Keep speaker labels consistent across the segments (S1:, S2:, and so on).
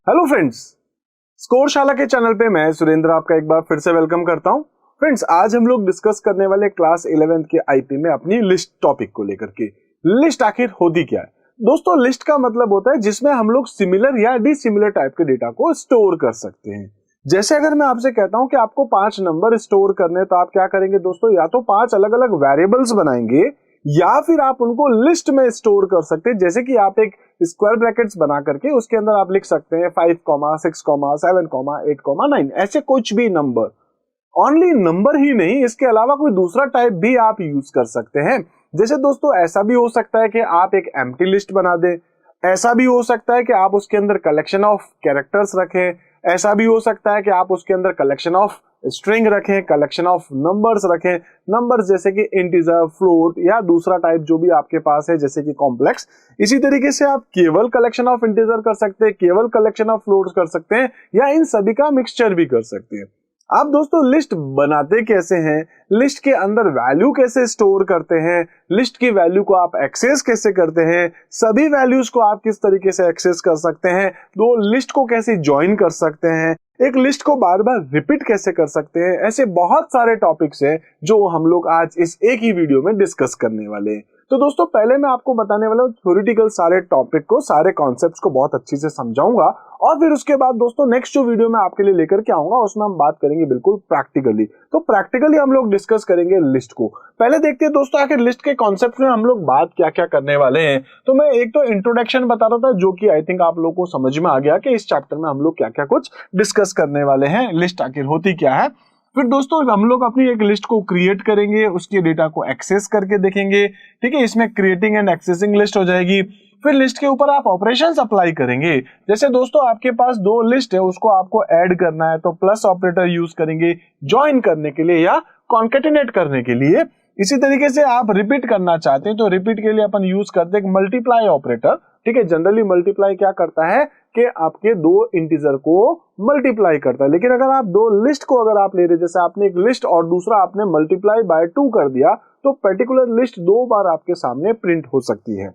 S1: Hello friends, Scoreshala के channel पे मैं सुरेंद्र आपका एक बार फिर से वेलकम करता हूं। फ्रेंड्स, आज हम लोग डिस्कस करने वाले क्लास 11th के आईपी में अपनी लिस्ट टॉपिक को लेकर के। लिस्ट आखिर होती क्या है दोस्तों? लिस्ट का मतलब होता है जिसमें हम लोग सिमिलर या डिसिमिलर टाइप के डेटा को स्टोर कर सकते हैं। जैसे अगर मैं आपसे कहता हूं कि आपको 5 नंबर स्टोर करने, तो आप क्या करेंगे दोस्तों? या तो 5 अलग अलग वेरिएबल्स बनाएंगे या फिर आप उनको लिस्ट में स्टोर कर सकते हैं। जैसे कि आप एक स्क्वायर ब्रैकेट्स बना करके उसके अंदर आप लिख सकते हैं 5, 6, 7, 8, 9, ऐसे कुछ भी नंबर। ओनली नंबर ही नहीं, इसके अलावा कोई दूसरा टाइप भी आप यूज कर सकते हैं। जैसे दोस्तों ऐसा भी हो सकता है कि आप एक एम्प्टी लिस्ट बना दें, ऐसा भी हो सकता है कि आप उसके अंदर कलेक्शन ऑफ कैरेक्टर्स रखें, ऐसा भी हो सकता है कि आप उसके अंदर कलेक्शन ऑफ स्ट्रिंग रखें, कलेक्शन ऑफ नंबर्स रखें। नंबर्स जैसे कि इंटीजर, फ्लोट या दूसरा टाइप जो भी आपके पास है जैसे कि कॉम्प्लेक्स। इसी तरीके से आप केवल कलेक्शन ऑफ इंटीजर कर सकते हैं, केवल कलेक्शन ऑफ फ्लोट्स कर सकते हैं, या इन सभी का मिक्सचर भी कर सकते हैं। आप दोस्तों लिस्ट बनाते कैसे हैं, लिस्ट के अंदर वैल्यू कैसे स्टोर करते हैं, लिस्ट की वैल्यू को आप एक्सेस कैसे करते हैं, सभी वैल्यूज को आप किस तरीके से एक्सेस कर सकते हैं, दो लिस्ट को कैसे ज्वाइन कर सकते हैं, एक लिस्ट को बार बार रिपीट कैसे कर सकते हैं, ऐसे बहुत सारे टॉपिक्स हैं जो हम लोग आज इस एक ही वीडियो में डिस्कस करने वाले हैं। तो दोस्तों पहले मैं आपको बताने वाला हूँ थ्योरेटिकल सारे टॉपिक को, सारे कॉन्सेप्ट्स को बहुत अच्छी से समझाऊंगा, और फिर उसके बाद दोस्तों नेक्स्ट जो वीडियो मैं आपके लिए लेकर के आऊंगा उसमें हम बात करेंगे बिल्कुल प्रैक्टिकली। तो प्रैक्टिकली हम लोग डिस्कस करेंगे लिस्ट को। पहले देखते हैं दोस्तों आखिर लिस्ट के कॉन्सेप्ट में हम लोग बात क्या क्या करने वाले हैं। तो मैं एक तो इंट्रोडक्शन बता रहा था जो कि आई थिंक आप लोगों को समझ में आ गया कि इस चैप्टर में हम लोग क्या क्या कुछ डिस्कस करने वाले हैं, लिस्ट आखिर होती क्या है। फिर दोस्तों हम लोग अपनी एक लिस्ट को क्रिएट करेंगे, उसके डेटा को एक्सेस करके देखेंगे, ठीक है। इसमें क्रिएटिंग एंड एक्सेसिंग लिस्ट हो जाएगी। फिर लिस्ट के ऊपर आप ऑपरेशंस अप्लाई करेंगे। जैसे दोस्तों आपके पास 2 लिस्ट है, उसको आपको ऐड करना है तो प्लस ऑपरेटर यूज करेंगे ज्वाइन करने के लिए या कॉन्केटिनेट करने के लिए। इसी तरीके से आप रिपीट करना चाहते हैं तो रिपीट के लिए अपन यूज करते हैं मल्टीप्लाई ऑपरेटर, ठीक है। जनरली मल्टीप्लाई क्या करता है कि आपके 2 इंटीजर को मल्टीप्लाई करता है। लेकिन अगर आप 2 लिस्ट को अगर आप ले रहे, जैसे आपने एक लिस्ट और दूसरा आपने मल्टीप्लाई बाय 2 कर दिया, तो पर्टिकुलर लिस्ट 2 बार आपके सामने प्रिंट हो सकती है।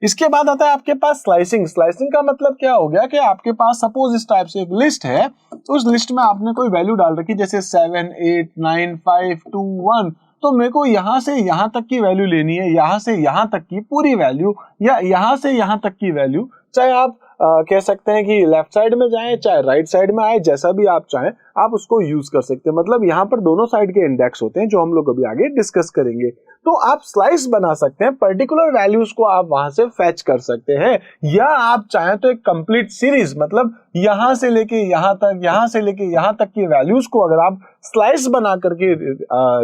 S1: इसके बाद आता है आपके पास स्लाइसिंग। स्लाइसिंग का मतलब क्या हो गया कि आपके पास सपोज इस टाइप से एक लिस्ट है, तो उस लिस्ट में आपने कोई वैल्यू डाल रखी जैसे 7, 8, 9, 5, 2, 1, तो मेरे को यहां से यहां तक की वैल्यू लेनी है, यहां से यहां तक की पूरी वैल्यू, या यहां से यहां तक की वैल्यू। चाहे आप कह सकते हैं कि लेफ्ट साइड में जाएं, चाहे राइट साइड में आए, जैसा भी आप चाहें आप उसको यूज कर सकते हैं। मतलब यहाँ पर दोनों साइड के इंडेक्स होते हैं जो हम लोग अभी आगे डिस्कस करेंगे। तो आप स्लाइस बना सकते हैं, पर्टिकुलर वैल्यूज को आप वहां से फेच कर सकते हैं, या आप चाहें तो एक कंप्लीट सीरीज, मतलब यहां से लेके यहां तक, यहां से लेके यहां तक की वैल्यूज को अगर आप स्लाइस बना करके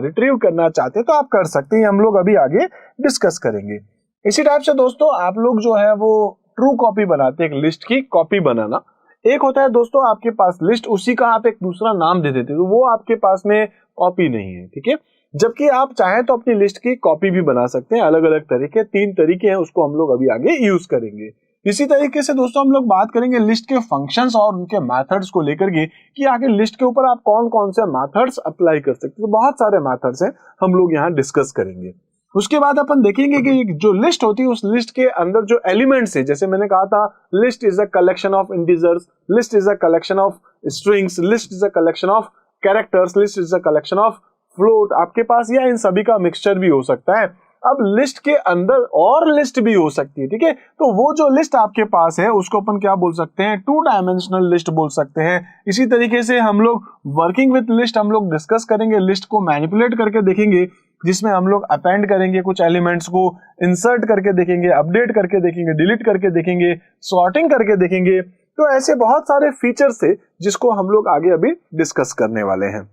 S1: रिट्रीव करना चाहते हैं तो आप कर सकते हैं। हम लोग अभी आगे डिस्कस करेंगे। इसी टाइप से दोस्तों आप लोग जो है वो ट्रू कॉपी बनाते हैं, एक लिस्ट की कॉपी बनाना। एक होता है दोस्तों आपके पास लिस्ट, उसी का आप एक दूसरा नाम दे देते हैं, तो वो आपके पास में कॉपी नहीं है, ठीक है। जबकि आप चाहें तो अपनी लिस्ट की कॉपी भी बना सकते हैं। अलग अलग तरीके, 3 तरीके हैं, उसको हम लोग अभी आगे यूज करेंगे। इसी तरीके से दोस्तों हम लोग बात करेंगे लिस्ट के फंक्शंस और उनके मेथड्स को लेकर के, कि आगे लिस्ट के ऊपर आप कौन कौन से मेथड्स अप्लाई कर सकते हैं। तो बहुत सारे मेथड्स हैं, हम लोग यहाँ डिस्कस करेंगे। उसके बाद अपन देखेंगे कि जो लिस्ट होती है उस लिस्ट के अंदर जो एलिमेंट्स है, जैसे मैंने कहा था list is a collection of integers, list is a collection of strings, list is a collection of characters, list is a collection of float आपके पास, या इन सभी का मिक्सचर भी हो सकता है। अब लिस्ट के अंदर और लिस्ट भी हो सकती है, ठीक है। तो वो जो लिस्ट आपके पास है उसको अपन क्या बोल सकते हैं? 2 डायमेंशनल लिस्ट बोल सकते हैं। इसी तरीके से हम लोग वर्किंग विथ लिस्ट हम लोग डिस्कस करेंगे, लिस्ट को मैनिपुलेट करके देखेंगे, जिसमें हम लोग अपेंड करेंगे कुछ एलिमेंट्स को, इंसर्ट करके देखेंगे, अपडेट करके देखेंगे, डिलीट करके देखेंगे, सॉर्टिंग करके देखेंगे। तो ऐसे बहुत सारे फीचर्स है जिसको हम लोग आगे अभी डिस्कस करने वाले हैं।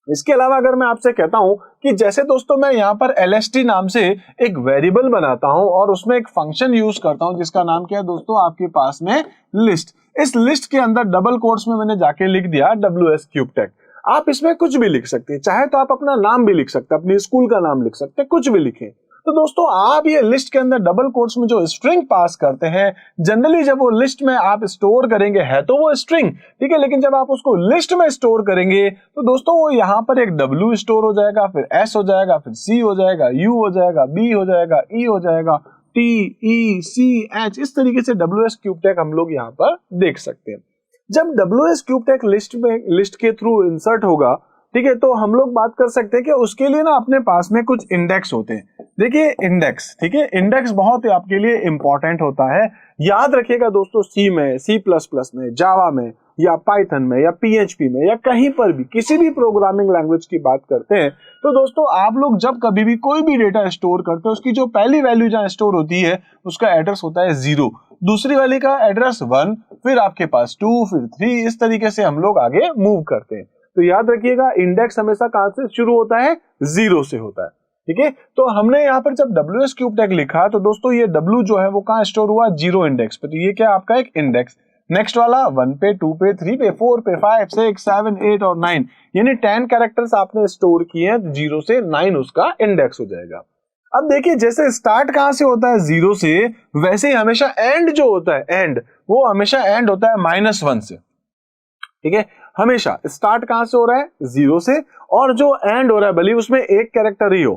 S1: इसके अलावा अगर मैं आपसे कहता हूं कि जैसे दोस्तों मैं यहाँ पर LST नाम से एक वेरिएबल बनाता हूं और उसमें एक फंक्शन यूज करता हूं जिसका नाम क्या है दोस्तों आपके पास में लिस्ट। इस लिस्ट के अंदर डबल कोट्स में मैंने जाके लिख दिया WS क्यूब टेक। आप इसमें कुछ भी लिख सकते हैं, चाहे तो आप अपना नाम भी लिख सकते हैं, अपनी स्कूल का नाम लिख सकते हैं, कुछ भी लिखें। तो दोस्तों आप ये लिस्ट के अंदर डबल कोट्स में जो स्ट्रिंग पास करते हैं, जनरली जब वो लिस्ट में आप स्टोर करेंगे है तो वो स्ट्रिंग, ठीक है, लेकिन जब आप उसको लिस्ट में स्टोर करेंगे तो दोस्तों वो यहाँ पर एक W स्टोर हो जाएगा, फिर S हो जाएगा, फिर C हो जाएगा, U हो जाएगा, B हो जाएगा, E हो जाएगा, टी ई सी एच, इस तरीके से WS क्यूब टैग हम लोग यहाँ पर देख सकते हैं। जब WS क्यूब टैग लिस्ट के थ्रू इंसर्ट होगा, ठीक है, तो हम लोग बात कर सकते हैं कि उसके लिए ना अपने पास में कुछ इंडेक्स होते हैं। देखिए इंडेक्स, ठीक है, इंडेक्स बहुत ही आपके लिए इंपॉर्टेंट होता है। याद रखिएगा दोस्तों, सी में, C++ में, जावा में या पाइथन में या PHP में या कहीं पर भी किसी भी प्रोग्रामिंग लैंग्वेज की बात करते हैं तो दोस्तों आप लोग जब कभी भी कोई भी डेटा स्टोर करते हो, उसकी जो पहली वैल्यू जहां स्टोर होती है उसका एड्रेस होता है 0, दूसरी वाली का एड्रेस 1, फिर आपके पास 2, फिर 3, इस तरीके से हम लोग आगे मूव करते हैं। तो याद रखिएगा इंडेक्स हमेशा कहां से शुरू होता है? 0 से होता है, ठीक है। तो हमने यहाँ पर जब WS क्यूब टैग लिखा तो दोस्तों ये W जो है वो कहां स्टोर हुआ? 0 इंडेक्स पे, तो ये क्या आपका एक इंडेक्स। नेक्स्ट वाला 1 पे, 2 पे, 3 पे, 4 पे, 5, 6, 7, 8 और 9, यानी 10 कैरेक्टर्स आपने स्टोर किए हैं, 0 से 9 उसका इंडेक्स हो जाएगा। अब देखिए जैसे स्टार्ट कहां से होता है? 0 से, वैसे ही हमेशा एंड जो होता है, एंड, वो हमेशा एंड होता है -1 से, ठीक है। हमेशा स्टार्ट कहां से हो रहा है? 0 से, और जो एंड हो रहा है भले उसमें एक कैरेक्टर ही हो,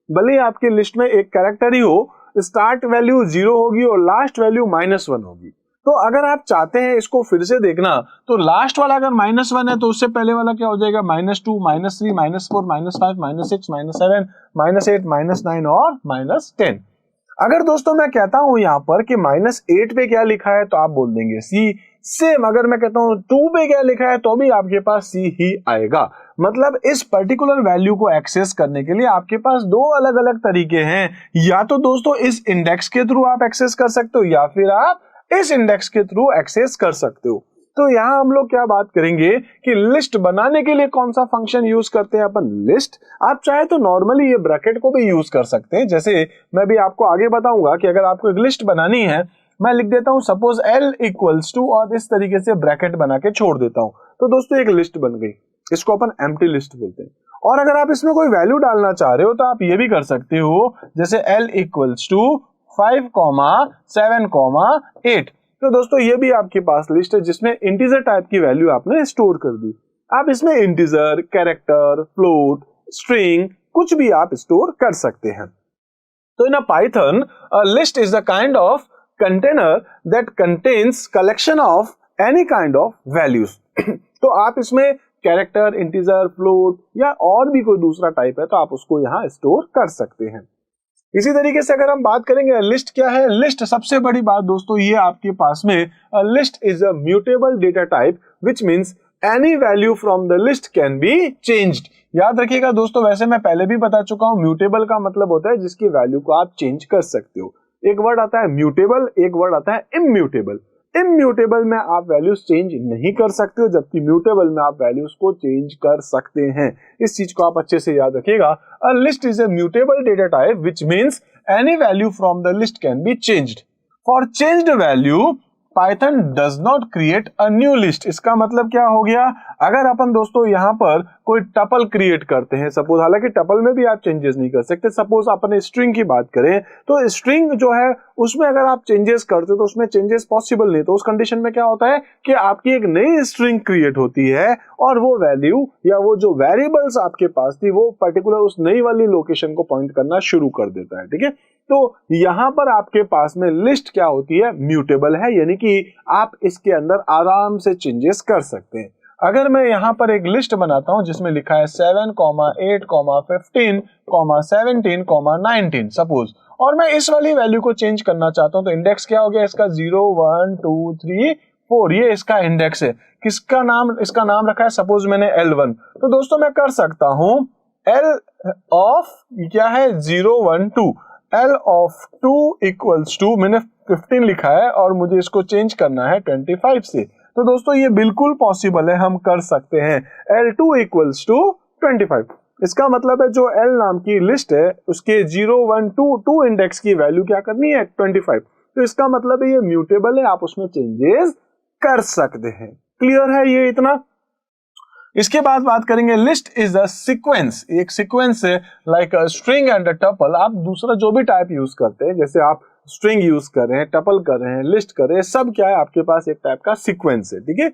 S1: भले आपकी लिस्ट में एक कैरेक्टर ही हो, स्टार्ट वैल्यू 0 होगी और लास्ट वैल्यू -1 होगी। तो अगर आप चाहते हैं इसको फिर से देखना तो लास्ट वाला अगर -1 है तो उससे पहले वाला क्या हो जाएगा? -2, -3, -4, -5, -6, -7, -8, -9 और -10। अगर दोस्तों मैं कहता हूं यहां पर कि -8 पे क्या लिखा है तो आप बोल देंगे C। सेम अगर मैं कहता हूं 2 पे क्या लिखा है तो भी आपके पास C ही आएगा। मतलब इस पर्टिकुलर वैल्यू को एक्सेस करने के लिए आपके पास दो अलग अलग तरीके हैं। या तो दोस्तों इस इंडेक्स के थ्रू आप एक्सेस कर सकते हो या फिर आप इस इंडेक्स के थ्रू एक्सेस कर सकते हो। तो यहां हम लोग क्या बात करेंगे कि लिस्ट बनाने के लिए कौन सा फंक्शन यूज करते हैं अपन? लिस्ट। आप चाहे तो नॉर्मली ये ब्रैकेट को भी यूज कर सकते हैं, जैसे मैं भी आपको आगे बताऊंगा कि अगर आपको एक लिस्ट बनानी है, मैं लिख देता हूं सपोज L इक्वल्स टू, और इस तरीके से ब्रैकेट बना के छोड़ देता हूं, तो दोस्तों एक लिस्ट बन गई। इसको अपन एम्प्टी लिस्ट बोलते हैं। और अगर आप इसमें कोई वैल्यू डालना चाह रहे हो तो आप ये भी कर सकते हो, जैसे L इक्वल्स टू 5, 7, 8। तो दोस्तों ये भी आपके पास लिस्ट है जिसमें इंटीजर टाइप की वैल्यू आपने स्टोर कर दी। आप इसमें इंटीजर, कैरेक्टर, फ्लोट, स्ट्रिंग कुछ भी आप स्टोर कर सकते हैं। तो इन अ Python, a list is a kind of container that contains collection of any kind of values। तो आप इसमें कैरेक्टर, इंटीजर, फ्लोट या और भी कोई दूसरा टाइप है तो आप उसको यहाँ स्टोर कर सकते हैं। इसी तरीके से अगर हम बात करेंगे लिस्ट क्या है? लिस्ट सबसे बड़ी बात दोस्तों ये आपके पास में list is a mutable data type which means any value from the list can be changed. याद रखिएगा दोस्तों, वैसे मैं पहले भी बता चुका हूं, म्यूटेबल का मतलब होता है जिसकी वैल्यू को आप चेंज कर सकते हो। एक वर्ड आता है म्यूटेबल, एक वर्ड आता है इम्यूटेबल। इम्यूटेबल में आप वैल्यूज चेंज नहीं कर सकते हो, जबकि म्यूटेबल में आप वैल्यूज को चेंज कर सकते हैं। इस चीज को आप अच्छे से याद रखिएगा। अ list is a mutable data type which means any value from the list can be changed. For changed value Python does not create a new list. इसका मतलब क्या हो गया? अगर अपन दोस्तों यहाँ पर कोई टपल क्रिएट करते हैं, सपोज, हालांकि टपल में भी आप चेंजेस नहीं कर सकते, सपोज अपन स्ट्रिंग की बात करें तो स्ट्रिंग जो है उसमें अगर आप चेंजेस करते हो तो उसमें चेंजेस पॉसिबल नहीं। तो उस कंडीशन में क्या होता है कि आपकी एक नई स्ट्रिंग क्रिएट होती है और वो वैल्यू या वो जो वेरिएबल्स आपके पास थी वो पर्टिकुलर उस नई वाली लोकेशन को पॉइंट करना शुरू कर देता है, ठीक है। तो यहां पर आपके पास में लिस्ट क्या होती है? म्यूटेबल है, यानी कि आप इसके अंदर आराम से चेंजेस कर सकते हैं। अगर मैं यहां पर एक लिस्ट बनाता हूं जिसमें लिखा है 7, 8, 15, 17, 19 सपोज, और मैं इस वाली वैल्यू को चेंज करना चाहता हूं तो इंडेक्स क्या हो गया इसका? 0, 1, 2, 3, 4, ये इसका इंडेक्स है। किसका नाम? इसका नाम रखा है सपोज मैंने L1। तो दोस्तों मैं कर सकता हूं L ऑफ क्या है? 0, 1, 2। L ऑफ 2 इक्वल्स टू, मैंने 15 लिखा है और मुझे इसको चेंज करना है 25 से। तो दोस्तों ये बिल्कुल पॉसिबल है, हम कर सकते हैं। L2 equals to 25। इसका मतलब है जो L नाम की लिस्ट है उसके 0, 1, 2 इंडेक्स की वैल्यू क्या करनी है? 25। तो इसका मतलब है ये म्यूटेबल है, आप उसमें चेंजेस कर सकते हैं। क्लियर है ये इतना? इसके बाद बात करेंगे लिस्ट इज अ सीक्वेंस। एक सीक्वेंस है like a string and a tuple. आप दूसरा जो भी टाइप यूज करते हैं, जैसे आप स्ट्रिंग यूज कर रहे हैं, टपल कर रहे हैं, लिस्ट कर रहे हैं, सब क्या है आपके पास एक टाइप का सीक्वेंस है, ठीक है।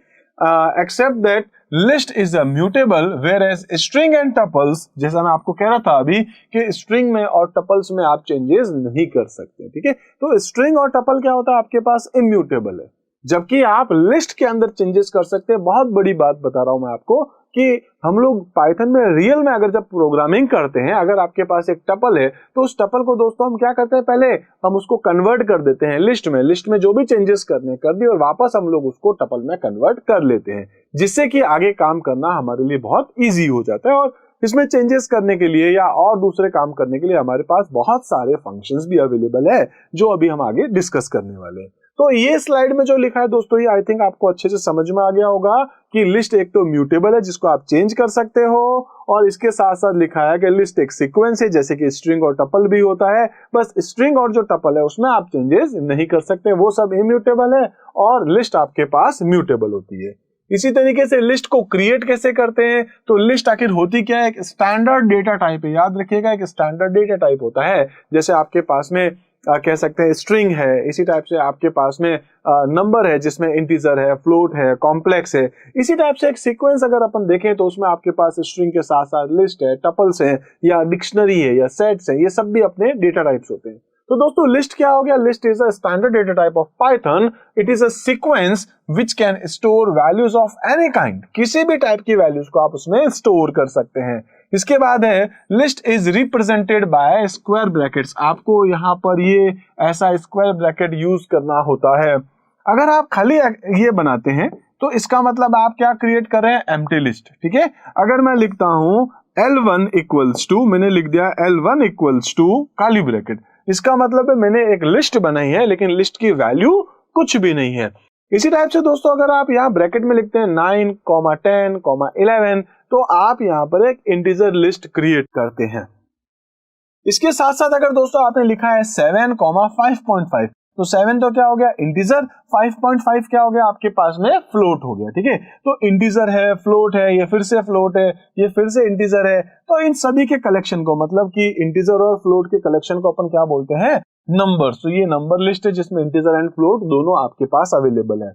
S1: Except that list is a mutable whereas string and tuples, जैसा मैं आपको कह रहा था अभी कि स्ट्रिंग में और टपल्स में आप चेंजेस नहीं कर सकते, ठीक है। तो स्ट्रिंग और टपल क्या होता है आपके पास, इम्यूटेबल है, जबकि आप लिस्ट के अंदर चेंजेस कर सकते हैं। बहुत बड़ी बात बता रहा हूं मैं आपको कि हम लोग पाइथन में रियल में अगर जब प्रोग्रामिंग करते हैं, अगर आपके पास एक टपल है तो उस टपल को दोस्तों हम क्या करते हैं, पहले हम उसको कन्वर्ट कर देते हैं लिस्ट में जो भी चेंजेस करने कर दिए और वापस हम लोग उसको टपल में कन्वर्ट कर लेते हैं, जिससे कि आगे काम करना हमारे लिए बहुत ईजी हो जाता है। और इसमें चेंजेस करने के लिए या और दूसरे काम करने के लिए हमारे पास बहुत सारे फंक्शंस भी अवेलेबल है, जो अभी हम आगे डिस्कस करने वाले हैं। तो ये स्लाइड में जो लिखा है दोस्तों, ये आई थिंक आपको अच्छे से समझ में आ गया होगा कि लिस्ट एक तो म्यूटेबल है जिसको आप चेंज कर सकते हो, और इसके साथ साथ लिखा है कि लिस्ट एक सीक्वेंस है, जैसे कि स्ट्रिंग और टपल भी होता है, बस स्ट्रिंग और जो टपल है उसमें आप चेंजेस नहीं कर सकते, वो सब इम्यूटेबल है, और लिस्ट आपके पास म्यूटेबल होती है। इसी तरीके से लिस्ट को क्रिएट कैसे करते हैं, तो लिस्ट आखिर होती क्या है, एक स्टैंडर्ड डेटा टाइप है, याद रखिएगा एक स्टैंडर्ड डेटा टाइप होता है। जैसे आपके पास में कह सकते हैं स्ट्रिंग है, इसी टाइप से आपके पास में नंबर है जिसमें इंटीजर है, फ्लोट है, कॉम्प्लेक्स है। इसी टाइप से एक सीक्वेंस अगर अपन देखें तो उसमें आपके पास स्ट्रिंग के साथ साथ लिस्ट है, टपल्स है, या डिक्शनरी है, या सेट्स है, ये सब भी अपने डेटा टाइप्स होते हैं। तो दोस्तों लिस्ट क्या हो गया, list is a standard data type of Python. It is a sequence which can store values of any kind, किसी भी टाइप की वैल्यूज को आप उसमें स्टोर कर सकते हैं। इसके बाद है list is represented by square brackets, आपको यहाँ पर ये ऐसा स्क्वायर ब्रैकेट यूज करना होता है। अगर आप खाली ये बनाते हैं तो इसका मतलब आप क्या क्रिएट कर रहे हैं, एम्प्टी लिस्ट, ठीक है। अगर मैं लिखता हूं L1 इक्वल्स टू, मैंने लिख दिया L1 equals to Kali bracket, इसका मतलब है मैंने एक लिस्ट बनाई है लेकिन लिस्ट की वैल्यू कुछ भी नहीं है। इसी टाइप से दोस्तों अगर आप यहाँ ब्रैकेट में लिखते हैं 9, 10, 11, तो आप यहाँ पर एक इंटीजर लिस्ट क्रिएट करते हैं। इसके साथ साथ अगर दोस्तों आपने लिखा है 7, 5.5, तो 7 तो क्या हो गया इंटीजर, 5.5 क्या हो गया आपके पास में फ्लोट हो गया, ठीक है। तो इंटीजर है, फ्लोट है, ये फिर से फ्लोट है, ये फिर से इंटीजर है, तो इन सभी के कलेक्शन को, मतलब कि इंटीजर और फ्लोट के कलेक्शन को अपन क्या बोलते हैं, नंबर्स। तो ये नंबर लिस्ट है जिसमें इंटीजर एंड फ्लोट दोनों आपके पास अवेलेबल है।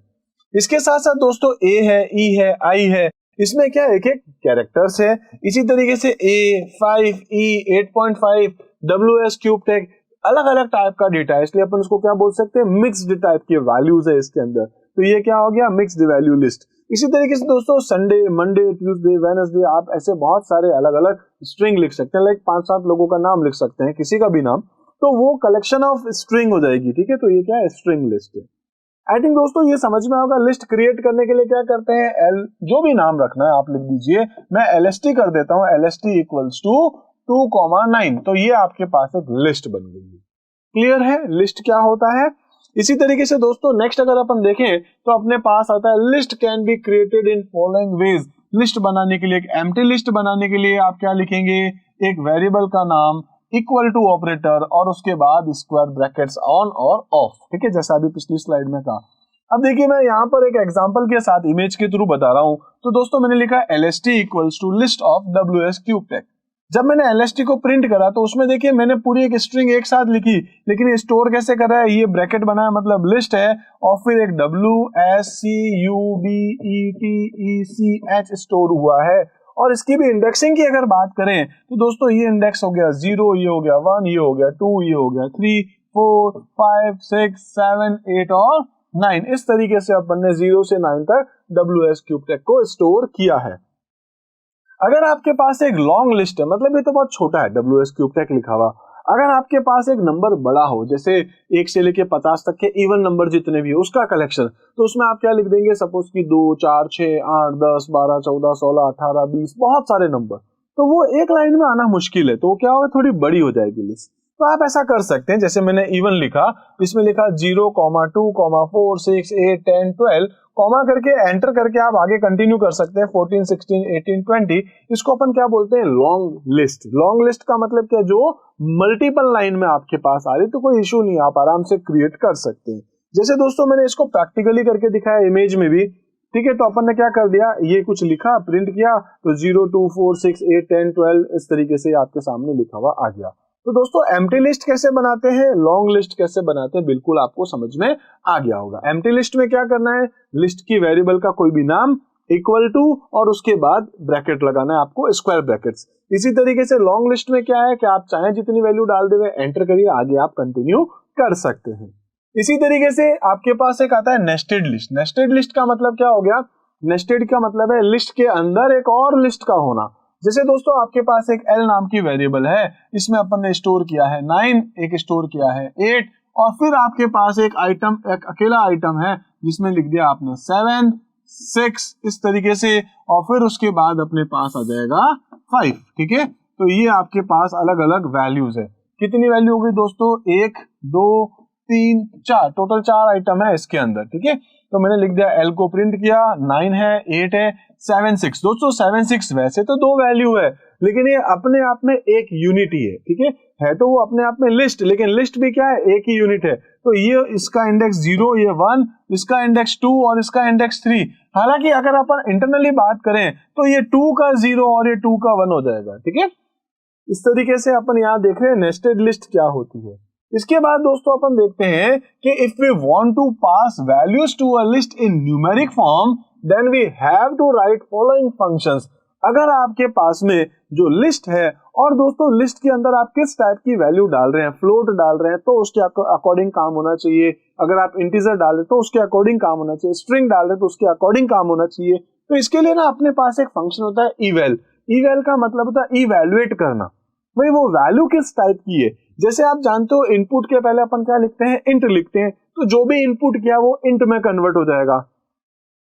S1: इसके साथ साथ दोस्तों ए है, ई है, आई है, इसमें क्या एक एक कैरेक्टर्स है। इसी तरीके से A5, E 8.5, WS cube tag, अलग अलग टाइप का डेटा है, इसलिए अपन उसको क्या बोल सकते हैं, मिक्स्ड टाइप के वैल्यूज है इसके अंदर। तो ये क्या हो गया, मिक्स्ड वैल्यू लिस्ट। इसी तरीके से दोस्तों संडे, मंडे, ट्यूसडे, वेडनेसडे, आप ऐसे बहुत सारे अलग अलग स्ट्रिंग लिख सकते हैं, लाइक 5-7 लोगों का नाम लिख सकते हैं, किसी का भी नाम, तो वो कलेक्शन ऑफ स्ट्रिंग हो जाएगी, ठीक है। तो ये क्या है, स्ट्रिंग लिस्ट है। आई थिंक दोस्तों ये समझ में होगा। लिस्ट क्रिएट करने के लिए क्या करते हैं, जो भी नाम रखना है आप लिख दीजिए, मैं LST कर देता हूं, LST इक्वल्स टू 2,9, तो ये आपके पास एक लिस्ट बन गई है। क्लियर है लिस्ट क्या होता है। इसी तरीके से दोस्तों नेक्स्ट अगर अपन देखें तो अपने पास आता है list can be created in following veg. List बनाने के लिए, एक एम्प्टी लिस्ट बनाने के लिए आप क्या लिखेंगे, एक वेरिएबल का नाम, इक्वल टू ऑपरेटर, और उसके बाद स्क्वायर ब्रैकेट्स ऑन और ऑफ, ठीक है, जैसा अभी पिछली स्लाइड में कहा। अब देखिए मैं यहाँ पर एक एग्जांपल के साथ इमेज के थ्रू बता रहा हूं। तो दोस्तों मैंने लिखा LST equals to list of WS cube tag. जब मैंने LST को प्रिंट करा तो उसमें देखिए मैंने पूरी एक स्ट्रिंग एक साथ लिखी, लेकिन ये स्टोर कैसे कर रहा है, ये ब्रैकेट बनाया मतलब लिस्ट है, और फिर एक WSCUBETECH स्टोर हुआ है। और इसकी भी इंडेक्सिंग की अगर बात करें तो दोस्तों ये इंडेक्स हो गया 0, ये हो गया 1, ये हो गया 2, ये हो गया 3, 4, 5, 6, 7, 8 और 9। इस तरीके से अपन ने 0 से 9 तक WS क्यूब टैग को स्टोर किया है। अगर आपके पास एक लॉन्ग लिस्ट है, मतलब ये तो बहुत छोटा है WS क्यूब टैग लिखा हुआ, अगर आपके पास एक नंबर बड़ा हो, जैसे 1 से लेके 50 तक के इवन नंबर जितने भी है उसका कलेक्शन, तो उसमें आप क्या लिख देंगे, सपोज कि 2, 4, 6, 8, 10, 12, 14, 16, 18, 20, बहुत सारे नंबर, तो वो एक लाइन में आना मुश्किल है, तो क्या होगा, थोड़ी बड़ी हो जाएगी लिस्ट। तो आप ऐसा कर सकते हैं, जैसे मैंने इवन लिखा, इसमें लिखा 0, 2, 4, 6, 8, 10, 12, कॉमा करके एंटर करके आप आगे कंटिन्यू कर सकते हैं 14, 16, 18, 20। इसको अपन क्या बोलते हैं, लॉन्ग लिस्ट। लॉन्ग लिस्ट का मतलब क्या, जो मल्टीपल लाइन में आपके पास आ रही, तो कोई इशू नहीं, आप आराम से क्रिएट कर सकते हैं। जैसे दोस्तों मैंने इसको प्रैक्टिकली करके दिखाया इमेज में भी, ठीक है। तो अपन ने क्या कर दिया, ये कुछ लिखा, प्रिंट किया, तो 0, 2, 4, 6, 8, 10, 12 इस तरीके से आपके सामने लिखा हुआ आ गया। तो दोस्तों एम्प्टी लिस्ट कैसे बनाते हैं, लॉन्ग लिस्ट कैसे बनाते हैं, बिल्कुल आपको समझ में आ गया होगा। एम्प्टी लिस्ट में क्या करना है, लिस्ट की वेरिएबल का कोई भी नाम इक्वल टू और उसके बाद ब्रैकेट लगाना है आपको, स्क्वायर ब्रैकेट्स। इसी तरीके से लॉन्ग लिस्ट में क्या है कि आप चाहें जितनी वैल्यू डाल देंगे, एंटर करिए, आगे आप कंटिन्यू कर सकते हैं। इसी तरीके से आपके पास एक आता है नेस्टेड लिस्ट। नेस्टेड लिस्ट का मतलब क्या हो गया, नेस्टेड का मतलब है लिस्ट के अंदर एक और लिस्ट का होना। जैसे दोस्तों आपके पास एक L नाम की वेरिएबल है, इसमें अपन ने स्टोर किया है 9, एक स्टोर किया है 8, और फिर आपके पास एक आइटम, एक अकेला आइटम है जिसमें लिख दिया आपने 7, 6 इस तरीके से, और फिर उसके बाद अपने पास आ जाएगा 5। ठीक है, तो ये आपके पास अलग अलग वैल्यूज है। कितनी वैल्यू हो गई दोस्तों, 1, 2, 3, 4, टोटल 4 आइटम है इसके अंदर। ठीक है, तो मैंने लिख दिया L को प्रिंट किया, 9 है, 8 है, 7, 6। दोस्तों 7, 6 वैसे तो 2 वैल्यू है, लेकिन ये अपने आप में एक यूनिट ही है। ठीक है तो वो अपने आप में लिस्ट, लेकिन लिस्ट भी क्या है, एक ही यूनिट है। तो ये इसका इंडेक्स 0, ये 1, इसका इंडेक्स 2 और इसका इंडेक्स 3। हालांकि अगर अपन इंटरनली बात करें तो ये 2 का 0 और ये 2 का 1 हो जाएगा। ठीक है, इस तरीके से अपन यहाँ देख रहे हैं नेस्टेड लिस्ट क्या होती है। इसके बाद दोस्तों अपन देखते हैं कि if we want to pass values to a list in numeric form then we have to write following functions. अगर आपके पास में जो लिस्ट है, और दोस्तों लिस्ट के अंदर आप किस टाइप की वैल्यू डाल रहे हैं, फ्लोट डाल रहे हैं तो उसके अकॉर्डिंग काम होना चाहिए, अगर आप इंटीजर डाल रहे तो उसके अकॉर्डिंग काम होना चाहिए, स्ट्रिंग डाल रहे तो उसके अकॉर्डिंग काम होना चाहिए। तो इसके लिए ना अपने पास एक फंक्शन होता है इवैल। इवैल का मतलब होता है इवैल्यूएट करना, भाई वो वैल्यू किस टाइप की है। जैसे आप जानते हो इनपुट के पहले अपन क्या लिखते हैं, इंट लिखते हैं, तो जो भी इनपुट किया वो इंट में कन्वर्ट हो जाएगा।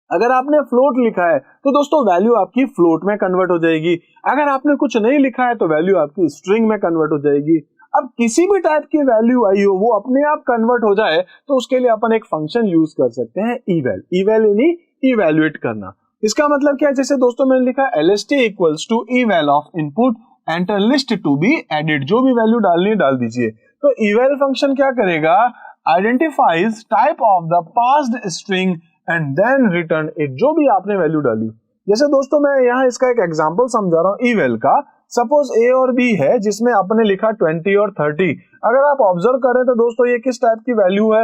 S1: अगर आपने फ्लोट लिखा है तो दोस्तों वैल्यू आपकी फ्लोट में कन्वर्ट हो जाएगी। अगर आपने कुछ नहीं लिखा है तो वैल्यू आपकी स्ट्रिंग में कन्वर्ट हो जाएगी। अब किसी भी टाइप की वैल्यू आई हो वो अपने आप कन्वर्ट हो जाए तो उसके लिए अपन एक फंक्शन यूज कर सकते हैं इवैल। इवैल यानी इवैल्यूएट करना। इसका मतलब क्या है, जैसे दोस्तों मैंने लिखा lst equals to eval of input enter list to be added, जो भी वैल्यू डालनी है डाल दीजिए। तो इवैल फंक्शन क्या करेगा, identifies type of the passed string and then return it, जो भी आपने वैल्यू डाली। जैसे दोस्तों मैं यहाँ इसका एक एग्जांपल समझा रहा हूँ इवैल का। सपोज A और B है जिसमें आपने लिखा 20 और 30। अगर आप ऑब्जर्व करें तो दोस्तों ये किस टाइप की वैल्यू है,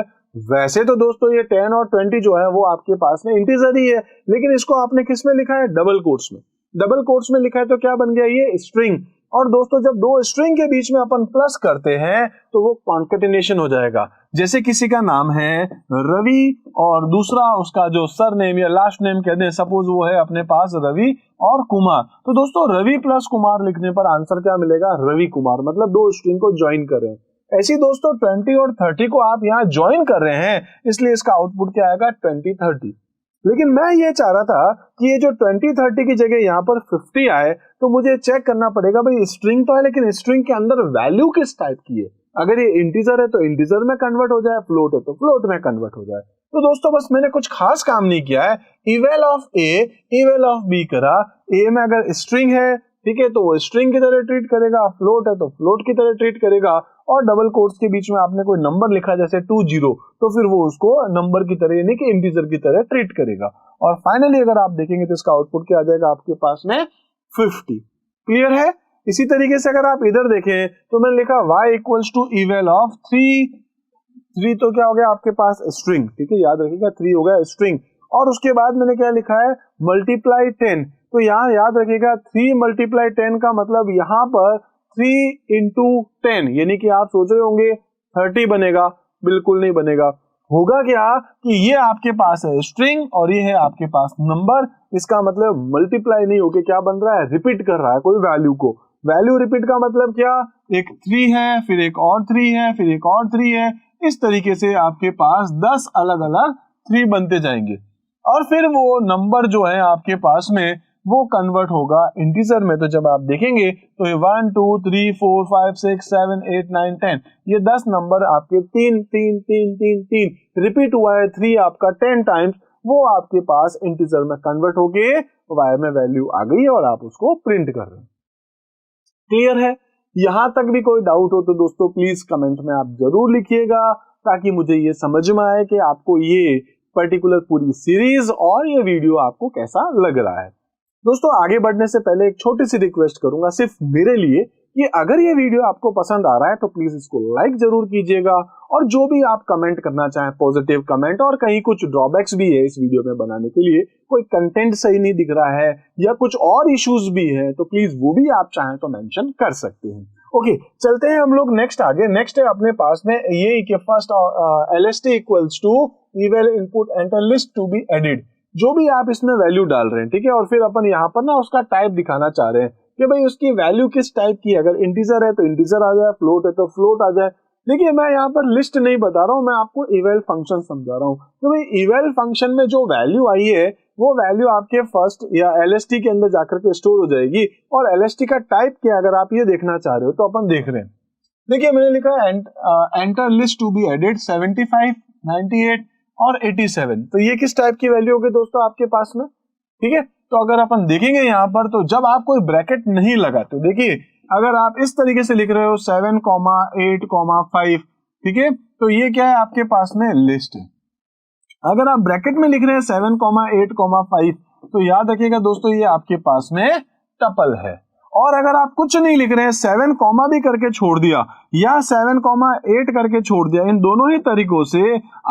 S1: वैसे तो दोस्तों ये 10 और 20 जो है वो आपके पास में इंटीजर ही है, लेकिन इसको आपने किस में लिखा है, डबल कोट्स में। डबल कोट्स में लिखा है तो क्या बन गया ये स्ट्रिंग। और दोस्तों जब दो स्ट्रिंग के बीच में अपन प्लस करते हैं तो वो कॉन्केटिनेशन हो जाएगा। जैसे किसी का नाम है रवि और दूसरा उसका जो सरनेम या लास्ट नेम कहते हैं, सपोज वो है अपने पास रवि और कुमार, तो दोस्तों रवि प्लस कुमार लिखने पर आंसर क्या मिलेगा, रवि कुमार, मतलब दो स्ट्रिंग को ज्वाइन कर रहे हैं। ऐसी दोस्तों 20 और 30 को आप यहाँ ज्वाइन कर रहे हैं, इसलिए इसका आउटपुट क्या आएगा 20, 30। लेकिन मैं ये चाह रहा था कि ये जो 20, 30 की जगह यहाँ पर 50 आए, तो मुझे चेक करना पड़ेगा भाई स्ट्रिंग तो है लेकिन स्ट्रिंग के अंदर वैल्यू किस टाइप की है। अगर ये इंटीजर है तो इंटीजर में कन्वर्ट हो जाए, फ्लोट है तो फ्लोट में कन्वर्ट हो जाए। तो दोस्तों बस मैंने कुछ खास काम नहीं किया है, इवैल ऑफ ए इवैल ऑफ बी करा। ए में अगर स्ट्रिंग है ठीक है तो वो स्ट्रिंग की तरह ट्रीट करेगा, फ्लोट है तो फ्लोट की तरह ट्रीट करेगा, और डबल कोट्स के बीच में आपने कोई नंबर लिखा जैसे 20 तो फिर वो उसको नंबर की तरह यानी कि इंटीजर की तरह ट्रीट करेगा। और फाइनली अगर आप देखेंगे तो इसका आउटपुट क्या आ जाएगा आपके पास में 50। क्लियर है। इसी तरीके से अगर आप इधर देखें तो मैंने लिखा y equals to eval of 3 तो क्या हो गया आपके पास स्ट्रिंग, ठीक है याद रखिएगा 3 हो गया स्ट्रिंग। और उसके बाद मैंने क्या लिखा है मल्टीप्लाई 10, तो यहाँ याद रखिएगा 3 मल्टीप्लाई 10 का मतलब यहाँ पर 3 इंटू 10, यानी कि आप सोच रहे होंगे 30 बनेगा, बिल्कुल नहीं बनेगा। होगा क्या कि ये आपके पास है स्ट्रिंग और ये है आपके पास नंबर, इसका मतलब मल्टीप्लाई नहीं होके क्या बन रहा है, रिपीट कर रहा है कोई वैल्यू को। वैल्यू रिपीट का मतलब क्या, एक 3 है फिर एक और 3 है फिर एक और 3 है, इस तरीके से आपके पास 10 अलग अलग 3 बनते जाएंगे। और फिर वो नंबर जो है आपके पास में वो कन्वर्ट होगा इंटीजर में। तो जब आप देखेंगे तो ये 1 2 3 4 5 6 7 8 9 10 ये 10 नंबर आपके 3 3 3 3 3 रिपीट हुआ है, 3 आपका 10 टाइम्स, वो आपके पास इंटीजर में कन्वर्ट होके वाई में वैल्यू आ गई और आप उसको प्रिंट कर रहे हैं। क्लियर है। यहां तक भी कोई डाउट हो तो दोस्तों प्लीज कमेंट में आप जरूर लिखिएगा, ताकि मुझे ये समझ में आए कि आपको ये पर्टिकुलर पूरी सीरीज और ये वीडियो आपको कैसा लग रहा है। दोस्तों आगे बढ़ने से पहले एक छोटी सी रिक्वेस्ट करूंगा सिर्फ मेरे लिए, कि अगर ये वीडियो आपको पसंद आ रहा है तो प्लीज इसको लाइक जरूर कीजिएगा, और जो भी आप कमेंट करना चाहें पॉजिटिव कमेंट, और कहीं कुछ ड्रॉबैक्स भी है इस वीडियो में बनाने के लिए, कोई कंटेंट सही नहीं दिख रहा है या कुछ और इश्यूज भी है, तो प्लीज वो भी आप चाहें तो मेंशन कर सकते हैं। ओके, चलते हैं हम लोग नेक्स्ट आगे। नेक्स्ट है अपने पास में ये कि first LST equals to eval input enter list to be added. जो भी आप इसमें वैल्यू डाल रहे हैं, ठीक है, और फिर अपन यहाँ पर ना उसका टाइप दिखाना चाह रहे हैं कि भाई उसकी वैल्यू किस टाइप की है। अगर इंटीजर है तो इंटीजर आ जाए, फ्लोट है तो फ्लोट आ जाए। देखिए मैं यहाँ पर लिस्ट नहीं बता रहा हूँ, मैं आपको इवेल फंक्शन समझा रहा हूँ। तो भाई इवेल फंक्शन में जो वैल्यू आई है वो वैल्यू आपके फर्स्ट या LST के अंदर जाकर के स्टोर हो जाएगी, और LST का टाइप क्या अगर आप ये देखना चाह रहे हो तो अपन देख रहे हैं। देखिए मैंने लिखा है enter list to be added 75, 98 और 87। तो ये किस टाइप की वैल्यू होगी दोस्तों आपके पास में, ठीक है। तो अगर अपन देखेंगे यहाँ पर, तो जब आप कोई ब्रैकेट नहीं लगाते, देखिए अगर आप इस तरीके से लिख रहे हो 7, 8, 5, ठीक है, तो ये क्या है आपके पास में लिस्ट है। अगर आप ब्रैकेट में लिख रहे हैं 7, 8, 5, तो याद रखिएगा दोस्तों ये आपके पास में टपल है। और अगर आप कुछ नहीं लिख रहे हैं, 7 कॉमा भी करके छोड़ दिया या 7, 8 करके छोड़ दिया, इन दोनों ही तरीकों से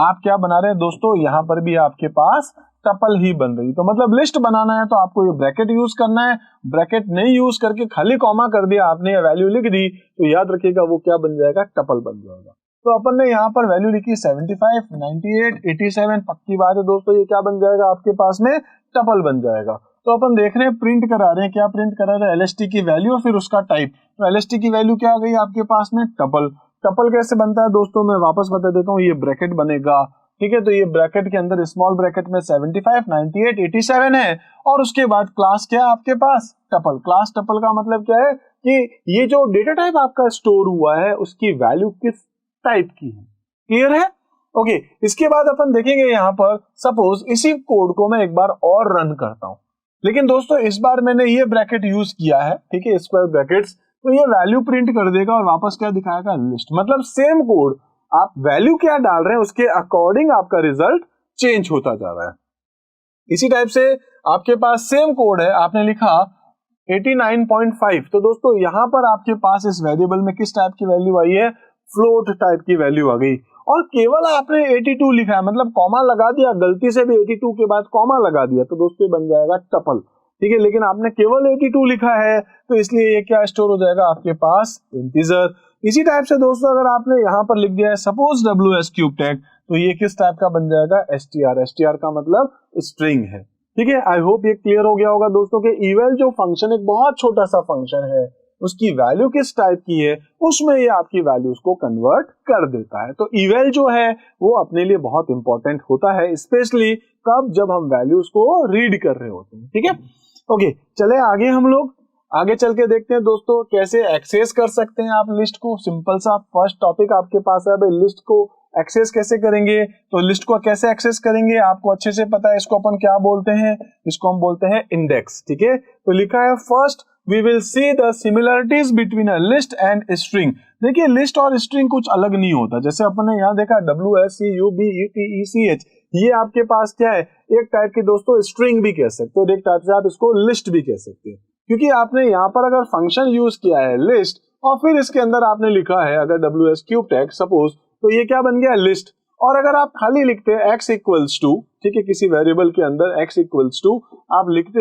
S1: आप क्या बना रहे हैं दोस्तों, यहाँ पर भी आपके पास टपल ही बन रही। तो मतलब लिस्ट बनाना है तो आपको ये ब्रैकेट यूज करना है। ब्रैकेट नहीं यूज करके खाली कॉमा कर दिया आपने, वैल्यू लिख दी, तो याद रखिएगा वो क्या बन जाएगा, टपल बन जाएगा। तो अपन ने यहाँ पर वैल्यू लिखी 75, 98, 87। पक्की बात है दोस्तों ये क्या बन जाएगा आपके पास में, टपल बन जाएगा। तो अपन देख रहे हैं प्रिंट करा रहे हैं, क्या प्रिंट करा रहे हैं, LST की वैल्यू और फिर उसका टाइप। तो LST की वैल्यू क्या आ गई आपके पास में, टपल। टपल कैसे बनता है दोस्तों, मैं वापस बता देता हूँ। ये ब्रैकेट बनेगा, ठीक है, तो ये ब्रैकेट के अंदर स्मॉल ब्रैकेट में 75, 98, 87 है, और उसके बाद क्लास क्या है आपके पास, टपल। क्लास टपल का मतलब क्या है कि ये जो डेटा टाइप आपका स्टोर हुआ है उसकी वैल्यू किस टाइप की है। क्लियर है? ओके, इसके बाद अपन देखेंगे यहाँ पर, सपोज इसी कोड को मैं एक बार और रन करता हूं, लेकिन दोस्तों इस बार मैंने ये ब्रैकेट यूज किया है, ठीक है, स्क्वायर ब्रैकेट्स। तो ये वैल्यू प्रिंट कर देगा और वापस क्या दिखाएगा, लिस्ट। मतलब सेम कोड, आप वैल्यू क्या डाल रहे हैं उसके अकॉर्डिंग आपका रिजल्ट चेंज होता जा रहा है। इसी टाइप से आपके पास सेम कोड है, आपने लिखा 89.5। तो दोस्तों यहां पर आपके पास इस वेरिएबल में किस टाइप की वैल्यू आई है, फ्लोट टाइप की वैल्यू आ गई। और केवल आपने 82 लिखा है, मतलब कॉमा लगा दिया, गलती से भी 82 के बाद कॉमा लगा दिया, तो दोस्तों बन जाएगा टपल, ठीक है। लेकिन आपने केवल 82 लिखा है तो इसलिए ये क्या स्टोर हो जाएगा आपके पास, इंटीजर। इसी टाइप से दोस्तों अगर आपने यहाँ पर लिख दिया है सपोज WS क्यूब टैग, तो ये किस टाइप का बन जाएगा, STR। STR का मतलब स्ट्रिंग है, ठीक है। आई होप ये क्लियर हो गया होगा दोस्तों कि इवेल जो फंक्शन एक बहुत छोटा सा फंक्शन है, उसकी वैल्यू किस टाइप की है उसमें ये आपकी वैल्यूज को कन्वर्ट कर देता है। तो इवेल जो है वो अपने लिए बहुत इंपॉर्टेंट होता है, स्पेशली कब, जब हम वैल्यूज को रीड कर रहे होते हैं, ठीक है। ओके, चले आगे, हम लोग आगे चल के देखते हैं दोस्तों कैसे एक्सेस कर सकते हैं आप लिस्ट को। सिंपल सा फर्स्ट टॉपिक आपके पास है, भाई लिस्ट को एक्सेस कैसे करेंगे। तो लिस्ट को कैसे एक्सेस करेंगे आपको अच्छे से पता है, इसको अपन क्या बोलते हैं, इसको हम बोलते हैं इंडेक्स, ठीक है। तो लिखा है first we will see the similarities between a list and a string। देखिए लिस्ट और स्ट्रिंग कुछ अलग नहीं होता, जैसे अपन ने यहाँ देखा WSCUBETECH, ये आपके पास क्या है, एक टाइप की दोस्तों स्ट्रिंग भी कह सकते हो, एक टाइप से आप इसको लिस्ट भी कह सकते हैं, क्योंकि आपने यहाँ पर अगर फंक्शन यूज किया है लिस्ट और फिर इसके अंदर आपने लिखा है अगर WS क्यूब टैग सपोज, तो ये क्या बन गया, लिस्ट। और अगर आप खाली लिखते हैं x इक्वल्स टू, ठीक है, किसी वेरिएबल के अंदर x इक्वल्स टू आप लिखते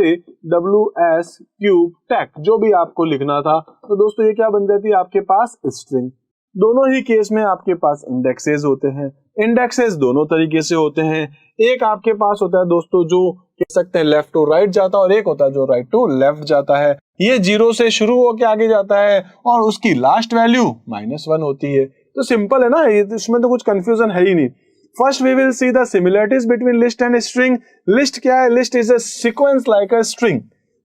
S1: WS क्यूब टैग, जो भी आपको लिखना था, तो दोस्तों ये क्या बन जाती है आपके पास, स्ट्रिंग। दोनों ही केस में आपके पास इंडेक्सेस होते हैं। इंडेक्सेस दोनों तरीके से होते हैं, एक आपके पास होता है दोस्तों जो कह सकते हैं लेफ्ट टू राइट जाता है, और एक होता है जो राइट टू लेफ्ट जाता है। ये 0 से शुरू होकर आगे जाता है और उसकी लास्ट वैल्यू -1 होती है। तो सिंपल है ना, इसमें तो कुछ कंफ्यूजन है ही नहीं। First we will see the similarities between list and string. List क्या है, list is a sequence like a string,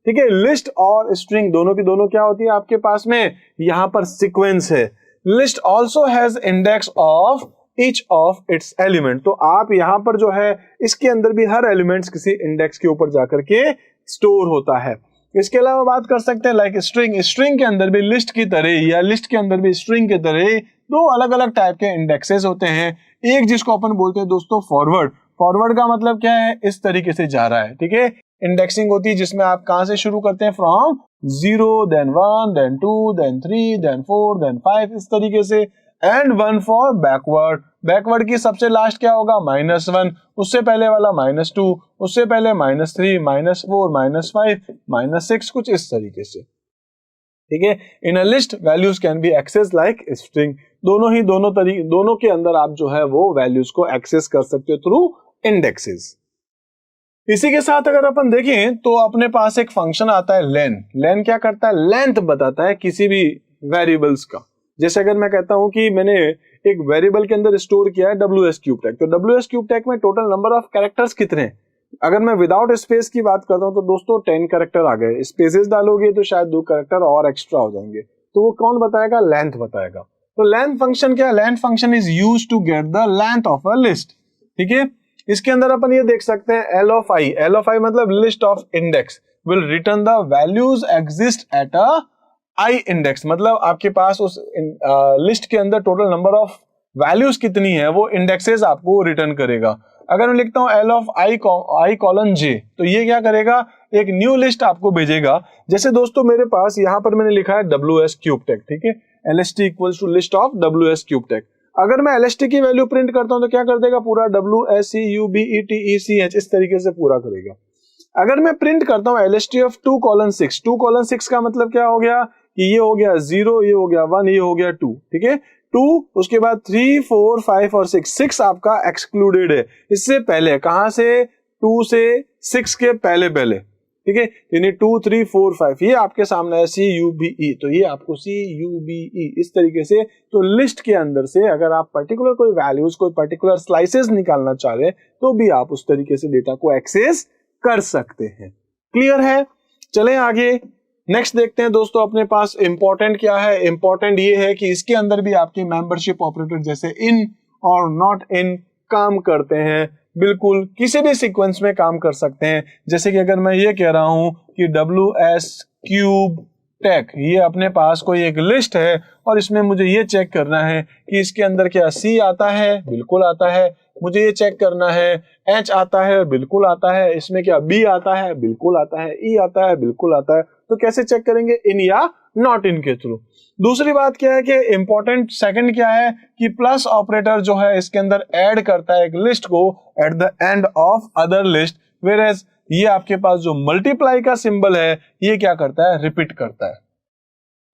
S1: ठीक है। लिस्ट और स्ट्रिंग दोनों की दोनों क्या होती है आपके पास में, यहाँ पर सीक्वेंस है। List also has index of each of its element. तो आप यहाँ पर जो है इसके अंदर भी हर एलिमेंट्स किसी इंडेक्स के ऊपर जाकर के स्टोर होता है। इसके अलावा बात कर सकते हैं लाइक स्ट्रिंग, स्ट्रिंग के अंदर भी लिस्ट की तरह या लिस्ट के अंदर भी स्ट्रिंग की तरह दो अलग अलग टाइप के इंडेक्सेस होते हैं। एक जिसको अपन बोलते हैं दोस्तों फॉरवर्ड। फॉरवर्ड का मतलब क्या है, इस तरीके से जा रहा है, ठीक है। इंडेक्सिंग होती है जिसमें आप कहां से शुरू करते हैं, from 0 then 1 then 2 then 3 then 4 then 5 इस तरीके से, एंड 1 फॉर बैकवर्ड। बैकवर्ड की सबसे लास्ट क्या होगा, -1, उससे पहले वाला -2, उससे पहले -3, -4, -5, -6, कुछ इस तरीके से। ठीक है, in a list values can be access like string. दोनों के अंदर आप जो है वो वैल्यूज को एक्सेस कर सकते हो थ्रू इंडेक्सेस। इसी के साथ अगर अपन देखें तो अपने पास एक फंक्शन आता है लेन। लेन क्या करता है, लेंथ बताता है किसी भी वेरिएबल्स का। जैसे अगर मैं कहता हूं कि मैंने एक वेरिएबल के अंदर स्टोर किया है WS क्यूब टैग, तो WS क्यूब टैग में टोटल नंबर ऑफ कैरेक्टर्स कितने हैं। अगर मैं विदाउट स्पेस की बात करता हूं तो दोस्तों 10 कैरेक्टर आ गए, स्पेसेस डालोगे तो शायद 2 कैरेक्टर और एक्स्ट्रा हो जाएंगे, तो वो कौन बताएगा, लेंथ बताएगा। तो लेंथ फंक्शन क्या है, length function is used to get the length of a list. ठीक है, इसके अंदर अपन ये देख सकते हैं L of I मतलब list of index will return the values exist at a I index, मतलब आपके पास उस लिस्ट के अंदर टोटल नंबर ऑफ वैल्यूज कितनी है वो इंडेक्सेस आपको रिटर्न करेगा। अगर मैं लिखता हूं L of I colon J, तो ये क्या करेगा, एक न्यू लिस्ट आपको भेजेगा। जैसे दोस्तों मेरे पास यहाँ पर मैंने लिखा है WS क्यूब टैग, ठीक है, LST equals to list of WS cube tag. अगर मैं LST की वैल्यू प्रिंट करता हूं तो क्या कर देगा, पूरा WSCUBETECH इस तरीके से पूरा करेगा। अगर मैं प्रिंट करता हूं LST ऑफ 2:6, 2:6 का मतलब क्या हो गया कि ये हो गया 0, ये हो गया 1, ये हो गया 2, ठीक है, 2 उसके बाद 3, 4, 5 और 6 आपका एक्सक्लूडेड है। इससे पहले कहां से, 2 से 6 के पहले पहले, ठीक है, यानी 2, 3, 4, 5 ये आपके सामने है CUBE, तो ये आपको CUBE इस तरीके से। तो लिस्ट के अंदर से अगर आप पर्टिकुलर कोई वैल्यूज, कोई पर्टिकुलर स्लाइसेस निकालना चाह रहे हैं तो भी आप उस तरीके से डेटा को एक्सेस कर सकते हैं। क्लियर है, चलें आगे नेक्स्ट देखते हैं दोस्तों। अपने पास इंपॉर्टेंट क्या है, इंपॉर्टेंट ये है कि इसके अंदर भी आपके मेंबरशिप ऑपरेटर जैसे इन और नॉट इन काम करते हैं, बिल्कुल किसी भी सीक्वेंस में काम कर सकते हैं। जैसे कि अगर मैं ये कह रहा हूं कि WS क्यूब टैग, ये अपने पास कोई एक लिस्ट है और इसमें मुझे ये चेक करना है कि इसके अंदर क्या C आता है, बिल्कुल आता है। मुझे ये चेक करना है H आता है, बिल्कुल आता है। इसमें क्या B आता है, बिल्कुल आता है। E आता है, बिल्कुल आता है। तो कैसे चेक करेंगे, इन या नॉट इन के थ्रू। दूसरी बात क्या है कि इंपॉर्टेंट सेकंड क्या है कि प्लस ऑपरेटर जो है इसके अंदर ऐड करता है एक लिस्ट को at the end of other list, whereas ये आपके पास जो मल्टीप्लाई का सिंबल है ये क्या करता है, रिपीट करता है।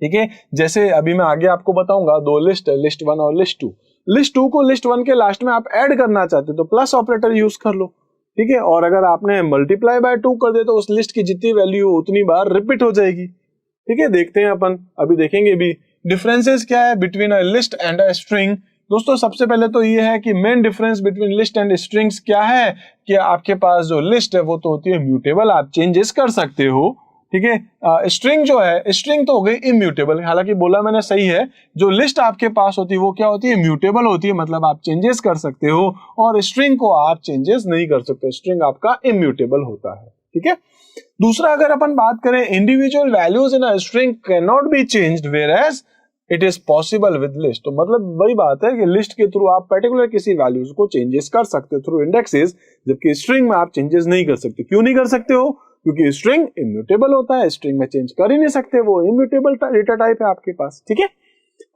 S1: ठीक है, जैसे अभी मैं आगे आपको बताऊंगा, 2 लिस्ट है, लिस्ट 1 और लिस्ट 2। लिस्ट 2 को लिस्ट 1 के लास्ट में आप ऐड करना चाहते तो प्लस ऑपरेटर यूज कर लो, ठीक है। और अगर आपने मल्टीप्लाई बाय 2 कर दे तो उस लिस्ट की जितनी वैल्यू उतनी बार रिपीट हो जाएगी। ठीक है, देखते हैं अपन, अभी देखेंगे भी डिफरेंसेस क्या है between a list and a string. दोस्तों सबसे पहले तो ये है कि main difference between list and strings क्या है कि आपके पास जो लिस्ट है वो तो होती है म्यूटेबल, आप चेंजेस कर सकते हो। ठीक है, स्ट्रिंग जो है, स्ट्रिंग तो हो गई इम्यूटेबल, हालांकि बोला मैंने सही है। जो लिस्ट आपके पास होती है वो क्या होती है, म्यूटेबल होती है, मतलब आप चेंजेस कर सकते हो, और स्ट्रिंग को आप चेंजेस नहीं कर सकते, स्ट्रिंग आपका इम्यूटेबल होता है। ठीक है, दूसरा अगर अपन बात करें, individual values in a string can not be changed whereas it is possible with list. तो मतलब वही बात है कि लिस्ट के थ्रू आप पर्टिकुलर किसी वैल्यूज को चेंजेस कर सकते हो थ्रू इंडेक्सेस, जबकि स्ट्रिंग में आप चेंजेस नहीं कर सकते। क्यों नहीं कर सकते हो, क्योंकि स्ट्रिंग इम्यूटेबल होता है, स्ट्रिंग में चेंज कर ही नहीं सकते, वो इम्यूटेबल डेटा टाइप है आपके पास। ठीक है,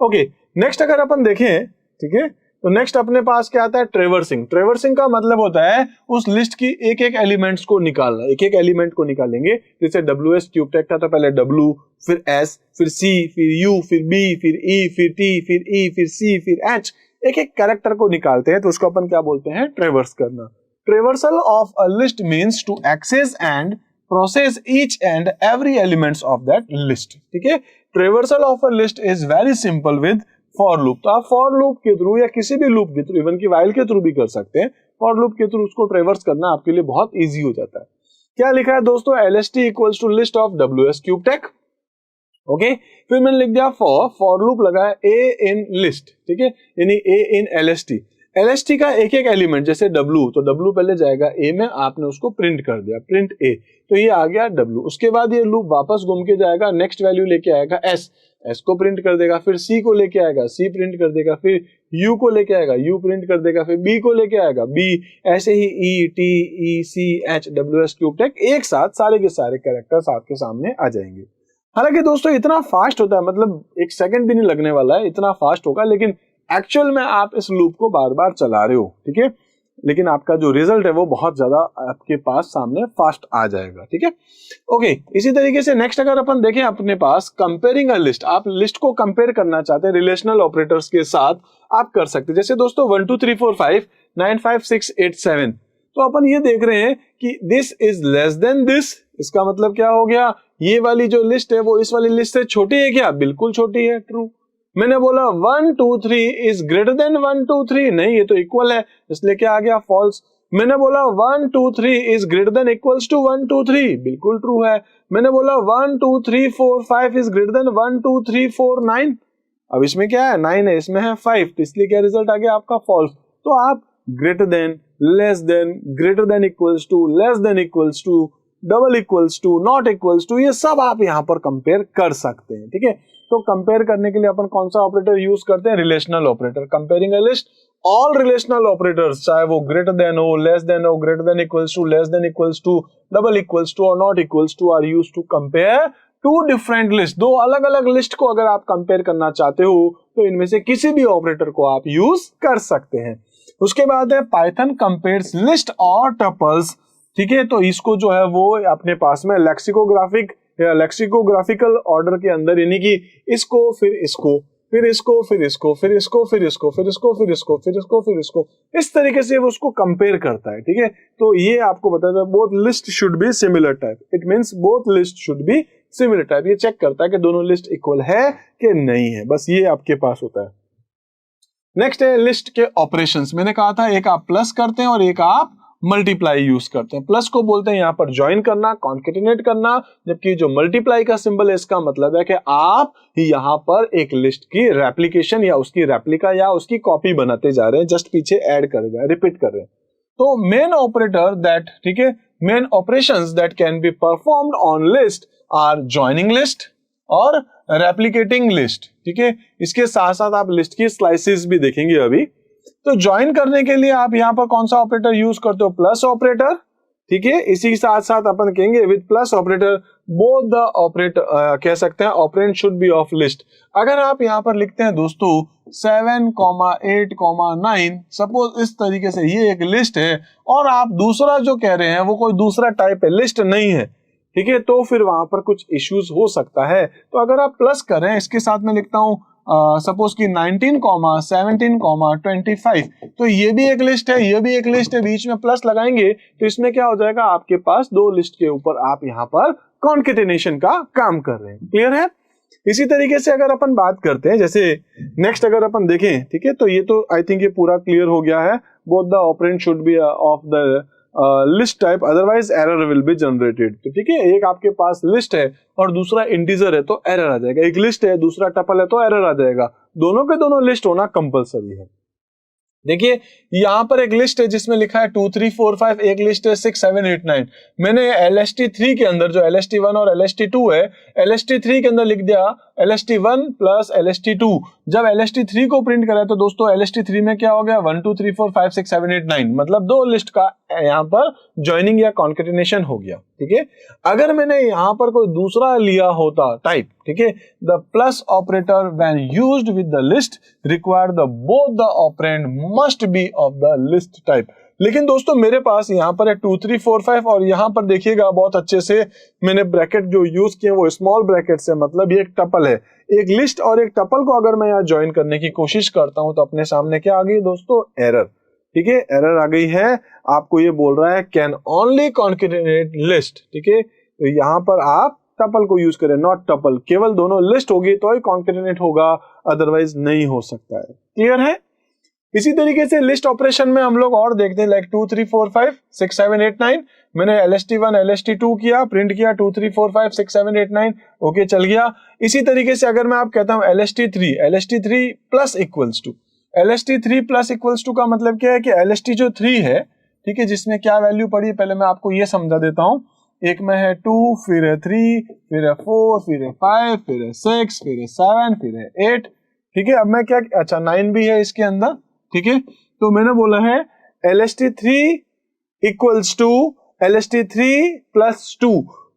S1: ओके, नेक्स्ट अगर अपन देखें, ठीक है, तो नेक्स्ट अपने पास क्या आता है, ट्रेवर्सिंग। ट्रेवर्सिंग का मतलब होता है उस लिस्ट की एक एक एलिमेंट्स को निकालना, एक एक एलिमेंट को निकालेंगे। जैसे WS क्यूब टैग था तो पहले W, फिर S, फिर C, फिर U, फिर B, फिर E, फिर T, फिर E, फिर C, फिर H, एक एक कैरेक्टर को निकालते हैं, तो उसको अपन क्या बोलते हैं, ट्रेवर्स करना। Traversal of a list means to access and process each and every elements of that list. ठीक है, traversal of a list is very simple with for loop. तो आप फॉर लूप के थ्रू या किसी भी लूप के थ्रू, इवन की वाइल के थ्रू भी कर सकते हैं। फॉर लूप के थ्रू उसको ट्रेवर्स करना आपके लिए बहुत इजी हो जाता है। क्या लिखा है दोस्तों, LST equals to list of WS cube tag. Okay, फिर मैंने लिख दिया फॉर लूप लगा है A इन लिस्ट, ठीक है, यानी A इन LST। LST का एक एक एलिमेंट जैसे W, तो W पहले जाएगा A में, आपने उसको प्रिंट कर दिया, प्रिंट A, तो ये आ गया W। उसके बाद ये लूप वापस घूम के जाएगा, नेक्स्ट वैल्यू लेके आएगा S को प्रिंट कर देगा, फिर C को लेके आएगा, C प्रिंट कर देगा, फिर यू को लेके आएगा, यू प्रिंट कर देगा, फिर बी को लेके आएगा, बी, ऐसे ही E, T, E, C, H, W, S, cube tech, एक साथ सारे के सारे कैरेक्टर्स आपके सामने आ जाएंगे। हालांकि दोस्तों इतना फास्ट होता है, मतलब एक सेकंड भी नहीं लगने वाला है, इतना फास्ट होगा, लेकिन एक्चुअल में आप इस लूप को बार बार चला रहे हो, ठीक है, लेकिन आपका जो रिजल्ट है वो बहुत ज्यादा आपके पास सामने फास्ट आ जाएगा, ठीक है। ओके, इसी तरीके से नेक्स्ट अगर अपन देखें अपने पास कंपेयरिंग अ लिस्ट, आप लिस्ट को कंपेयर करना चाहते हैं रिलेशनल ऑपरेटर्स के साथ, आप कर सकते हैं। जैसे दोस्तों 1 2 3 4 5 9 5 6 8 7, तो अपन ये देख रहे हैं कि this is less than this, इसका मतलब क्या हो गया, ये वाली जो लिस्ट है वो इस वाली लिस्ट से छोटी है क्या, बिल्कुल छोटी है, ट्रू। मैंने बोला 1 2 3 इज ग्रेटर देन 1 2 3, नहीं ये तो इक्वल है, इसलिए क्या आ गया, फॉल्स। मैंने बोला 1 2 3 is greater than equals to 1 2 3, बिल्कुल ट्रू है। मैंने बोला 1 2 3 4 5 इज ग्रेटर देन 1 2 3 4 9, अब इसमें क्या है 9 है, इसमें है 5, तो इसलिए क्या रिजल्ट आ गया आपका, फॉल्स। तो आप greater than, less than, greater than equals to, less than equals to, double equals to, not equals to, ये सब आप यहाँ पर कंपेयर कर सकते हैं, ठीक है। तो कंपेयर करने के लिए अपन कौन सा ऑपरेटर यूज करते हैं, relational operator. Comparing a list, all relational operators, चाहे वो ग्रेटर देन हो, लेस देन हो, greater than equals to, less than equals to, double equals to और not equals to, are used to compare to different list. दो अलग अलग list को अगर आप कंपेयर करना चाहते हो तो इनमें से किसी भी ऑपरेटर को आप यूज कर सकते हैं। उसके बाद है पाइथन कंपेयर्स लिस्ट और टपल्स, ठीक है। तो इसको जो है वो अपने पास में लेक्सिकोग्राफिकल ऑर्डर के अंदर, यानी कि इसको फिर इसको फिर इसको फिर इसको फिर इसको फिर इसको फिर इसको फिर इसको फिर इसको फिर इसको, इस तरीके से वो उसको कंपेयर करता है, ठीक है। तो ये आपको बताता है both list should be similar type, it means both list should be similar type, ये चेक करता है कि दोनों लिस्ट इक्वल है कि नहीं है, बस ये आपके पास होता है। नेक्स्ट है लिस्ट के ऑपरेशंस। मैंने कहा था एक आप प्लस करते हैं और एक आप मल्टीप्लाई यूज करते हैं। प्लस को बोलते हैं यहाँ पर ज्वाइन करना, कॉन्केटिनेट करना, जबकि जो मल्टीप्लाई का सिंबल है इसका मतलब है कि आप यहाँ पर एक लिस्ट की रेप्लिकेशन या उसकी रेप्लिका या उसकी कॉपी बनाते जा रहे हैं, जस्ट पीछे ऐड कर रहे हैं, रिपीट कर रहे हैं। तो मेन ऑपरेटर दैट, ठीक है, main operations that can be performed on list are joining list और रेप्लिकेटिंग लिस्ट, ठीक है। इसके साथ साथ आप लिस्ट की स्लाइसेस भी देखेंगे अभी। तो ज्वाइन करने के लिए आप यहाँ पर कौन सा ऑपरेटर यूज करते हो, प्लस ऑपरेटर, ठीक है। इसी के साथ साथ अपन कहेंगे with plus operator both the operator, कह सकते हैं operand should be of list. अगर आप यहाँ पर लिखते हैं दोस्तों 7, 8, 9, सपोज इस तरीके से ये एक लिस्ट है और आप दूसरा जो कह रहे हैं वो कोई दूसरा टाइप है, लिस्ट नहीं है, ठीक है, तो फिर वहां पर कुछ इश्यूज हो सकता है। तो अगर आप प्लस करें, इसके साथ में लिखता हूं सपोज कि 19, 17, 25, तो ये भी एक लिस्ट है, ये भी एक लिस्ट है, बीच में प्लस लगाएंगे तो इसमें क्या हो जाएगा, आपके पास दो लिस्ट के ऊपर आप यहाँ पर कॉन्केटिनेशन का काम कर रहे हैं। क्लियर है। इसी तरीके से अगर अपन बात करते हैं, जैसे नेक्स्ट अगर अपन देखें, ठीक है, तो ये तो आई थिंक ये पूरा क्लियर हो गया है, both the operand should be of the list type otherwise error will be generated. तो ठीक है, एक आपके पास लिस्ट है और दूसरा इंटीजर है तो एरर आ जाएगा, एक लिस्ट है दूसरा टपल है तो एरर आ जाएगा, दोनों के दोनों लिस्ट होना कंपलसरी है। देखिए यहां पर एक लिस्ट है जिसमें लिखा है 2 3 4 5, एक लिस्ट है 6 7 8 9। मैंने LST3 के अंदर जो LST1 और LST2 है, LST3 के अंदर लिख दिया LST1 प्लस LST2। जब LST3 को प्रिंट करा तो दोस्तों LST3 में क्या हो गया 1 2 3 4 5 6 7 8 9, मतलब दो लिस्ट का यहाँ पर ज्वाइनिंग या कॉन्केटिनेशन हो गया। ठीक है, अगर मैंने यहाँ पर कोई दूसरा लिया होता टाइप, ठीक है, the plus operator when used with the list require the both the operand must be of the list type. लेकिन दोस्तों मेरे पास यहाँ पर है 2 3 4 5 और यहाँ पर देखिएगा बहुत अच्छे से मैंने ब्रैकेट जो यूज किए वो स्मॉल ब्रैकेट से, मतलब ये एक टपल है, एक लिस्ट और एक टपल को अगर मैं यहाँ ज्वाइन करने की कोशिश करता हूँ तो अपने सामने क्या आ गई दोस्तों, एरर। ठीक है, एरर आ गई है, आपको ये बोल रहा है कैन ओनली कॉन्केटिनेट लिस्ट। ठीक है, तो यहाँ पर आप टपल को यूज करें, नॉट टपल, केवल दोनों लिस्ट होगी तो ही कॉन्केटिनेट होगा, अदरवाइज नहीं हो सकता है। क्लियर है। इसी तरीके से लिस्ट ऑपरेशन में हम लोग और देखते हैं, लाइक 2 3 4 5 6 7 8 9। मैंने LST1 LST2 किया, प्रिंट किया 2 3 4 5 6 7 8 9, ओके चल गया। इसी तरीके से अगर मैं आप कहता हूं LST3 plus equals to, LST3 plus equals to का मतलब क्या है कि LST जो 3 है, ठीक है, जिसमें क्या वैल्यू पड़ी है पहले मैं आपको ये समझा देता हूं। एक में है 2, फिर है 3, फिर है 4, फिर है 5, फिर है 6, फिर है 7, फिर है 8। ठीक है, अब मैं क्या, अच्छा 9 भी है इसके अंदर, ठीक है, तो मैंने बोला है LST3 equals to LST3 plus 2।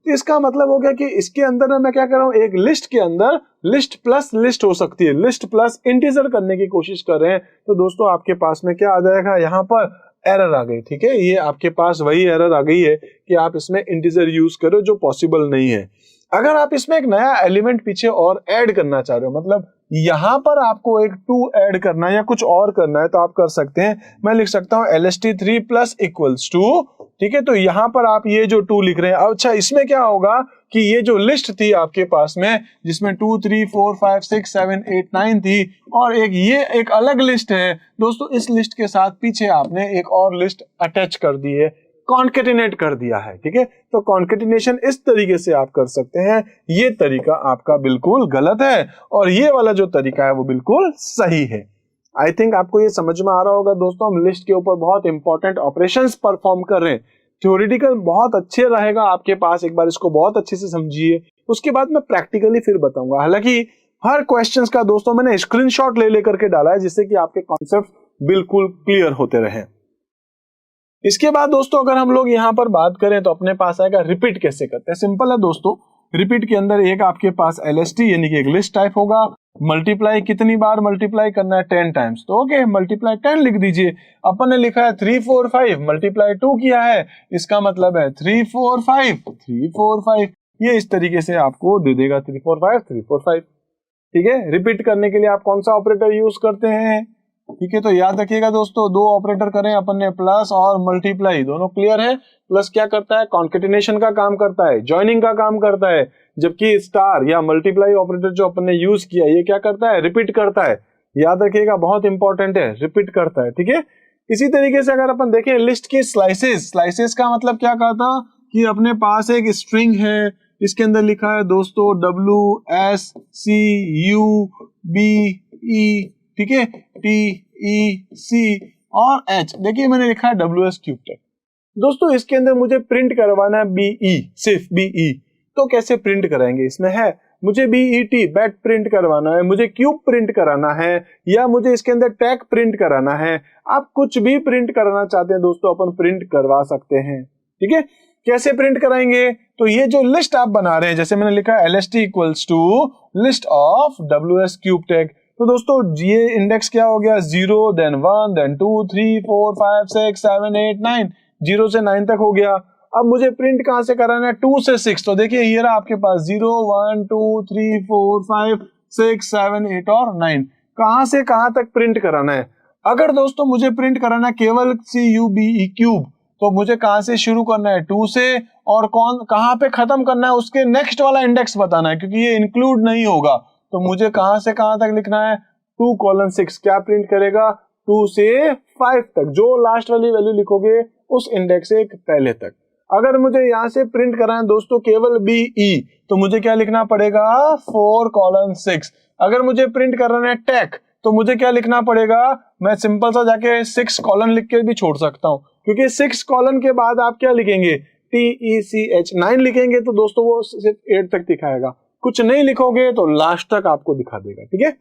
S1: तो इसका मतलब हो गया कि इसके अंदर मैं क्या कर रहा हूं, एक लिस्ट के अंदर लिस्ट प्लस लिस्ट हो सकती है, लिस्ट प्लस इंटीजर करने की कोशिश कर रहे हैं। तो दोस्तों आपके पास में क्या आ जाएगा, यहाँ पर एरर आ गई, ठीक है, ये आपके पास वही एरर आ गई है कि आप इसमें इंटीजर यूज करो जो पॉसिबल नहीं है। अगर आप इसमें एक नया एलिमेंट पीछे और ऐड करना चाह रहे हो, मतलब यहां पर आपको एक 2 ऐड करना है या कुछ और करना है, तो आप कर सकते हैं। मैं लिख सकता हूं LST3 प्लस इक्वल्स 2, ठीक है, तो यहां पर आप ये जो 2 लिख रहे हैं। अच्छा, इसमें क्या होगा कि ये जो लिस्ट थी आपके पास में, जिसमें 2 3 4 5 6 7 8 9 थी, और ये एक अलग लिस्ट है दोस्तों, इस लिस्ट के साथ पीछे आपने एक और लिस्ट अटैच कर दी है, कॉन्केटिनेट कर दिया है, ठीक है। तो कॉन्केटिनेशन इस तरीके से आप कर सकते हैं। ये तरीका आपका बिल्कुल गलत है और ये वाला जो तरीका है वो बिल्कुल सही है। आई थिंक आपको ये समझ में आ रहा होगा दोस्तों, हम लिस्ट के ऊपर बहुत इंपॉर्टेंट ऑपरेशंस परफॉर्म कर रहे हैं। थ्योरेटिकल बहुत अच्छे रहेगा आपके पास, एक बार इसको बहुत अच्छे से समझिए, उसके बाद मैं प्रैक्टिकली फिर बताऊंगा। हालांकि हर क्वेश्चंस का दोस्तों मैंने स्क्रीनशॉट ले लेकर के डाला है, जिससे कि आपके कॉन्सेप्ट बिल्कुल क्लियर होते रहे। इसके बाद दोस्तों अगर हम लोग यहाँ पर बात करें तो अपने पास आएगा रिपीट कैसे करते हैं। सिंपल है दोस्तों, रिपीट के अंदर एक आपके पास LST यानी कि एक लिस्ट टाइप होगा, मल्टीप्लाई कितनी बार मल्टीप्लाई करना है, 10 टाइम्स, तो ओके मल्टीप्लाई 10 लिख दीजिए। अपन ने लिखा है 3 4 5, मल्टीप्लाई 2 किया है, इसका मतलब है 3 4 5 3 4 5, ये इस तरीके से आपको दे देगा 3 4 5 3 4 5, ठीक है। रिपीट करने के लिए आप कौन सा ऑपरेटर यूज करते हैं, ठीक है, तो याद रखिएगा दोस्तों, 2 ऑपरेटर करें अपन ने, प्लस और मल्टीप्लाई, दोनों क्लियर है। प्लस क्या करता है, कॉन्केटिनेशन का काम करता है, जॉइनिंग का काम करता है, जबकि स्टार या मल्टीप्लाई ऑपरेटर जो अपन ने यूज किया ये क्या करता है, रिपीट करता है। याद रखिएगा, बहुत इंपॉर्टेंट है, रिपीट करता है, ठीक है। इसी तरीके से अगर अपन देखें लिस्ट की स्लाइसेस का मतलब क्या कहता कि अपने पास एक स्ट्रिंग है, इसके अंदर लिखा है दोस्तों WSCUBE, ठीक है, TEC और H, देखिए मैंने लिखा है WS क्यूब टेक। दोस्तों इसके अंदर मुझे प्रिंट करवाना है BE, सिर्फ BE, तो कैसे प्रिंट कराएंगे, इसमें है मुझे BET बैट प्रिंट करवाना है, मुझे क्यूब प्रिंट कराना है, या मुझे इसके अंदर टैग प्रिंट कराना है। आप कुछ भी प्रिंट कराना चाहते हैं दोस्तों, अपन प्रिंट करवा सकते हैं, ठीक है। कैसे प्रिंट कराएंगे, तो ये जो लिस्ट आप बना रहे हैं, जैसे मैंने लिखा है LST equals to list of WS cube tag, तो दोस्तों ये इंडेक्स क्या हो गया, 0 then 1 then 2 3 4 5 6 7 8 9, 0 से 9 तक हो गया। अब मुझे प्रिंट कहां से कराना है, 2 से 6, तो देखिए ये रहा आपके पास 0 1 2 3 4 5 6 7 8 और 9, कहां से कहां तक प्रिंट कराना है। अगर दोस्तों मुझे प्रिंट कराना है केवल CUBE क्यूब, तो मुझे कहां से शुरू करना है, 2 से, और कहां पे खत्म करना है, उसके नेक्स्ट वाला इंडेक्स बताना है, क्योंकि ये इंक्लूड नहीं होगा। तो मुझे कहां से कहां तक लिखना है, 2:6, क्या प्रिंट करेगा, 2 से 5 तक, जो लास्ट वाली वैल्यू लिखोगे उस इंडेक्स से पहले तक। अगर मुझे यहां से प्रिंट कराना है दोस्तों केवल BE, तो मुझे क्या लिखना पड़ेगा, 4:6। अगर मुझे प्रिंट कराना है टैग, तो मुझे क्या लिखना पड़ेगा, मैं सिंपल सा जाके 6 कॉलन लिख के भी छोड़ सकता हूं, क्योंकि 6 कॉलन के बाद आप क्या लिखेंगे, TECH 9 लिखेंगे, तो दोस्तों वो सिर्फ 8 तक दिखाएगा। कुछ नहीं लिखोगे तो लास्ट तक आपको दिखा देगा, ठीक है।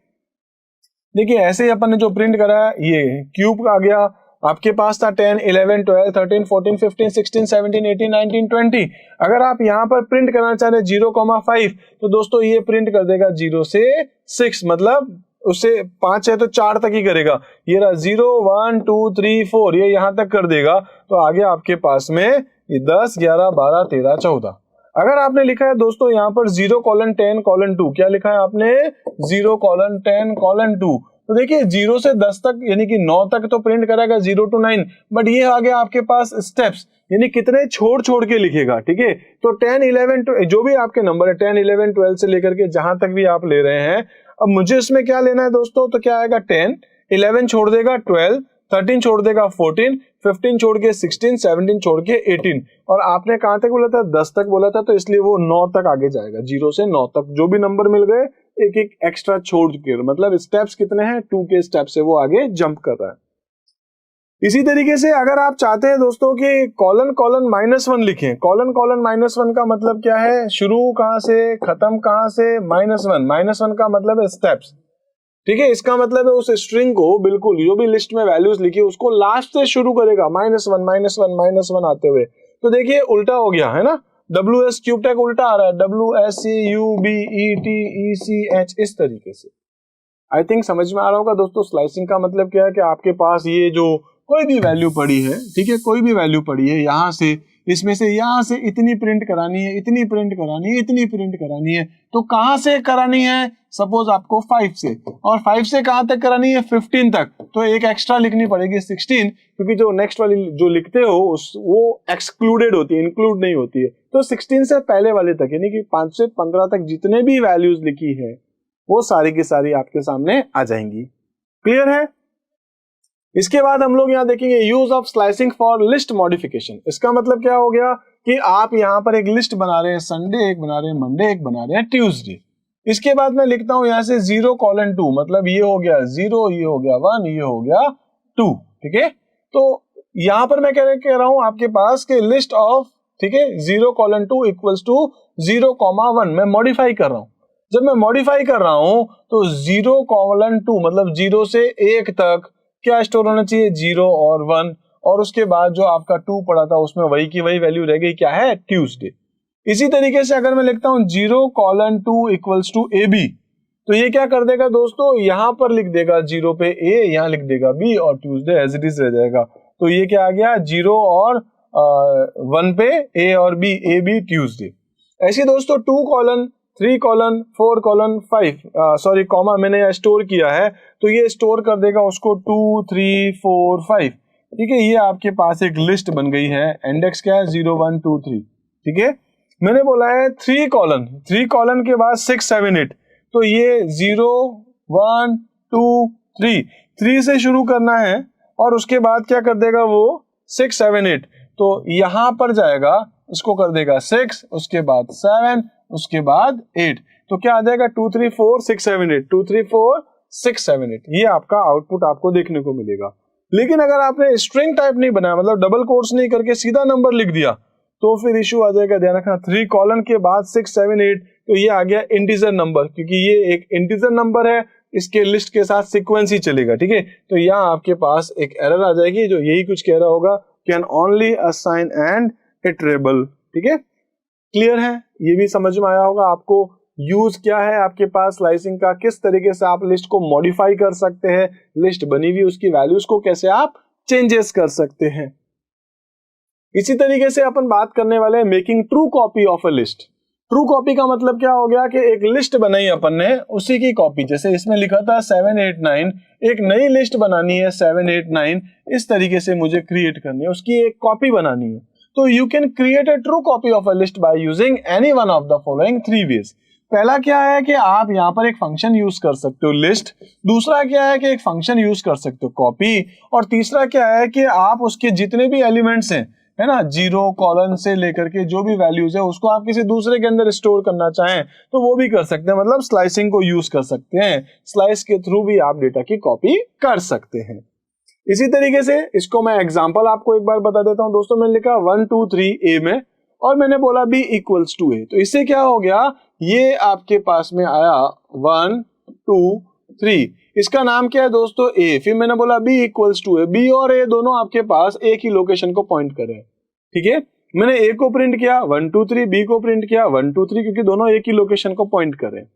S1: देखिए ऐसे ही अपन ने जो प्रिंट करा है, ये क्यूब आ गया आपके पास था 10 11 12 13 14 15 16 17 18 19 20। अगर आप यहाँ पर प्रिंट करना चाह रहे 0,5, तो दोस्तों ये प्रिंट कर देगा 0 से 6, मतलब उससे 5 है तो 4 तक ही करेगा। ये रहा 0 1 2 3 4, ये यहाँ तक कर देगा, तो आगे आपके पास में ये 10 11 12 13 14। अगर आपने लिखा है दोस्तों यहाँ पर 0:10:2, क्या लिखा है आपने, 0:10:2, तो देखिए 0 से 10 तक यानी कि 9 तक तो प्रिंट करेगा 0 to 9, बट ये आ गया आपके पास स्टेप्स, यानी कितने छोड़ छोड़ के लिखेगा, ठीक है। तो 10 11 जो भी आपके नंबर है 10 11 12 से लेकर के जहां तक भी आप ले रहे हैं, अब मुझे इसमें क्या लेना है दोस्तों, तो क्या आएगा 10, 11 छोड़ देगा 12, 13 छोड़ देगा 14, 15 छोड़ के 16, 17 छोड़ के 18, और आपने कहां तक बोला था, 10 तक बोला था, तो इसलिए वो 9 तक आगे जाएगा, 0 से 9 तक जो भी नंबर मिल गए एक एक एक्स्ट्रा छोड़ के, मतलब स्टेप्स कितने हैं, 2 के स्टेप से वो आगे जंप कर रहा है। इसी तरीके से अगर आप चाहते हैं दोस्तों कि कॉलन -1 लिखें, कॉलन -1 का मतलब क्या है, शुरू कहां से खत्म कहां से, -1 का मतलब है स्टेप्स, ठीक है, इसका मतलब है उस स्ट्रिंग को बिल्कुल जो भी लिस्ट में वैल्यूज लिखी उसको लास्ट से शुरू करेगा -1 आते हुए। तो देखिए उल्टा हो गया है ना, WS क्यूब टैग उल्टा आ रहा है, WSCUBETECH इस तरीके से। आई थिंक समझ में आ रहा होगा दोस्तों। स्लाइसिंग का मतलब क्या है कि आपके पास ये जो कोई भी वैल्यू पड़ी है, ठीक है, कोई भी वैल्यू पड़ी है, यहाँ से इसमें से यहाँ से इतनी प्रिंट करानी है, इतनी प्रिंट करानी है, इतनी प्रिंट करानी है, तो कहाँ से करानी है? सपोज आपको 5 से, और 5 से कहाँ तक करानी है? 15 तक, तो एक एक्स्ट्रा लिखनी पड़ेगी 16, क्योंकि जो नेक्स्ट वाली जो लिखते हो वो एक्सक्लूडेड होती है, इंक्लूड नहीं होती है। तो 16 से पहले वाले तक, यानी कि 5 से 15 तक जितने भी वैल्यूज लिखी है वो सारी की सारी आपके सामने आ जाएंगी। क्लियर है? इसके बाद हम लोग यहाँ देखेंगे use of slicing for list modification. इसका मतलब क्या हो गया कि आप यहाँ पर एक लिस्ट बना रहे हैं, संडे एक बना रहे हैं, मंडे एक बना रहे हैं, ट्यूसडे। इसके बाद मैं लिखता हूं यहाँ से 0:2, मतलब ये हो गया 0, ये हो गया 1, ये हो गया 2। ठीक है, तो यहाँ पर मैं कह रहा हूं आपके पास के लिस्ट ऑफ, ठीक है, 0:2 इक्वल्स टू 0,1 मैं मॉडिफाई कर रहा हूं। जब मैं मॉडिफाई कर रहा हूं तो 0:2 मतलब 0 से 1 तक क्या स्टोर होना चाहिए? 0 और 1, और उसके बाद जो आपका 2 पड़ा था उसमें वही की वही वैल्यू रह गई, क्या है? ट्यूसडे। इसी तरीके से अगर मैं लिखता हूं 0:2 इक्वल्स टू AB, तो ये क्या कर देगा दोस्तों? यहां पर लिख देगा 0 पे A, यहां लिख देगा B, और ट्यूसडे एज इट इज रह जाएगा। तो ये क्या आ गया? 0 और 1 पे A और B, AB ट्यूसडे। ऐसे दोस्तों 2:3:4:5 सॉरी कॉमा मैंने यहाँ स्टोर किया है, तो ये स्टोर कर देगा उसको 2 3 4 5। ठीक है, ये आपके पास एक लिस्ट बन गई है। इंडेक्स क्या है? 0 1 2 3। ठीक है, मैंने बोला है 3 कॉलन के बाद 6 7 8, तो ये 0 1 2 3 से शुरू करना है, और उसके बाद क्या कर देगा वो? 6 7 8। तो यहां पर जाएगा, इसको कर देगा 6, उसके बाद 7, उसके बाद 8, तो क्या आ जाएगा? 2 3 4 6 7 8, 2 3 4 6 7 8। ये आपका आउटपुट आपको देखने को मिलेगा। लेकिन अगर आपने स्ट्रिंग टाइप नहीं बनाया, मतलब डबल कोट्स नहीं करके सीधा नंबर लिख दिया, तो फिर इशू आ जाएगा। ध्यान रखना, 3 कॉलन के बाद 6 7 8, तो ये आ गया इंटीजर नंबर, क्योंकि ये एक इंटीजर नंबर है, इसके लिस्ट के साथ सीक्वेंस ही चलेगा। ठीक है, तो यहाँ आपके पास एक एरर आ जाएगी जो यही कुछ कह रहा होगा, can only assign and iterable. ठीक है, क्लियर है? ये भी समझ में आया होगा आपको यूज क्या है आपके पास स्लाइसिंग का, किस तरीके से आप लिस्ट को मॉडिफाई कर सकते हैं, लिस्ट बनी हुई उसकी वैल्यूज को कैसे आप चेंजेस कर सकते हैं। इसी तरीके से अपन बात करने वाले हैं making true copy of a list. True copy का मतलब क्या हो गया कि एक लिस्ट बनाई अपन ने, उसी की कॉपी, जैसे इसमें लिखा था 7 8 9, एक नई लिस्ट बनानी है 7 8 9, इस तरीके से मुझे क्रिएट करनी है, उसकी एक कॉपी बनानी है। तो you can create a true copy of a list by using any one of the following 3 ways. पहला क्या है कि आप यहाँ पर एक फंक्शन यूज कर सकते हो लिस्ट, दूसरा क्या है कि एक फंक्शन यूज कर सकते हो कॉपी, और तीसरा क्या है कि आप उसके जितने भी एलिमेंट्स हैं, है ना, 0 कॉलन से लेकर के जो भी वैल्यूज है उसको आप किसी दूसरे के अंदर स्टोर करना चाहें तो वो भी कर सकते हैं, मतलब स्लाइसिंग को यूज कर सकते हैं। स्लाइस के थ्रू भी आप डेटा की कॉपी कर सकते हैं। इसी तरीके से इसको मैं एग्जांपल आपको एक बार बता देता हूं दोस्तों। मैंने लिखा 1 2 3 A में, और मैंने बोला B इक्वल्स टू A, तो इससे क्या हो गया? ये आपके पास में आया 1 2 3, इसका नाम क्या है दोस्तों? A। फिर मैंने बोला B equals to A, B और A दोनों आपके पास एक ही लोकेशन को पॉइंट कर रहे हैं। ठीक है, मैंने A को प्रिंट किया 1 2 3, B को प्रिंट किया 1 2 3, क्योंकि दोनों एक ही लोकेशन को पॉइंट कर रहे हैं।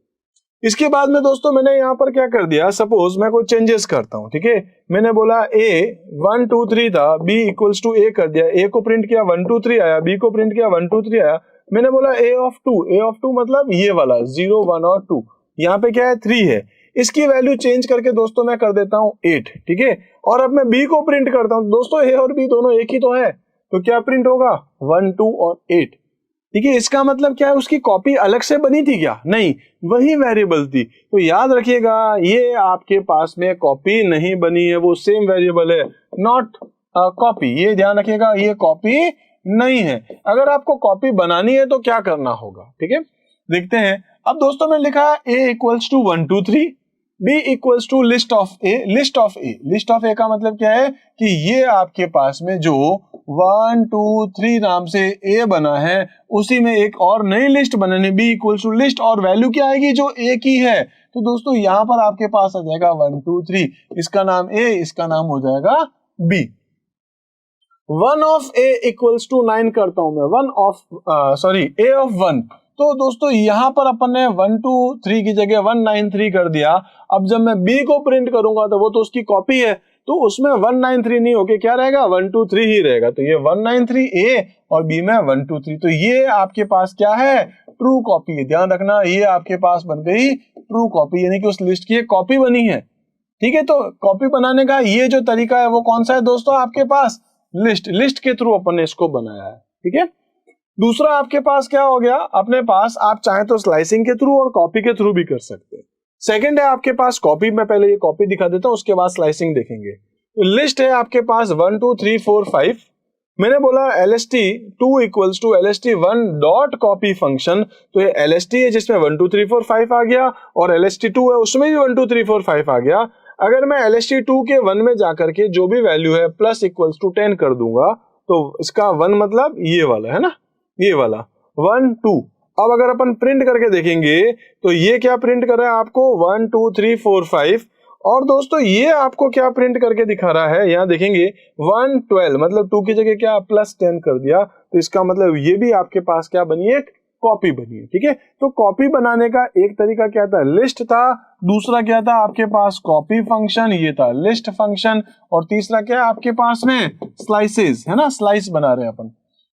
S1: इसके बाद में दोस्तों मैंने यहाँ पर क्या कर दिया, सपोज मैं कोई चेंजेस करता हूँ। ठीक है, मैंने बोला A 1 2 3 था, B इक्वल्स टू A कर दिया, A को प्रिंट किया 1 2 3 आया, B को प्रिंट किया 1 2 3 आया। मैंने बोला A ऑफ 2 मतलब ये वाला 0 1 और 2, यहाँ पे क्या है? 3 है। इसकी वैल्यू चेंज करके दोस्तों मैं कर देता हूँ 8। ठीक है, और अब मैं B को प्रिंट करता हूँ दोस्तों, A और B दोनों एक ही तो है, तो क्या प्रिंट होगा? 1 2 और 8। ठीक है, इसका मतलब क्या है? उसकी कॉपी अलग से बनी थी क्या? नहीं, वही वेरिएबल थी। तो याद रखिएगा, ये आपके पास में कॉपी नहीं बनी है, वो सेम वेरिएबल है, नॉट कॉपी। ये ध्यान रखिएगा, ये कॉपी नहीं है। अगर आपको कॉपी बनानी है तो क्या करना होगा? ठीक है, देखते हैं। अब दोस्तों मैंने लिखा A equals to 1 2 3, B equals to list of A। List of A का मतलब क्या है कि ये आपके पास में जो 1 2 3 नाम से ए बना है, उसी में एक और नई लिस्ट बनानी, बी इक्वल्स टू लिस्ट, और वैल्यू क्या आएगी, जो ए की है। तो दोस्तों यहाँ पर आपके पास आ जाएगा 1 2 3, इसका नाम ए, इसका नाम हो जाएगा B. 1 of A equals to 9 करता हूं मैं, ए ऑफ 1। तो दोस्तों यहाँ पर अपन ने 1 2 3 की जगह 193 कर दिया। अब जब मैं बी को प्रिंट करूंगा तो वो तो उसकी कॉपी है, तो उसमें 193 नहीं होके क्या रहेगा, 123 ही रहेगा। तो ये 193 ए और बी में 123, तो ये आपके पास क्या है, ट्रू कॉपी है। ध्यान रखना, ये आपके पास बन गई ट्रू कॉपी, यानी कि उस लिस्ट की एक कॉपी बनी है। ठीक है, तो कॉपी बनाने का ये जो तरीका है वो कौन सा है दोस्तों, आपके पास लिस्ट के थ्रू अपन ने इसको बनाया है। ठीक है, दूसरा आपके पास क्या हो गया, अपने पास आप चाहे तो स्लाइसिंग के थ्रू और कॉपी के थ्रू भी कर सकते हैं। सेकंड है आपके पास कॉपी, मैं पहले ये कॉपी दिखा देता हूं, उसके बाद स्लाइसिंग देखेंगे। लिस्ट है आपके पास 1 2 3 4 5। मैंने बोला lst2 equals to lst1 dot copy function, तो ये lst है जिसमें 1 2 3 4 5 आ गया, और lst2 है उसमें भी 1 2 3 4 5 आ गया। अगर मैं lst2 के 1 में जाकर के जो भी वैल्यू है प्लस इक्वल्स टू 10 कर दूंगा, तो इसका 1 मतलब ये वाला है ना, ये वाला 1 2। अब अगर अपन प्रिंट करके देखेंगे तो ये क्या प्रिंट कर रहा है आपको, 1 2 3 4 5। और दोस्तों ये आपको क्या प्रिंट करके दिखा रहा है, यहाँ देखेंगे 1 12, मतलब 2 की जगह क्या प्लस 10 कर दिया, तो इसका मतलब ये भी आपके पास क्या बनी है, एक कॉपी बनी है। ठीक है, तो कॉपी बनाने का एक तरीका क्या था, लिस्ट था, दूसरा क्या था आपके पास कॉपी फंक्शन, ये था लिस्ट फंक्शन, और तीसरा क्या आपके पास में स्लाइसेस है ना, स्लाइस बना रहे हैं अपन।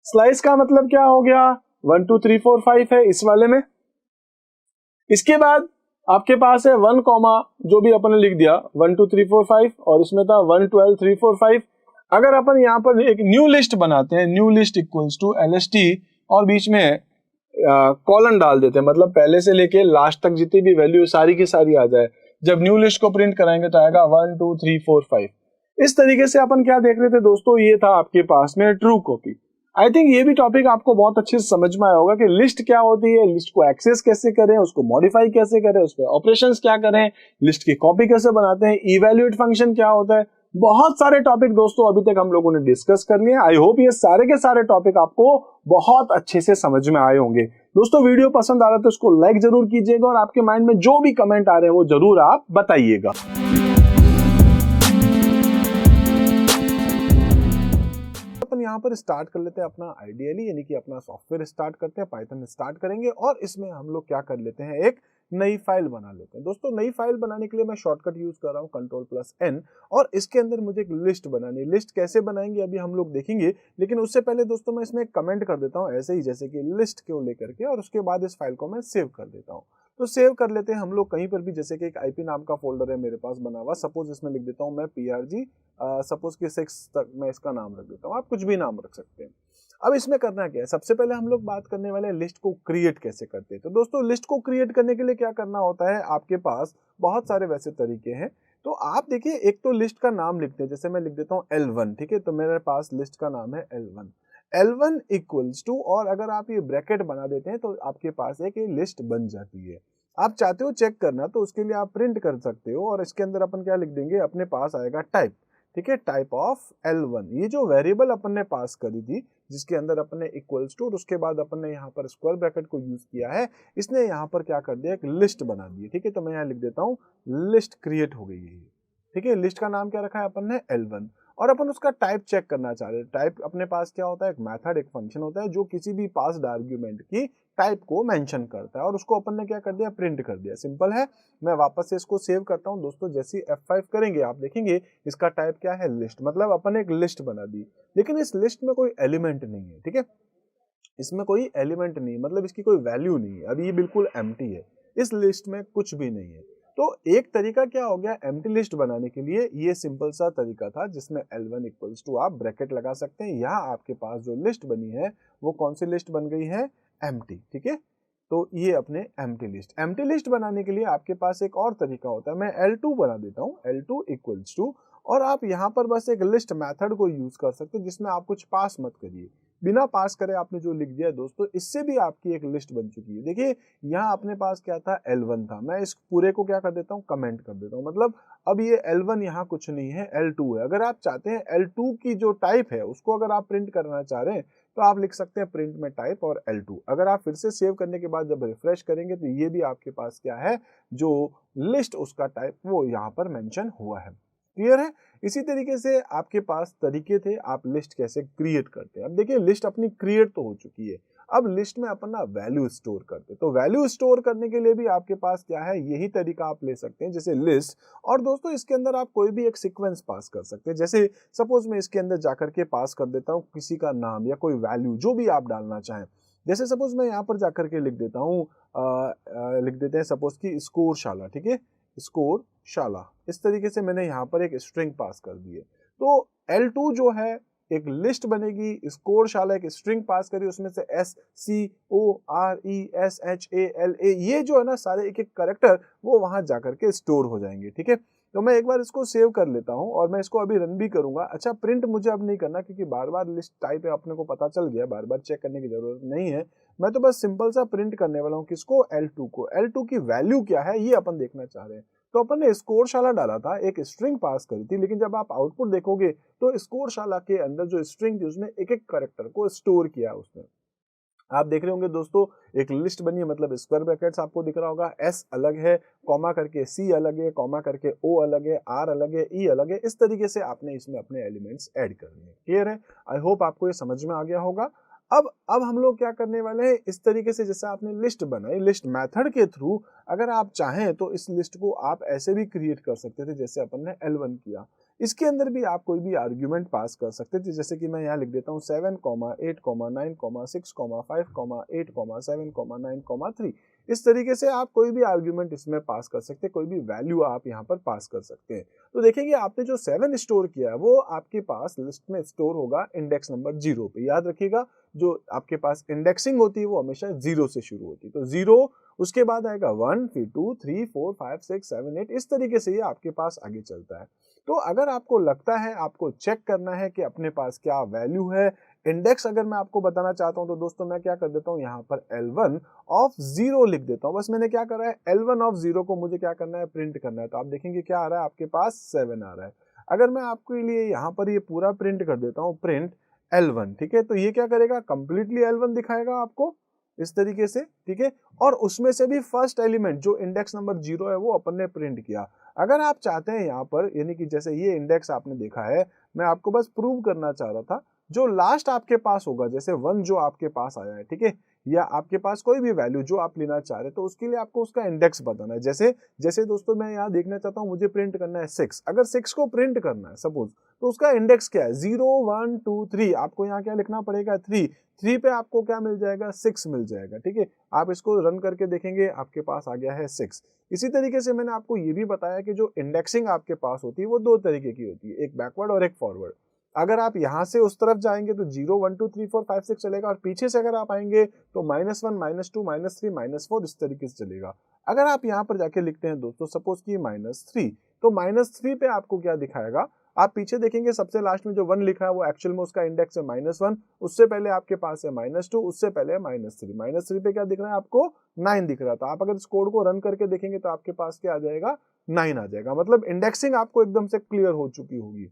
S1: स्लाइस का मतलब क्या हो गया, 1 2 3 4 5 है इस वाले में। इसके बाद आपके पास है 1 कॉमा, जो भी अपन ने लिख दिया 1 2 3 4 5, और इसमें था 1 12 3 4 5। अगर अपन यहाँ पर एक न्यू लिस्ट बनाते हैं, new list equals to lst, और बीच में कॉलन डाल देते हैं, मतलब पहले से लेके लास्ट तक जितनी भी वैल्यू सारी की सारी आ जाए। जब न्यू लिस्ट को प्रिंट कराएंगे तो आएगा 1 2 3 4 5। इस तरीके से अपन क्या देख रहे थे दोस्तों, ये था आपके पास में ट्रू कॉपी। आई थिंक ये भी टॉपिक आपको बहुत अच्छे से समझ में आया होगा कि लिस्ट क्या होती है, लिस्ट को एक्सेस कैसे करें, उसको मॉडिफाई कैसे करें, उस पर ऑपरेशंस क्या करें, लिस्ट की कॉपी कैसे बनाते हैं, इवैल्यूएट फंक्शन क्या होता है। बहुत सारे टॉपिक दोस्तों अभी तक हम लोगों ने डिस्कस कर लिए। आई होप ये सारे के सारे टॉपिक आपको बहुत अच्छे से समझ में आए होंगे। दोस्तों वीडियो पसंद आ रहा है तो इसको लाइक जरूर कीजिएगा, और आपके माइंड में जो भी कमेंट आ रहे हैं वो जरूर आप बताइएगा। अपन यहाँ पर स्टार्ट कर लेते हैं अपना आइडियली, यानी कि अपना सॉफ्टवेयर स्टार्ट करते हैं, पाइथन स्टार्ट करेंगे, और इसमें हम लोग क्या कर लेते हैं, एक नई फाइल बना लेते हैं। दोस्तों नई फाइल बनाने के लिए मैं शॉर्टकट यूज कर रहा हूँ Ctrl+N, और इसके अंदर मुझे एक लिस्ट बनानी है। लिस्ट कैसे बनाएंगे अभी हम लोग देखेंगे, लेकिन उससे पहले दोस्तों मैं इसमें एक कमेंट कर देता हूँ ऐसे ही, जैसे कि लिस्ट को लेकर के, और उसके बाद इस फाइल को मैं सेव कर देता हूँ। तो सेव कर लेते हैं हम लोग कहीं पर भी, जैसे कि एक IP नाम का फोल्डर है मेरे पास बना हुआ, सपोज इसमें लिख देता हूँ मैं PRG, सपोज कि 6 तक मैं इसका नाम रख देता हूँ, आप कुछ भी नाम रख सकते हैं। अब इसमें करना क्या है, सबसे पहले हम लोग बात करने वाले हैं लिस्ट को क्रिएट कैसे करते हैं। तो दोस्तों लिस्ट को क्रिएट करने के लिए क्या करना होता है, आपके पास बहुत सारे वैसे तरीके हैं। तो आप देखिए, एक तो लिस्ट का नाम लिखते हैं, जैसे मैं लिख देता हूँ L1, ठीक है, तो मेरे पास लिस्ट का नाम है L1 इक्वल्स टू, और अगर आप ये ब्रैकेट बना देते हैं तो आपके पास एक ये लिस्ट बन जाती है। आप चाहते हो चेक करना तो उसके लिए आप प्रिंट कर सकते हो, और इसके अंदर अपन क्या लिख देंगे, अपने पास आएगा टाइप, ठीक है, टाइप ऑफ L1, ये जो वेरिएबल अपन ने पास करी थी जिसके अंदर अपन ने इक्वल्स टू, और उसके बाद अपन ने यहाँ पर स्क्वायर ब्रैकेट को यूज किया है, इसने यहाँ पर क्या कर दिया, एक लिस्ट बना दी है। ठीक है, तो मैं यहाँ लिख देता हूँ लिस्ट क्रिएट हो गई है। ठीक है, लिस्ट का नाम क्या रखा है अपन ने, L1, और अपन उसका टाइप चेक करना चाह रहे हैं। टाइप अपने पास क्या होता है, एक मेथड, एक फंक्शन होता है जो किसी भी पास्ड आर्ग्यूमेंट की टाइप को मेंशन करता है, और उसको अपन ने क्या कर दिया, प्रिंट कर दिया। सिंपल है। मैं वापस से इसको सेव करता हूं दोस्तों, जैसे F5 करेंगे आप देखेंगे इसका टाइप क्या है, लिस्ट, मतलब अपन ने एक लिस्ट बना दी, लेकिन इस लिस्ट में कोई एलिमेंट नहीं है। ठीक है, इसमें कोई एलिमेंट नहीं, मतलब इसकी कोई वैल्यू नहीं है, अभी ये बिल्कुल एम्प्टी है, इस लिस्ट में कुछ भी नहीं है। तो एक तरीका क्या हो गया एम्प्टी लिस्ट बनाने के लिए, ये सिंपल सा तरीका था जिसमें L1 इक्वल्स टू आप ब्रैकेट लगा सकते हैं। यहाँ आपके पास जो लिस्ट बनी है वो कौन सी लिस्ट बन गई है, एम्प्टी। ठीक है, तो ये अपने एम्प्टी लिस्ट बनाने के लिए आपके पास एक और तरीका होता है, मैं L2 बना देता हूँ, L2 इक्वल्स टू, और आप यहाँ पर बस एक लिस्ट मेथड को यूज कर सकते हैं जिसमें आप कुछ पास मत करिए। बिना पास करे आपने जो लिख दिया दोस्तों, इससे भी आपकी एक लिस्ट बन चुकी है। देखिए यहाँ अपने पास क्या था, L1 था, मैं इस पूरे को क्या कर देता हूँ, कमेंट कर देता हूँ। मतलब अब ये L1 यहाँ कुछ नहीं है, L2 है। अगर आप चाहते हैं L2 की जो टाइप है उसको अगर आप प्रिंट करना चाह रहे हैं तो आप लिख सकते हैं प्रिंट में टाइप और L2। अगर आप फिर से सेव करने के बाद जब रिफ्रेश करेंगे तो ये भी आपके पास क्या है, जो लिस्ट उसका टाइप वो यहाँ पर मेंशन हुआ है। क्लियर है? इसी तरीके से आपके पास तरीके थे आप लिस्ट कैसे क्रिएट करते हैं। अब देखिए लिस्ट अपनी क्रिएट तो हो चुकी है, अब लिस्ट में अपन ना वैल्यू स्टोर करते हैं। तो वैल्यू स्टोर करने के लिए भी आपके पास क्या है, यही तरीका आप ले सकते हैं जैसे लिस्ट। और दोस्तों इसके अंदर आप कोई भी एक सीक्वेंस पास कर सकते हैं। जैसे सपोज मैं इसके अंदर जाकर के पास कर देता हूँ किसी का नाम या कोई वैल्यू जो भी आप डालना चाहें। जैसे सपोज मैं यहाँ पर जाकर के लिख देता हूँ, लिख देते हैं सपोज की स्कोर शाला, ठीक है, स्कोर शाला। इस तरीके से मैंने यहाँ पर एक स्ट्रिंग पास कर दी है। तो L2 जो है एक लिस्ट बनेगी, स्कोर शाला एक स्ट्रिंग पास करी, उसमें से SCORESHALA ये जो है ना सारे एक एक कैरेक्टर वो वहां जाकर के स्टोर हो जाएंगे। ठीक है, तो मैं एक बार इसको सेव कर लेता हूं और मैं इसको अभी रन भी करूंगा। अच्छा, प्रिंट मुझे अब नहीं करना क्योंकि बार बार लिस्ट टाइप है अपने को पता चल गया, बार बार चेक करने की जरूरत नहीं है। मैं तो बस सिंपल सा प्रिंट करने वाला हूँ किसको, L2 को। L2 की वैल्यू क्या है ये अपन देखना चाह रहे हैं। तो अपन ने स्कोर शाला डाला था, एक स्ट्रिंग पास करी थी, लेकिन जब आप आउटपुट देखोगे तो स्कोर शाला के अंदर जो स्ट्रिंग थी उसमें एक एक कैरेक्टर को स्टोर किया उसने। आप देख रहे होंगे दोस्तों एक लिस्ट बनी है, मतलब स्क्वायर ब्रैकेट्स आपको दिख रहा होगा, एस अलग है, कॉमा करके सी अलग है, कॉमा करके ओ अलग है, आर अलग है, ई अलग है। इस तरीके से आपने इसमें अपने एलिमेंट्स ऐड करने हैं। क्लियर है? आई होप आपको ये समझ में आ गया होगा। अब हम लोग क्या करने वाले हैं, इस तरीके से जैसे आपने लिस्ट बनाई, लिस्ट मेथड के थ्रू अगर आप चाहें तो इस लिस्ट को आप ऐसे भी क्रिएट कर सकते थे जैसे अपन ने L1 किया। इसके अंदर भी आप कोई भी आर्ग्यूमेंट पास कर सकते थे, जैसे कि मैं यहाँ लिख देता हूँ 7, 8, 9, 6, 5, 8, 7, 9, 3। इस तरीके से आप कोई भी आर्ग्यूमेंट इसमें पास कर सकते हैं, कोई भी वैल्यू आप यहाँ पर पास कर सकते हैं। तो देखेंगे आपने जो 7 स्टोर किया है वो आपके पास लिस्ट में स्टोर होगा इंडेक्स नंबर 0 पे। याद रखिएगा जो आपके पास इंडेक्सिंग होती है वो हमेशा 0 से शुरू होती है। तो 0, उसके बाद आएगा 1, फिर 2, 3, 4, 5, 6, 7, 8। इस तरीके से ये आपके पास आगे चलता है। तो अगर आपको लगता है आपको चेक करना है कि अपने पास क्या वैल्यू है, इंडेक्स अगर मैं आपको बताना चाहता हूं तो दोस्तों मैं क्या कर देता हूं, यहाँ पर L1 ऑफ 0 लिख देता हूं। बस मैंने क्या करा है, L1 ऑफ 0 को मुझे क्या करना है, प्रिंट करना है। तो आप देखेंगे क्या आ रहा है, आपके पास 7 आ रहा है। अगर मैं आपके लिए यहाँ पर ये पूरा प्रिंट कर देता हूँ, प्रिंट L1, ठीक है, तो ये क्या करेगा, कंप्लीटली L1 दिखाएगा आपको इस तरीके से। ठीक है, और उसमें से भी फर्स्ट एलिमेंट जो इंडेक्स नंबर 0 है वो अपन ने प्रिंट किया। अगर आप चाहते हैं यहाँ पर, यानी कि जैसे ये इंडेक्स आपने देखा है, मैं आपको बस प्रूव करना चाह रहा था, जो लास्ट आपके पास होगा, जैसे 1 जो आपके पास आया है, ठीक है, या आपके पास कोई भी वैल्यू जो आप लेना चाह रहे हैं, तो उसके लिए आपको उसका इंडेक्स बताना है। जैसे जैसे दोस्तों मैं यहाँ देखना चाहता हूँ, मुझे प्रिंट करना है 6। अगर 6 को प्रिंट करना है सपोज, तो उसका इंडेक्स क्या है, 0, 1, 2, 3। आपको यहाँ क्या लिखना पड़ेगा, 3 पे आपको क्या मिल जाएगा, 6 मिल जाएगा। ठीक है, आप इसको रन करके देखेंगे, आपके पास आ गया है 6। इसी तरीके से मैंने आपको ये भी बताया कि जो इंडेक्सिंग आपके पास होती है वो 2 तरीके की होती है, एक बैकवर्ड और एक फॉरवर्ड। अगर आप यहाँ से उस तरफ जाएंगे तो 0, 1, 2, 3, 4, 5, 6 चलेगा, और पीछे से अगर आप आएंगे तो -1, -2, -3, -4 इस तरीके से चलेगा। अगर आप यहाँ पर जाके लिखते हैं दोस्तों सपोज की -3, तो -3 पे आपको क्या दिखाएगा, आप पीछे देखेंगे सबसे लास्ट में जो 1 लिखा है वो एक्चुअल में उसका इंडेक्स है -1, उससे पहले आपके पास है -2, उससे पहले है -3। -3 पे क्या दिख रहा है आपको, 9 दिख रहा था। आप अगर इस कोड को रन करके देखेंगे तो आपके पास क्या आ जाएगा, 9 आ जाएगा। मतलब इंडेक्सिंग आपको एकदम से क्लियर हो चुकी होगी।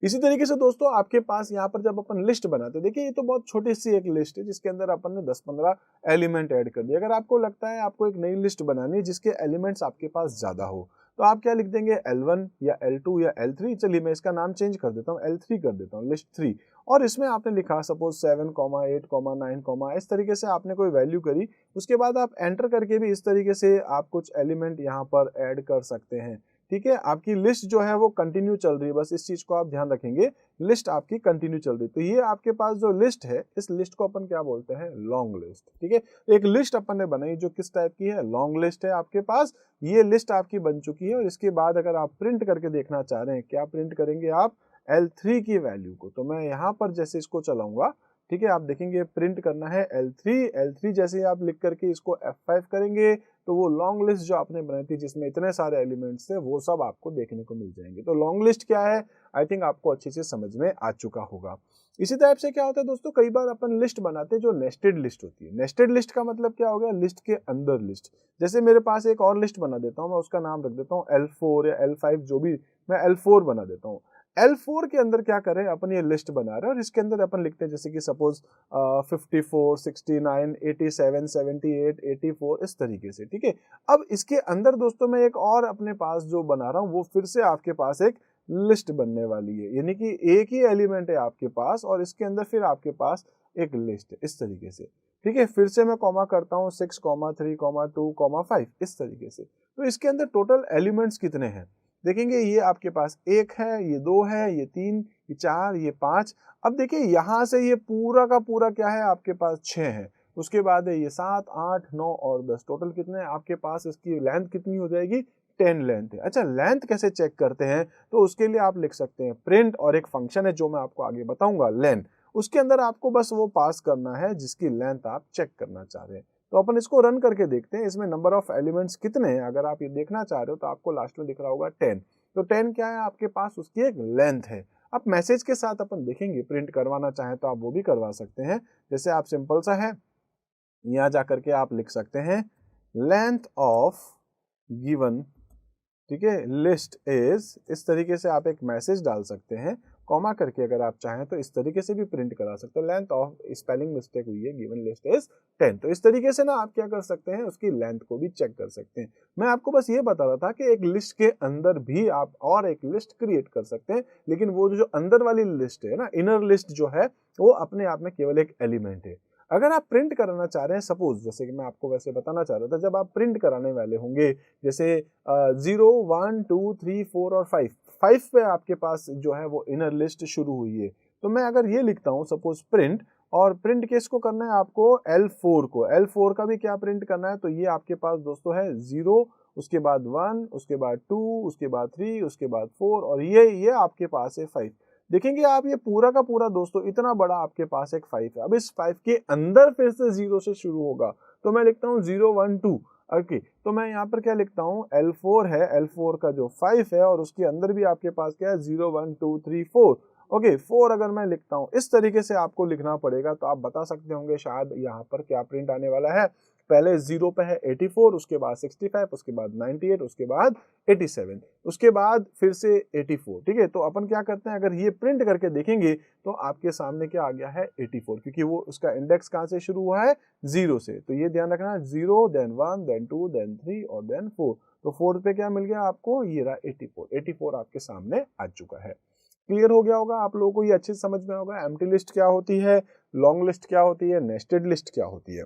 S1: इसी तरीके से दोस्तों आपके पास यहाँ पर जब अपन लिस्ट बनाते हैं, देखिए ये तो बहुत छोटी सी एक लिस्ट है जिसके अंदर अपन ने 10-15 एलिमेंट ऐड कर दिए। अगर आपको लगता है आपको एक नई लिस्ट बनानी है जिसके एलिमेंट्स आपके पास ज्यादा हो, तो आप क्या लिख देंगे, L1 या L2 या L3। चलिए मैं इसका नाम चेंज कर देता हूँ, L3 कर देता हूँ, लिस्ट 3। और इसमें आपने लिखा सपोज 7, 8, 9, इस तरीके से आपने कोई वैल्यू करी। उसके बाद आप एंटर करके भी इस तरीके से आप कुछ एलिमेंट यहाँ पर ऐड कर सकते हैं। ठीक है, आपकी लिस्ट जो है वो कंटिन्यू चल रही है, बस इस चीज को आप ध्यान रखेंगे, लिस्ट आपकी कंटिन्यू चल रही है। तो ये आपके पास जो लिस्ट है, इस लिस्ट को अपन क्या बोलते हैं, लॉन्ग लिस्ट। ठीक है, एक लिस्ट अपन ने बनाई जो किस टाइप की है, लॉन्ग लिस्ट है आपके पास। ये लिस्ट आपकी बन चुकी है, और इसके बाद अगर आप प्रिंट करके देखना चाह रहे हैं, क्या प्रिंट करेंगे आप, L3 की वैल्यू को। तो मैं यहाँ पर जैसे इसको चलाऊंगा ठीक है, आप देखेंगे प्रिंट करना है L3 जैसे ही आप लिख करके इसको F5 करेंगे तो वो लॉन्ग लिस्ट जो आपने बनाई थी जिसमें इतने सारे एलिमेंट्स थे वो सब आपको देखने को मिल जाएंगे। तो लॉन्ग लिस्ट क्या है, आई थिंक आपको अच्छे से समझ में आ चुका होगा। इसी टाइप से क्या होता है दोस्तों, कई बार अपन लिस्ट बनाते हैं जो नेस्टेड लिस्ट होती है। नेस्टेड लिस्ट का मतलब क्या हो गया, लिस्ट के अंदर लिस्ट। जैसे मेरे पास एक और लिस्ट बना देता हूं, मैं उसका नाम रख देता हूं L4 या L5, जो भी, मैं L4 बना देता हूं। L4 के अंदर क्या करें, अपन ये लिस्ट बना रहे हैं और इसके अंदर अपन लिखते हैं जैसे कि सपोज 54, 69, 87, 78, 84 इस तरीके से, ठीक है। अब इसके अंदर दोस्तों मैं एक और अपने पास जो बना रहा हूं वो फिर से आपके पास एक लिस्ट बनने वाली है, यानी कि एक ही एलिमेंट है आपके पास और इसके अंदर फिर आपके पास एक लिस्ट है इस तरीके से, ठीक है। फिर से मैं कॉमा करता हूं 6, 3, 2, 5 इस तरीके से। तो इसके अंदर टोटल एलिमेंट्स कितने हैं देखेंगे, ये आपके पास 1 है, ये 2 है, ये 3, ये 4, ये 5। अब देखिए यहां से ये पूरा का पूरा क्या है आपके पास 6 है, उसके बाद है ये 7, 8, 9 और 10, टोटल कितने हैं आपके पास, इसकी लेंथ कितनी हो जाएगी, 10 लेंथ है। अच्छा, लेंथ कैसे चेक करते हैं, तो उसके लिए आप लिख सकते हैं प्रिंट, और एक फंक्शन है जो मैं आपको आगे बताऊंगा लेन, उसके अंदर आपको बस वो पास करना है जिसकी लेंथ आप चेक करना चाह रहे हैं। तो अपन इसको रन करके देखते हैं, इसमें नंबर ऑफ एलिमेंट्स कितने हैं अगर आप ये देखना चाह रहे हो तो आपको लास्ट में दिख रहा होगा 10। तो 10 क्या है आपके पास, उसकी एक लेंथ है। अब मैसेज के साथ अपन देखेंगे, प्रिंट करवाना चाहें तो आप वो भी करवा सकते हैं। जैसे आप सिंपल सा है, यहाँ जाकर के आप लिख सकते हैं लेंथ ऑफ गिवन, ठीक है, लिस्ट इज, इस तरीके से आप एक मैसेज डाल सकते हैं, कॉमा करके अगर आप चाहें तो इस तरीके से भी प्रिंट करा सकते हैं, लेंथ ऑफ, स्पेलिंग मिस्टेक हुई है, गिवन लिस्ट इज 10। तो इस तरीके से ना आप क्या कर सकते हैं, उसकी लेंथ को भी चेक कर सकते हैं। मैं आपको बस ये बता रहा था कि एक लिस्ट के अंदर भी आप और एक लिस्ट क्रिएट कर सकते हैं, लेकिन वो जो अंदर वाली लिस्ट है ना, इनर लिस्ट जो है, वो अपने आप में केवल एक एलिमेंट है। अगर आप प्रिंट कराना चाह रहे हैं, सपोज जैसे कि मैं आपको वैसे बताना चाह रहा था, जब आप प्रिंट कराने वाले होंगे जैसे 0, 1, 2, 3, 4 और 5 पे आपके पास जो है वो इनर लिस्ट शुरू हुई है, तो मैं अगर ये लिखता हूँ सपोज प्रिंट, और प्रिंट किसको करना है आपको, L4 को, L4 का भी क्या प्रिंट करना है, तो ये आपके पास दोस्तों है 0, उसके बाद 1, उसके बाद 2, उसके बाद 3, उसके बाद 4 और ये आपके पास है 5। देखेंगे आप ये पूरा का पूरा दोस्तों इतना बड़ा आपके पास एक 5 है। अब इस 5 के अंदर फिर से 0 से शुरू होगा, तो मैं लिखता हूँ 0, 1, 2। ओके, तो मैं यहाँ पर क्या लिखता हूँ, L4 है, L4 का जो 5 है और उसके अंदर भी आपके पास क्या है, 0, 1, 2, 3, 4। ओके, 4 अगर मैं लिखता हूँ, इस तरीके से आपको लिखना पड़ेगा। तो आप बता सकते होंगे शायद यहाँ पर क्या प्रिंट आने वाला है। पहले 0 पे है 84, उसके बाद 65, उसके बाद 98, उसके बाद 87, उसके बाद फिर से 84, ठीक है। तो अपन क्या करते हैं, अगर ये प्रिंट करके देखेंगे तो आपके सामने क्या आ गया है, 84, क्योंकि वो उसका इंडेक्स कहाँ से शुरू हुआ है, 0 से। तो ये ध्यान रखना, 0, देन 1, देन 2, देन 3 और देन 4। तो 4 पे क्या मिल गया आपको, ये रहा 84 आपके सामने आ चुका है। क्लियर हो गया होगा आप लोगों को, ये अच्छे से समझ में होगा एम्प्टी लिस्ट क्या होती है, लॉन्ग लिस्ट क्या होती है, नेस्टेड लिस्ट क्या होती है।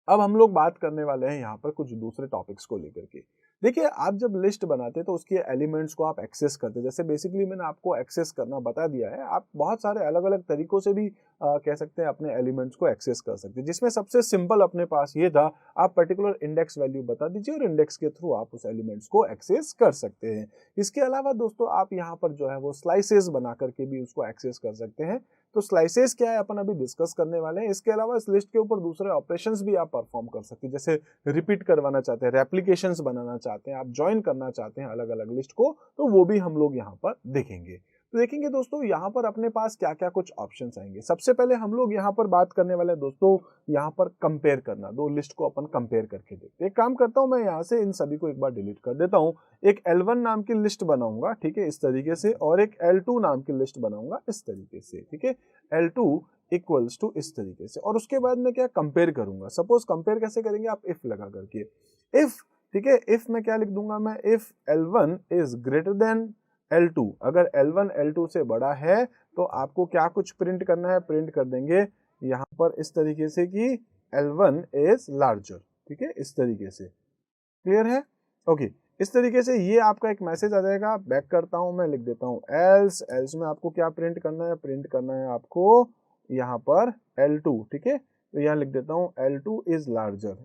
S1: अब हम लोग बात करने वाले हैं यहाँ पर कुछ दूसरे टॉपिक्स को लेकर के। देखिए, आप जब लिस्ट बनाते हैं तो उसके एलिमेंट्स को आप एक्सेस करते हैं। जैसे बेसिकली मैंने आपको एक्सेस करना बता दिया है, आप बहुत सारे अलग अलग तरीकों से भी कह सकते हैं अपने एलिमेंट्स को एक्सेस कर सकते हैं, जिसमें सबसे सिंपल अपने पास ये था, आप पर्टिकुलर इंडेक्स वैल्यू बता दीजिए और इंडेक्स के थ्रू आप उस एलिमेंट्स को एक्सेस कर सकते हैं। इसके अलावा दोस्तों आप यहाँ पर जो है वो स्लाइसेस बना करके भी उसको एक्सेस कर सकते हैं। तो स्लाइसेस क्या है अपन अभी डिस्कस करने वाले हैं। इसके अलावा इस लिस्ट के ऊपर दूसरे ऑपरेशंस भी आप परफॉर्म कर सकते हैं, जैसे रिपीट करवाना चाहते हैं, रेप्लिकेशंस बनाना चाहते हैं, आप ज्वाइन करना चाहते हैं अलग अलग लिस्ट को, तो वो भी हम लोग यहाँ पर देखेंगे। तो देखेंगे दोस्तों यहाँ पर अपने पास क्या क्या कुछ ऑप्शंस आएंगे। सबसे पहले हम लोग यहाँ पर बात करने वाले हैं दोस्तों, यहाँ पर कंपेयर करना, दो लिस्ट को अपन कंपेयर करके देखते हैं। एक काम करता हूँ, मैं यहाँ से इन सभी को एक बार डिलीट कर देता हूँ। एक L1 नाम की लिस्ट बनाऊंगा, ठीक है, इस तरीके से, और एक L2 नाम की लिस्ट बनाऊंगा इस तरीके से, ठीक है, L2 इक्वल्स टू इस तरीके से। और उसके बाद मैं क्या कंपेयर करूंगा, सपोज कंपेयर कैसे करेंगे, आप इफ लगा करके, इफ, ठीक है, इफ में क्या लिख दूंगा मैं, if L1 is greater then L2, अगर L1 L2 से बड़ा है तो आपको क्या कुछ प्रिंट करना है, प्रिंट कर देंगे यहाँ पर इस तरीके से कि L1 इज लार्जर, ठीक है, इस तरीके से। क्लियर है? ओके, इस तरीके से ये आपका एक मैसेज आ जाएगा। बैक करता हूं, मैं लिख देता हूं एल्स, एल्स में आपको क्या प्रिंट करना है, प्रिंट करना है आपको यहाँ पर L2, ठीक है, तो यहाँ लिख देता हूं L2 is larger,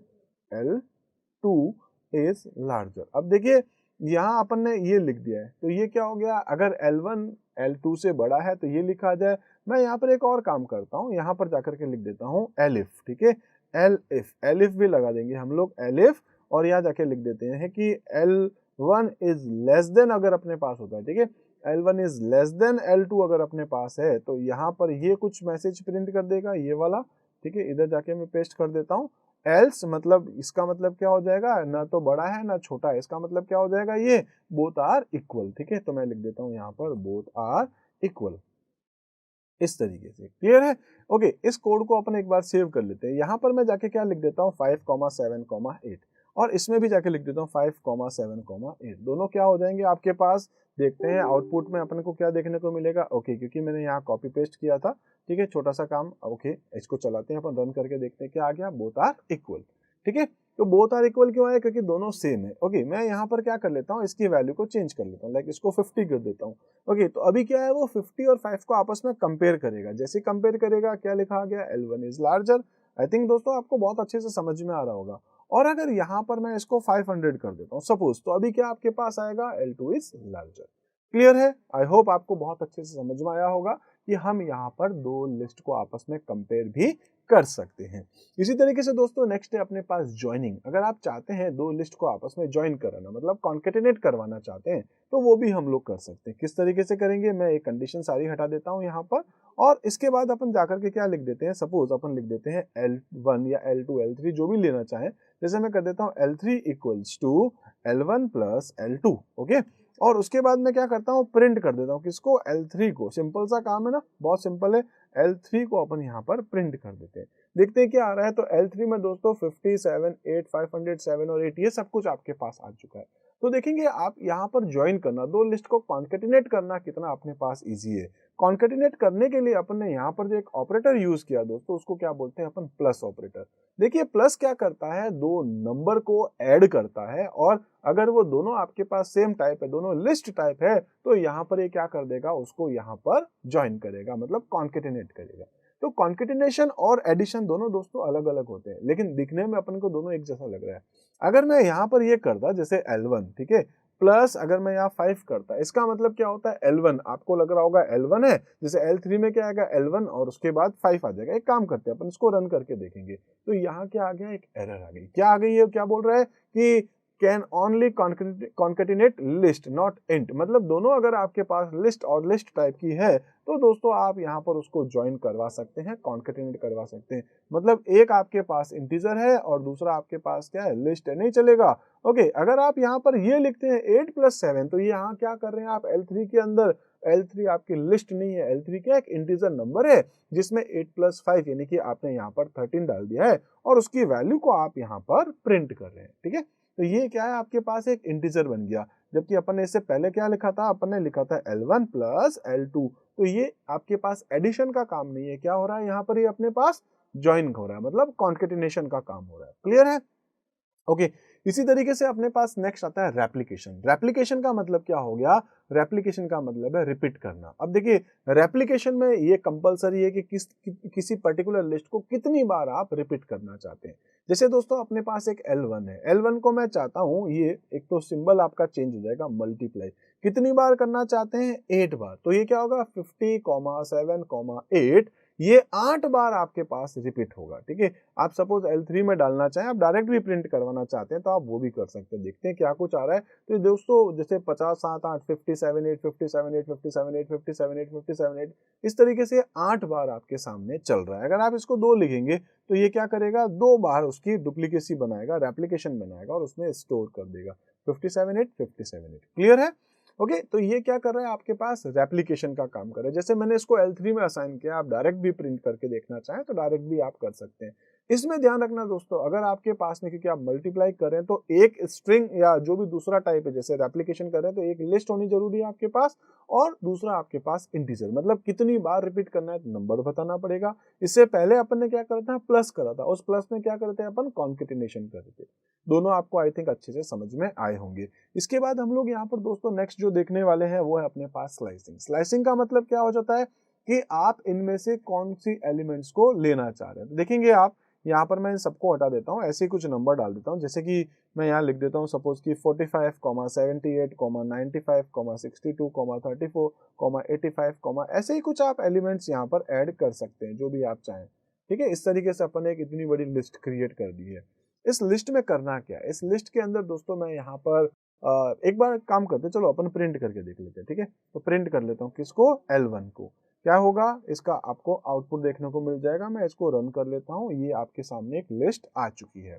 S1: L2 is larger. अब देखिए यहाँ अपन ने ये लिख दिया है, तो ये क्या हो गया, अगर L1 L2 से बड़ा है तो ये लिखा जाए। मैं यहाँ पर एक और काम करता हूँ, यहाँ पर जाकर के लिख देता हूँ एलिफ, ठीक है, एलिफ भी लगा देंगे हम लोग, एलिफ, और यहाँ जाके लिख देते हैं कि L1 इज लेस देन अगर अपने पास होता है, ठीक है, L1 is less than L2 अगर अपने पास है तो यहाँ पर ये कुछ मैसेज प्रिंट कर देगा, ये वाला, ठीक है, इधर जाके मैं पेस्ट कर देता हूँ। एल्स मतलब इसका मतलब क्या हो जाएगा, ना तो बड़ा है ना छोटा है, इसका मतलब क्या हो जाएगा, ये बोथ आर इक्वल, ठीक है, तो मैं लिख देता हूँ यहाँ पर बोथ आर इक्वल, इस तरीके से, क्लियर है। ओके, इस कोड को अपन एक बार सेव कर लेते हैं। यहाँ पर मैं जाके क्या लिख देता हूँ 5,7,8 और इसमें भी जाके लिख देता हूँ 5,7,8, दोनों क्या हो जाएंगे आपके पास। देखते हैं आउटपुट में अपन को क्या देखने को मिलेगा। ओके, क्योंकि मैंने यहाँ कॉपी पेस्ट किया था, ठीक है, छोटा सा काम। ओके, इसको चलाते हैं अपन, रन करके देखते हैं क्या आ गया, बोथ आर इक्वल, ठीक है। तो बोथ आर इक्वल क्यों आया, क्योंकि दोनों सेम है। ओके, मैं यहाँ पर क्या कर लेता हूँ, इसकी वैल्यू को चेंज कर लेता हूँ, लाइक इसको 50 कर देता हूँ। ओके, तो अभी क्या है, वो 50 और 5 को आपस में कंपेयर करेगा। जैसे कंपेयर करेगा क्या लिखा गया, L1 is larger. I think दोस्तों आपको बहुत अच्छे से समझ में आ रहा होगा। और अगर यहाँ पर मैं इसको 500 कर देता हूँ सपोज, तो अभी क्या आपके पास आएगा, L2 इज लार्जर। क्लियर है। आई होप आपको बहुत अच्छे से समझ में आया होगा कि हम यहाँ पर दो लिस्ट को आपस में कंपेयर भी कर सकते हैं। इसी तरीके से दोस्तों नेक्स्ट है अपने पास ज्वाइनिंग। अगर आप चाहते हैं दो लिस्ट को आपस में ज्वाइन कराना, मतलब कॉन्केटिनेट करवाना चाहते हैं, तो वो भी हम लोग कर सकते हैं। किस तरीके से करेंगे, मैं एक कंडीशन सारी हटा देता हूँ यहाँ पर, और इसके बाद अपन जाकर के क्या लिख देते हैं, सपोज अपन लिख देते हैं L1 या L2 L3 जो भी लेना चाहें। जैसे मैं कर देता हूँ L3 equals to L1 plus L2, okay, और उसके बाद मैं क्या करता हूँ, प्रिंट कर देता हूँ किसको, L3 को। सिंपल सा काम है ना, बहुत सिंपल है। L3 को अपन यहाँ पर प्रिंट कर देते हैं, देखते हैं क्या आ रहा है। तो L3 में दोस्तों 57, 8, 507 और 8 ये सब कुछ आपके पास आ चुका है। तो देखेंगे आप यहाँ पर ज्वाइन करना, दो लिस्ट को कॉन्केटिनेट करना कितना अपने पास इजी है। कॉन्केटिनेट करने के लिए अपन ने यहाँ पर जो एक ऑपरेटर यूज किया दोस्तों, उसको क्या बोलते हैं अपन, प्लस ऑपरेटर। देखिए प्लस क्या करता है, दो नंबर को ऐड करता है, और अगर वो दोनों आपके पास सेम टाइप है, दोनों लिस्ट टाइप है, तो यहाँ पर ये क्या कर देगा, उसको यहाँ पर ज्वाइन करेगा, मतलब कॉन्केटिनेट करेगा। तो कॉन्केटिनेशन और एडिशन दोनों दोस्तों अलग अलग होते हैं, लेकिन दिखने में अपन को दोनों एक जैसा लग रहा है। अगर मैं यहाँ पर ये करता जैसे L1, ठीक है, प्लस अगर मैं यहाँ 5 करता, इसका मतलब क्या होता है, L1 आपको लग रहा होगा L1 है, जैसे L3 में क्या आएगा, L1 और उसके बाद 5 आ जाएगा। एक काम करते हैं अपन इसको रन करके देखेंगे। तो यहाँ क्या आ गया, एक एरर आ गई। क्या आ गई है, क्या बोल रहा है कि can only concatenate list not int, मतलब दोनों अगर आपके पास लिस्ट और लिस्ट टाइप की है तो दोस्तों आप यहाँ पर उसको ज्वाइन करवा सकते हैं, कॉन्केटिनेट करवा सकते हैं। मतलब एक आपके पास इंटीजर है और दूसरा आपके पास क्या है, लिस्ट है, नहीं चलेगा। ओके, अगर आप यहाँ पर ये लिखते हैं 8 + 7, तो यहाँ क्या कर रहे हैं आप, L3 के अंदर, L3 आपकी लिस्ट नहीं है, L3 क्या एक इंटीजर नंबर है जिसमें 8 + 5 यानी कि आपने यहाँ पर 13 डाल दिया है और उसकी वैल्यू को आप यहाँ पर प्रिंट कर रहे हैं, ठीक है। तो ये क्या है, आपके पास एक इंटीजर बन गया। जबकि अपन ने इससे पहले क्या लिखा था, अपन ने लिखा था L1 + L2। तो ये आपके पास एडिशन का काम नहीं है, क्या हो रहा है यहाँ पर, ये अपने पास ज्वाइन हो रहा है, मतलब कॉन्केटिनेशन का काम हो रहा है। क्लियर है। ओके, इसी तरीके से अपने पास नेक्स्ट आता है रेप्लिकेशन। रेप्लिकेशन का मतलब क्या हो गया, रेप्लिकेशन का मतलब है रिपीट करना। अब देखिए रेप्लिकेशन में ये कंपलसरी है कि किसी पर्टिकुलर लिस्ट को कितनी बार आप रिपीट करना चाहते हैं। जैसे दोस्तों अपने पास एक L1 है, L1 को मैं चाहता हूं, ये एक तो सिंबल आपका चेंज हो जाएगा, मल्टीप्लाई कितनी बार करना चाहते हैं, 8 बार। तो ये क्या होगा, 50, 7, 8, ये 8 बार आपके पास रिपीट होगा, ठीक है। आप सपोज L3 में डालना चाहें, आप डायरेक्ट भी प्रिंट करवाना चाहते हैं तो आप वो भी कर सकते हैं। देखते हैं क्या कुछ आ रहा है। तो दोस्तों जैसे 50, 7, 8, 57, 8, 57, 8, 57, 8, 57, 8, 57, 8, इस तरीके से 8 बार आपके सामने चल रहा है। अगर आप इसको 2 लिखेंगे तो ये क्या करेगा, 2 बार उसकी डुप्लीकेसी बनाएगा, रेप्लिकेशन बनाएगा और उसमें स्टोर कर देगा 57, 8, 57, 8। क्लियर है। ओके, तो ये क्या कर रहा है, आपके पास रेप्लिकेशन का काम कर रहा है। जैसे मैंने इसको L3 में असाइन किया, आप डायरेक्ट भी प्रिंट करके देखना चाहें तो डायरेक्ट भी आप कर सकते हैं। इसमें ध्यान रखना दोस्तों, अगर आपके पास में, क्योंकि आप मल्टीप्लाई कर रहे हैं, तो एक स्ट्रिंग या जो भी दूसरा टाइप है, जैसे रेप्लिकेशन कर रहे हैं तो एक लिस्ट होनी जरूरी है आपके पास, और दूसरा आपके पास इंटीजर, मतलब कितनी बार रिपीट करना है नंबर बताना पड़ेगा। इससे पहले अपन ने क्या करा था, प्लस करा था, उस प्लस में क्या करते हैं अपन, कॉन्केटिनेशन करते थे। दोनों आपको आई थिंक अच्छे से समझ में आए होंगे। इसके बाद हम लोग यहाँ पर दोस्तों नेक्स्ट जो देखने वाले हैं वो है अपने पास स्लाइसिंग। स्लाइसिंग का मतलब क्या हो जाता है कि आप इनमें से कौन सी एलिमेंट्स को लेना चाह रहे हैं। तो देखेंगे आप यहाँ पर मैं इन सबको हटा देता हूँ, ऐसे ही कुछ नंबर डाल देता हूँ, जैसे कि मैं यहाँ लिख देता हूँ सपोज कि 45, 78, 95, 62, 34, 85, ऐसे ही कुछ आप एलिमेंट्स यहाँ पर ऐड कर सकते हैं जो भी आप चाहें। ठीक है, इस तरीके से अपन ने एक इतनी बड़ी लिस्ट क्रिएट कर दी है। इस लिस्ट में करना क्या है, इस लिस्ट के अंदर दोस्तों मैं यहाँ पर एक बार काम करते हैं, चलो अपन प्रिंट करके देख लेते हैं। ठीक है, तो प्रिंट कर लेता हूँ किसको, L1 को। क्या होगा, इसका आपको आउटपुट देखने को मिल जाएगा। मैं इसको रन कर लेता हूँ, ये आपके सामने एक लिस्ट आ चुकी है।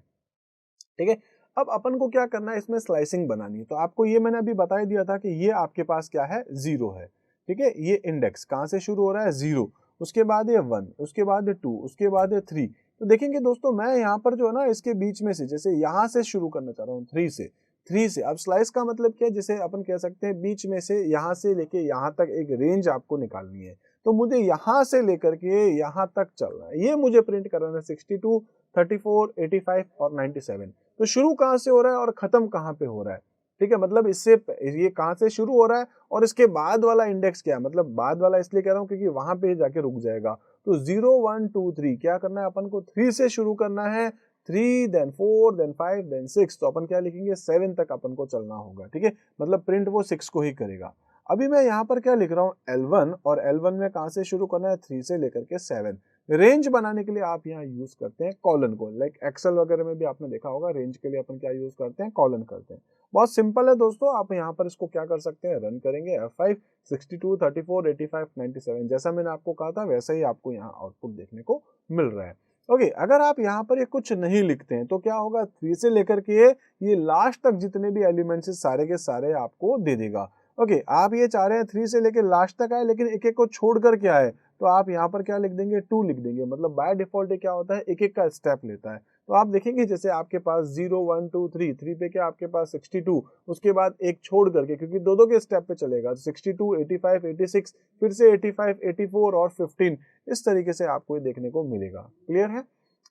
S1: ठीक है, अब अपन को क्या करना है, इसमें स्लाइसिंग बनानी है। तो आपको ये मैंने अभी बता ही दिया था कि ये आपके पास क्या है, 0 है। ठीक है, ये इंडेक्स कहाँ से शुरू हो रहा है, 0, उसके बाद ये 1, उसके बाद ये 2, उसके बाद ये 3। तो देखेंगे दोस्तों, मैं यहाँ पर जो है ना इसके बीच में से, जैसे यहाँ से शुरू करना चाह रहा हूँ 3 से। अब स्लाइस का मतलब क्या है, जैसे अपन कह सकते हैं बीच में से यहाँ से लेके यहाँ तक एक रेंज आपको निकालनी है। तो मुझे यहाँ से लेकर के यहाँ तक चलना है, ये मुझे प्रिंट करना है 62, 34, 85 और 97। तो शुरू कहाँ से हो रहा है और खत्म कहाँ पे हो रहा है। ठीक है, मतलब इससे ये कहाँ से शुरू हो रहा है और इसके बाद वाला इंडेक्स क्या है, मतलब बाद वाला इसलिए कह रहा हूँ क्योंकि वहां पे जाके रुक जाएगा। तो 0, 1, 2, 3 क्या करना है अपन को, 3 से शुरू करना है, 3 देन 4 देन 5 देन 6। तो अपन क्या लिखेंगे, 7 तक अपन को चलना होगा। ठीक है, मतलब प्रिंट वो 6 को ही करेगा। अभी मैं यहाँ पर क्या लिख रहा हूँ, L1, और L1 में कहाँ से शुरू करना है, 3 से लेकर के 7। रेंज बनाने के लिए आप यहाँ यूज करते हैं कॉलन को, लाइक एक्सेल वगैरह में भी आपने देखा होगा, रेंज के लिए अपन क्या यूज करते हैं, कॉलन करते हैं। बहुत सिंपल है दोस्तों, आप यहाँ पर इसको क्या कर सकते हैं, रन करेंगे F5, 62, 34, 85, 97, जैसा मैंने आपको कहा था वैसा ही आपको यहाँ आउटपुट देखने को मिल रहा है। ओके, अगर आप यहाँ पर ये कुछ नहीं लिखते हैं तो क्या होगा, 3 से लेकर के ये लास्ट तक जितने भी एलिमेंट्स सारे के सारे आपको दे देगा। ओके, आप ये चाह रहे हैं 3 से लेकर लास्ट तक आए लेकिन एक एक को छोड़ कर क्या है, तो आप यहाँ पर क्या लिख देंगे, 2 लिख देंगे। मतलब बाय डिफॉल्ट क्या होता है, एक एक का स्टेप लेता है। तो आप देखेंगे जैसे आपके पास 0, 1, 2, 3 पे क्या आपके पास 62, उसके बाद एक छोड़ करके, क्योंकि दो दो के स्टेप पे चलेगा, 62, 85, 86, फिर से 85, 84 और 15, इस तरीके से आपको ये देखने को मिलेगा। क्लियर है।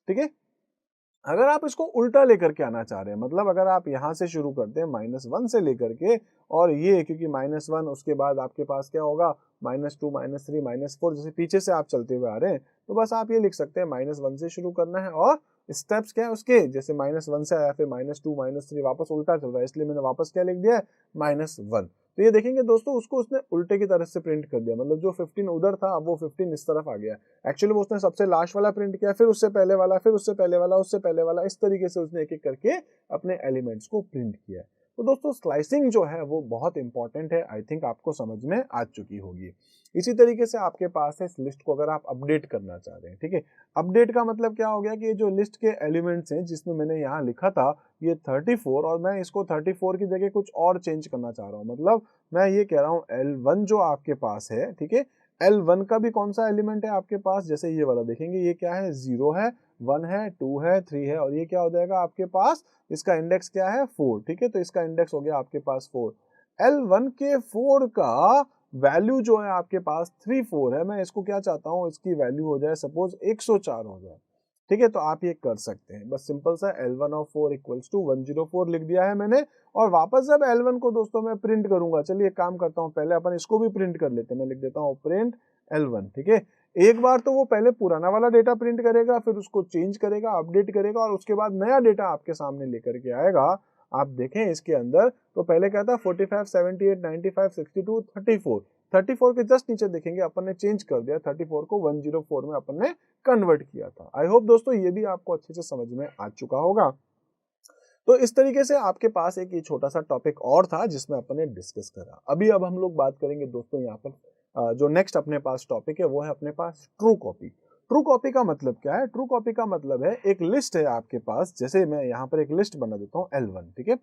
S1: ठीक है, अगर आप इसको उल्टा लेकर के आना चाह रहे हैं, मतलब अगर आप यहाँ से शुरू करते हैं -1 से लेकर के, और ये क्योंकि -1 उसके बाद आपके पास क्या होगा, -2, -3, -4, जैसे पीछे से आप चलते हुए आ रहे हैं, तो बस आप ये लिख सकते हैं -1 से शुरू करना है, और स्टेप्स क्या है उसके, जैसे -1 से आया, फिर -2, -3, वापस उल्टा चल रहा है, इसलिए मैंने वापस क्या लिख दिया है, -1। तो ये देखेंगे दोस्तों, उसको उसने उल्टे की तरफ से प्रिंट कर दिया, मतलब जो 15 उधर था अब वो 15 इस तरफ आ गया। एक्चुअली उसने सबसे लास्ट वाला प्रिंट किया, फिर उससे पहले वाला, फिर उससे पहले वाला, उससे पहले वाला, इस तरीके से उसने एक एक करके अपने एलिमेंट्स को प्रिंट किया। तो दोस्तों स्लाइसिंग जो है वो बहुत इंपॉर्टेंट है, आई थिंक आपको समझ में आ चुकी होगी। इसी तरीके से आपके पास है इस लिस्ट को अगर आप अपडेट करना चाह रहे हैं। ठीक है, अपडेट का मतलब क्या हो गया कि ये जो लिस्ट के एलिमेंट्स हैं जिसमें मैंने यहाँ लिखा था ये 34, और मैं इसको 34 की जगह कुछ और चेंज करना चाह रहा हूँ। मतलब मैं ये कह रहा हूँ L1 जो आपके पास है, ठीक है, L1 का भी कौन सा एलिमेंट है आपके पास, जैसे ये वाला देखेंगे, ये क्या है, 0 है, 1 है, 2 है, 3 है, और ये क्या हो जाएगा आपके पास, इसका इंडेक्स क्या है, 4। ठीक है, तो इसका इंडेक्स हो गया आपके पास 4। L1 के 4 का वैल्यू जो है आपके पास 34 है, मैं इसको क्या चाहता हूँ, इसकी वैल्यू हो जाए सपोज 104 हो जाए। ठीक है, तो आप ये कर सकते हैं, बस सिंपल सा L1 ऑफ 4 इक्वल्स टू 104 लिख दिया है मैंने। और वापस जब L1 को दोस्तों मैं प्रिंट करूंगा, चलिए एक काम करता हूं, पहले अपन इसको भी प्रिंट कर लेते हैं। मैं लिख देता हूं प्रिंट L1। ठीक है, एक बार तो वो पहले पुराना वाला डेटा प्रिंट करेगा, फिर उसको चेंज करेगा, अपडेट करेगा, और उसके बाद नया डेटा आपके सामने लेकर के आएगा। आप देखें इसके अंदर, तो पहले क्या था, 45, 78, 95, 62, 34, 34 के जस्ट नीचे देखेंगे अपन ने चेंज कर दिया, 34 को 104 में अपन ने कन्वर्ट किया था। आई होप दोस्तों ये भी आपको अच्छे से समझ में आ चुका होगा। तो इस तरीके से आपके पास एक ये छोटा सा टॉपिक और था जिसमें अपन ने डिस्कस करा। अब हम लोग बात करेंगे दोस्तों यहाँ पर जो नेक्स्ट अपने पास टॉपिक है वो है अपने पास ट्रू कॉपी। ट्रू कॉपी का मतलब क्या है, ट्रू कॉपी का मतलब है एक लिस्ट है आपके पास, जैसे मैं यहाँ पर एक लिस्ट बना देता हूँ L1। ठीक है,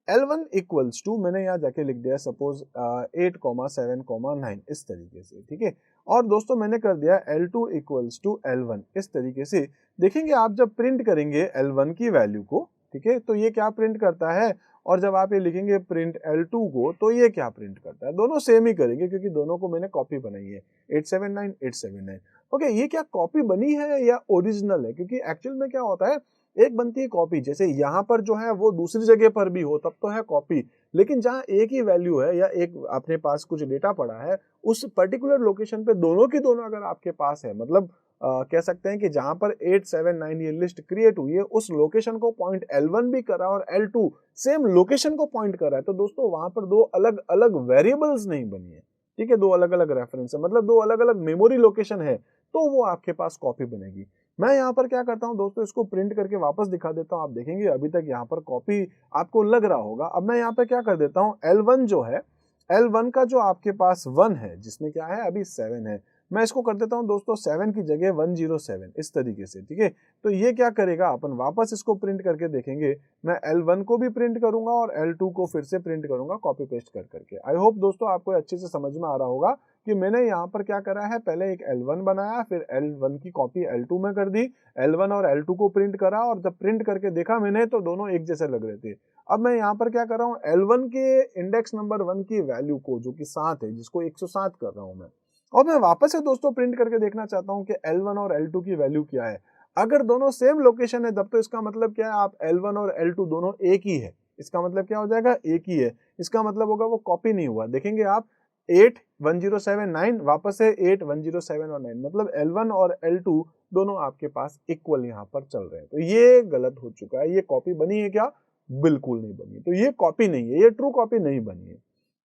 S1: L1 इक्वल्स टू, मैंने यहाँ जाके लिख दिया सपोज 8, 7, 9, इस तरीके से। ठीक है, और दोस्तों मैंने कर दिया L2 इक्वल्स टू L1, इस तरीके से। देखेंगे आप जब प्रिंट करेंगे L1 की वैल्यू को, ठीक है, तो ये क्या प्रिंट करता है, और जब आप ये लिखेंगे प्रिंट L2 को, तो ये क्या प्रिंट करता है, दोनों सेम ही करेंगे क्योंकि दोनों को मैंने कॉपी बनाई है, 879, 879। ओके, ये क्या कॉपी बनी है या ओरिजिनल है, क्योंकि एक्चुअल में क्या होता है, एक बनती है कॉपी, जैसे यहाँ पर जो है वो दूसरी जगह पर भी हो तब तो है कॉपी, लेकिन जहाँ एक ही वैल्यू है या एक अपने पास कुछ डेटा पड़ा है उस पर्टिकुलर लोकेशन पे दोनों की दोनों अगर आपके पास है, मतलब कह सकते हैं कि जहां पर 879 ये लिस्ट क्रिएट हुई है उस लोकेशन को पॉइंट L1 भी करा और L2 सेम लोकेशन को पॉइंट कर रहा है, तो दोस्तों वहां पर दो अलग अलग वेरिएबल्स नहीं बनी है, ठीक है, दो अलग अलग रेफरेंस है, मतलब दो अलग अलग मेमोरी लोकेशन है, तो वो आपके पास कॉपी बनेगी। मैं यहाँ पर क्या करता हूँ दोस्तों, इसको प्रिंट करके वापस दिखा देता हूँ, आप देखेंगे अभी तक यहाँ पर कॉपी आपको लग रहा होगा। अब मैं यहाँ पे क्या कर देता हूँ, L1 जो है, L1 का जो आपके पास 1 है जिसमें क्या है अभी 7 है, मैं इसको कर देता हूं दोस्तों 7 की जगह 107 इस तरीके से, ठीक है। तो ये क्या करेगा, अपन वापस इसको प्रिंट करके देखेंगे, मैं L1 को भी प्रिंट करूंगा और L2 को फिर से प्रिंट करूंगा कॉपी पेस्ट कर करके। आई होप दोस्तों आपको अच्छे से समझ में आ रहा होगा कि मैंने यहाँ पर क्या करा है, पहले एक L1 बनाया, फिर L1 की कॉपी L2 में कर दी, L1 और L2 को प्रिंट करा और जब प्रिंट करके देखा मैंने तो दोनों एक जैसे लग रहे थे। अब मैं यहाँ पर क्या कर रहा हूँ, L1 के इंडेक्स नंबर 1 की वैल्यू को जो कि 7 है, जिसको 107 कर रहा हूँ मैं, और मैं वापस से दोस्तों प्रिंट करके देखना चाहता हूं कि L1 और L2 की वैल्यू क्या है। अगर दोनों सेम लोकेशन है तब तो इसका मतलब क्या है, आप L1 और L2 दोनों एक ही है, इसका मतलब क्या हो जाएगा, एक ही है, इसका मतलब होगा वो कॉपी नहीं हुआ। देखेंगे आप 8 1079 9 वापस से 8 1079 और 9, मतलब L1 और L2 दोनों आपके पास इक्वल यहाँ पर चल रहे हैं, तो ये गलत हो चुका है। ये कॉपी बनी है क्या, बिल्कुल नहीं बनी, तो ये कॉपी नहीं है, ये ट्रू कॉपी नहीं बनी है।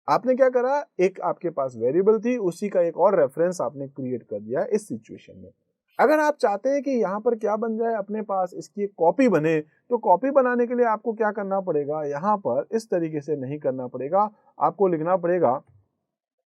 S1: आपने क्या करा, एक आपके पास वेरिएबल थी उसी का एक और रेफरेंस आपने क्रिएट कर दिया इस सिचुएशन में। अगर आप चाहते हैं कि यहाँ पर क्या बन जाए, अपने पास इसकी एक कॉपी बने, तो कॉपी बनाने के लिए आपको क्या करना पड़ेगा, यहाँ पर इस तरीके से नहीं करना पड़ेगा, आपको लिखना पड़ेगा,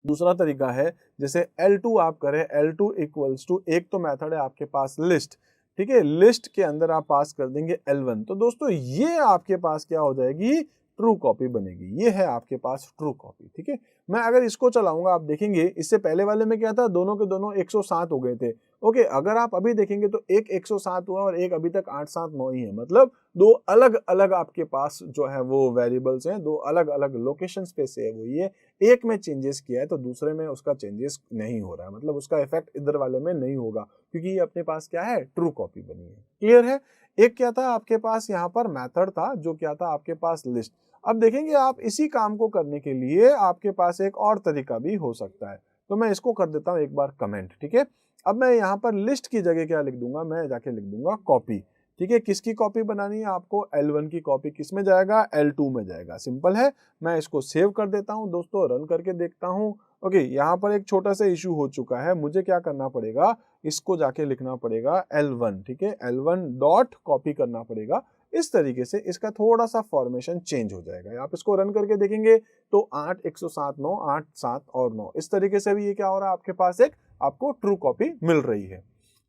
S1: दूसरा तरीका है, जैसे L2 आप करें, L2 इक्वल्स टू, एक तो मेथड है आपके पास लिस्ट, ठीक है, लिस्ट के अंदर आप पास कर देंगे L1, तो दोस्तों ये आपके पास क्या हो जाएगी, ट्रू कॉपी बनेगी, ये है आपके पास ट्रू कॉपी, ठीक है। मैं अगर इसको चलाऊंगा, आप देखेंगे इससे पहले वाले में क्या था, दोनों के दोनों 107 हो गए थे, ओके, अगर आप अभी देखेंगे तो एक 107 हुआ और एक अभी तक 879 ही है, मतलब दो अलग अलग आपके पास जो है वो वेरिएबल्स हैं, दो अलग अलग लोकेशंस पे सेव हुई है, एक में चेंजेस किया है तो दूसरे में उसका चेंजेस नहीं हो रहा है, मतलब उसका इफेक्ट इधर वाले में नहीं होगा, क्योंकि ये अपने पास क्या है, ट्रू कॉपी बनी है। क्लियर है। एक क्या था आपके पास, यहाँ पर मेथड था, जो क्या था आपके पास, लिस्ट। अब देखेंगे आप इसी काम को करने के लिए आपके पास एक और तरीका भी हो सकता है, तो मैं इसको कर देता हूँ एक बार कमेंट, ठीक है। अब मैं यहाँ पर लिस्ट की जगह क्या लिख दूंगा, मैं जाके लिख दूंगा कॉपी, ठीक है। किसकी कॉपी बनानी है आपको, L1 की कॉपी किस में जाएगा, L2 में जाएगा, सिंपल है। मैं इसको सेव कर देता हूं दोस्तों, रन करके देखता हूं। ओके, यहाँ पर एक छोटा सा इश्यू हो चुका है, मुझे क्या करना पड़ेगा, इसको जाके लिखना पड़ेगा L1, ठीक है, L1 डॉट कॉपी करना पड़ेगा, इस तरीके से इसका थोड़ा सा फॉर्मेशन चेंज हो जाएगा। आप इसको रन करके देखेंगे तो 8 107 9 8 7 और 9, इस तरीके से भी ये क्या हो रहा है, आपके पास एक आपको ट्रू कॉपी मिल रही है,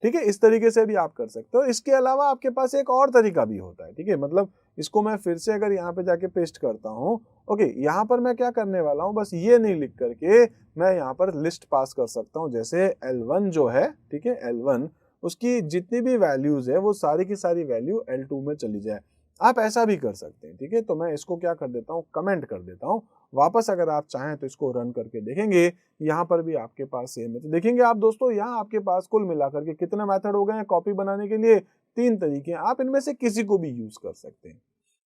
S1: ठीक है। इस तरीके से भी आप कर सकते हो। इसके अलावा आपके पास एक और तरीका भी होता है, ठीक है, मतलब इसको मैं फिर से अगर यहाँ पे जाके पेस्ट करता हूँ, ओके, यहाँ पर मैं क्या करने वाला हूँ, बस ये नहीं लिख करके मैं यहाँ पर लिस्ट पास कर सकता हूँ, जैसे L1 जो है, ठीक है, L1 उसकी जितनी भी वैल्यूज है वो सारी की सारी वैल्यू L2 में चली जाए, आप ऐसा भी कर सकते हैं, ठीक है। तो मैं इसको क्या कर देता हूँ, कमेंट कर देता हूँ वापस, अगर आप चाहें तो इसको रन करके देखेंगे, यहाँ पर भी आपके पास सेम है। तो देखेंगे आप दोस्तों, यहाँ आपके पास कुल मिलाकर के कितने मेथड हो गए हैं कॉपी बनाने के लिए, 3 तरीके हैं, आप इनमें से किसी को भी यूज कर सकते हैं।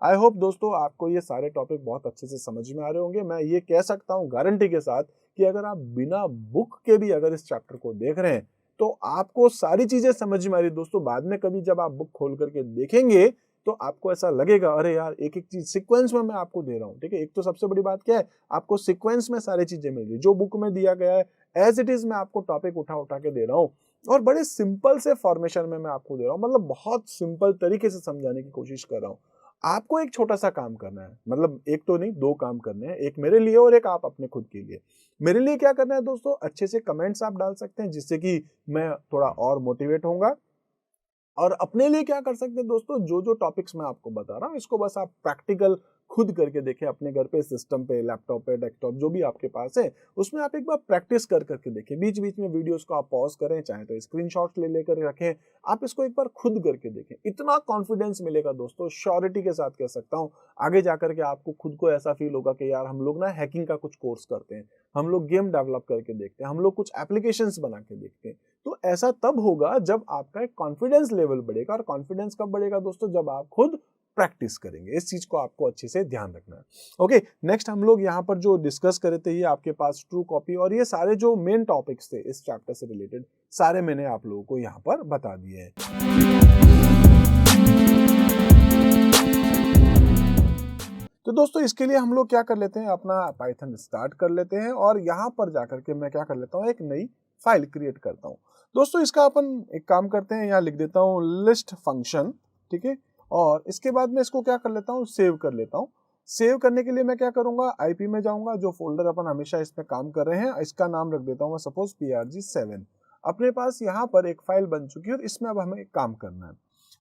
S1: आई होप दोस्तों आपको ये सारे टॉपिक बहुत अच्छे से समझ में आ रहे होंगे। मैं ये कह सकता हूँ गारंटी के साथ कि अगर आप बिना बुक के भी अगर इस चैप्टर को देख रहे हैं तो आपको सारी चीजें समझ में आ रही है दोस्तों। बाद में कभी जब आप बुक खोल करके देखेंगे तो आपको ऐसा लगेगा, अरे यार एक एक चीज सीक्वेंस में मैं आपको दे रहा हूँ, ठीक है। एक तो सबसे बड़ी बात क्या है, आपको सीक्वेंस में सारी चीजें मिल रही, जो बुक में दिया गया है एज इट इज मैं आपको टॉपिक उठा उठा के दे रहा हूँ, और बड़े सिंपल से फॉर्मेशन में मैं आपको दे रहा हूँ, मतलब बहुत सिंपल तरीके से समझाने की कोशिश कर रहा हूँ। आपको एक छोटा सा काम करना है, मतलब एक तो नहीं, 2 काम करने हैं, एक मेरे लिए और एक आप अपने खुद के लिए। मेरे लिए क्या करना है दोस्तों, अच्छे से कमेंट्स आप डाल सकते हैं जिससे कि मैं थोड़ा और मोटिवेट होऊंगा। और अपने लिए क्या कर सकते हैं दोस्तों, जो जो टॉपिक्स मैं आपको बता रहा हूँ इसको बस आप प्रैक्टिकल खुद करके देखें, अपने घर पे सिस्टम पे, लैपटॉप पे, डेस्कटॉप जो भी आपके पास है उसमें आप एक बार प्रैक्टिस कर करके देखें। बीच बीच में वीडियोस को आप पॉज करें, चाहे तो स्क्रीनशॉट्स ले लेकर रखें, आप इसको एक बार खुद करके देखें। इतना कॉन्फिडेंस मिलेगा दोस्तों, श्योरिटी के साथ कह सकता हूँ, आगे जाकर के आपको खुद को ऐसा फील होगा कि यार हम लोग ना हैकिंग का कुछ कोर्स करते हैं, हम लोग गेम डेवलप करके देखते हैं, हम लोग कुछ एप्लीकेशंस बना के देखते हैं। तो ऐसा तब होगा जब आपका एक कॉन्फिडेंस लेवल बढ़ेगा, और कॉन्फिडेंस कब बढ़ेगा दोस्तों, जब आप खुद प्रैक्टिस करेंगे। इस चीज को आपको अच्छे से ध्यान रखना है। ओके, नेक्स्ट हम लोग यहाँ पर जो डिस्कस करे थे, ये आपके पास ट्रू कॉपी, और ये सारे जो मेन टॉपिक्स थे इस चैप्टर से रिलेटेड सारे मैंने आप लोगों को यहाँ पर बता दिए हैं। तो दोस्तों इसके लिए हम लोग क्या कर लेते हैं, अपना पाइथन स्टार्ट कर लेते हैं, और यहाँ पर जाकर के मैं क्या कर लेता हूँ, एक नई फाइल क्रिएट करता हूँ। दोस्तों इसका अपन एक काम करते हैं, यहाँ लिख देता हूँ लिस्ट फंक्शन, ठीक है, और इसके बाद में इसको क्या कर लेता हूँ, सेव कर लेता हूँ। सेव करने के लिए मैं क्या करूंगा, आईपी में जाऊंगा, जो फोल्डर अपन हमेशा इसमें काम कर रहे हैं इसका नाम रख देता हूँ सपोज prg7। अपने पास यहाँ पर एक फाइल बन चुकी है और इसमें अब हमें काम करना है।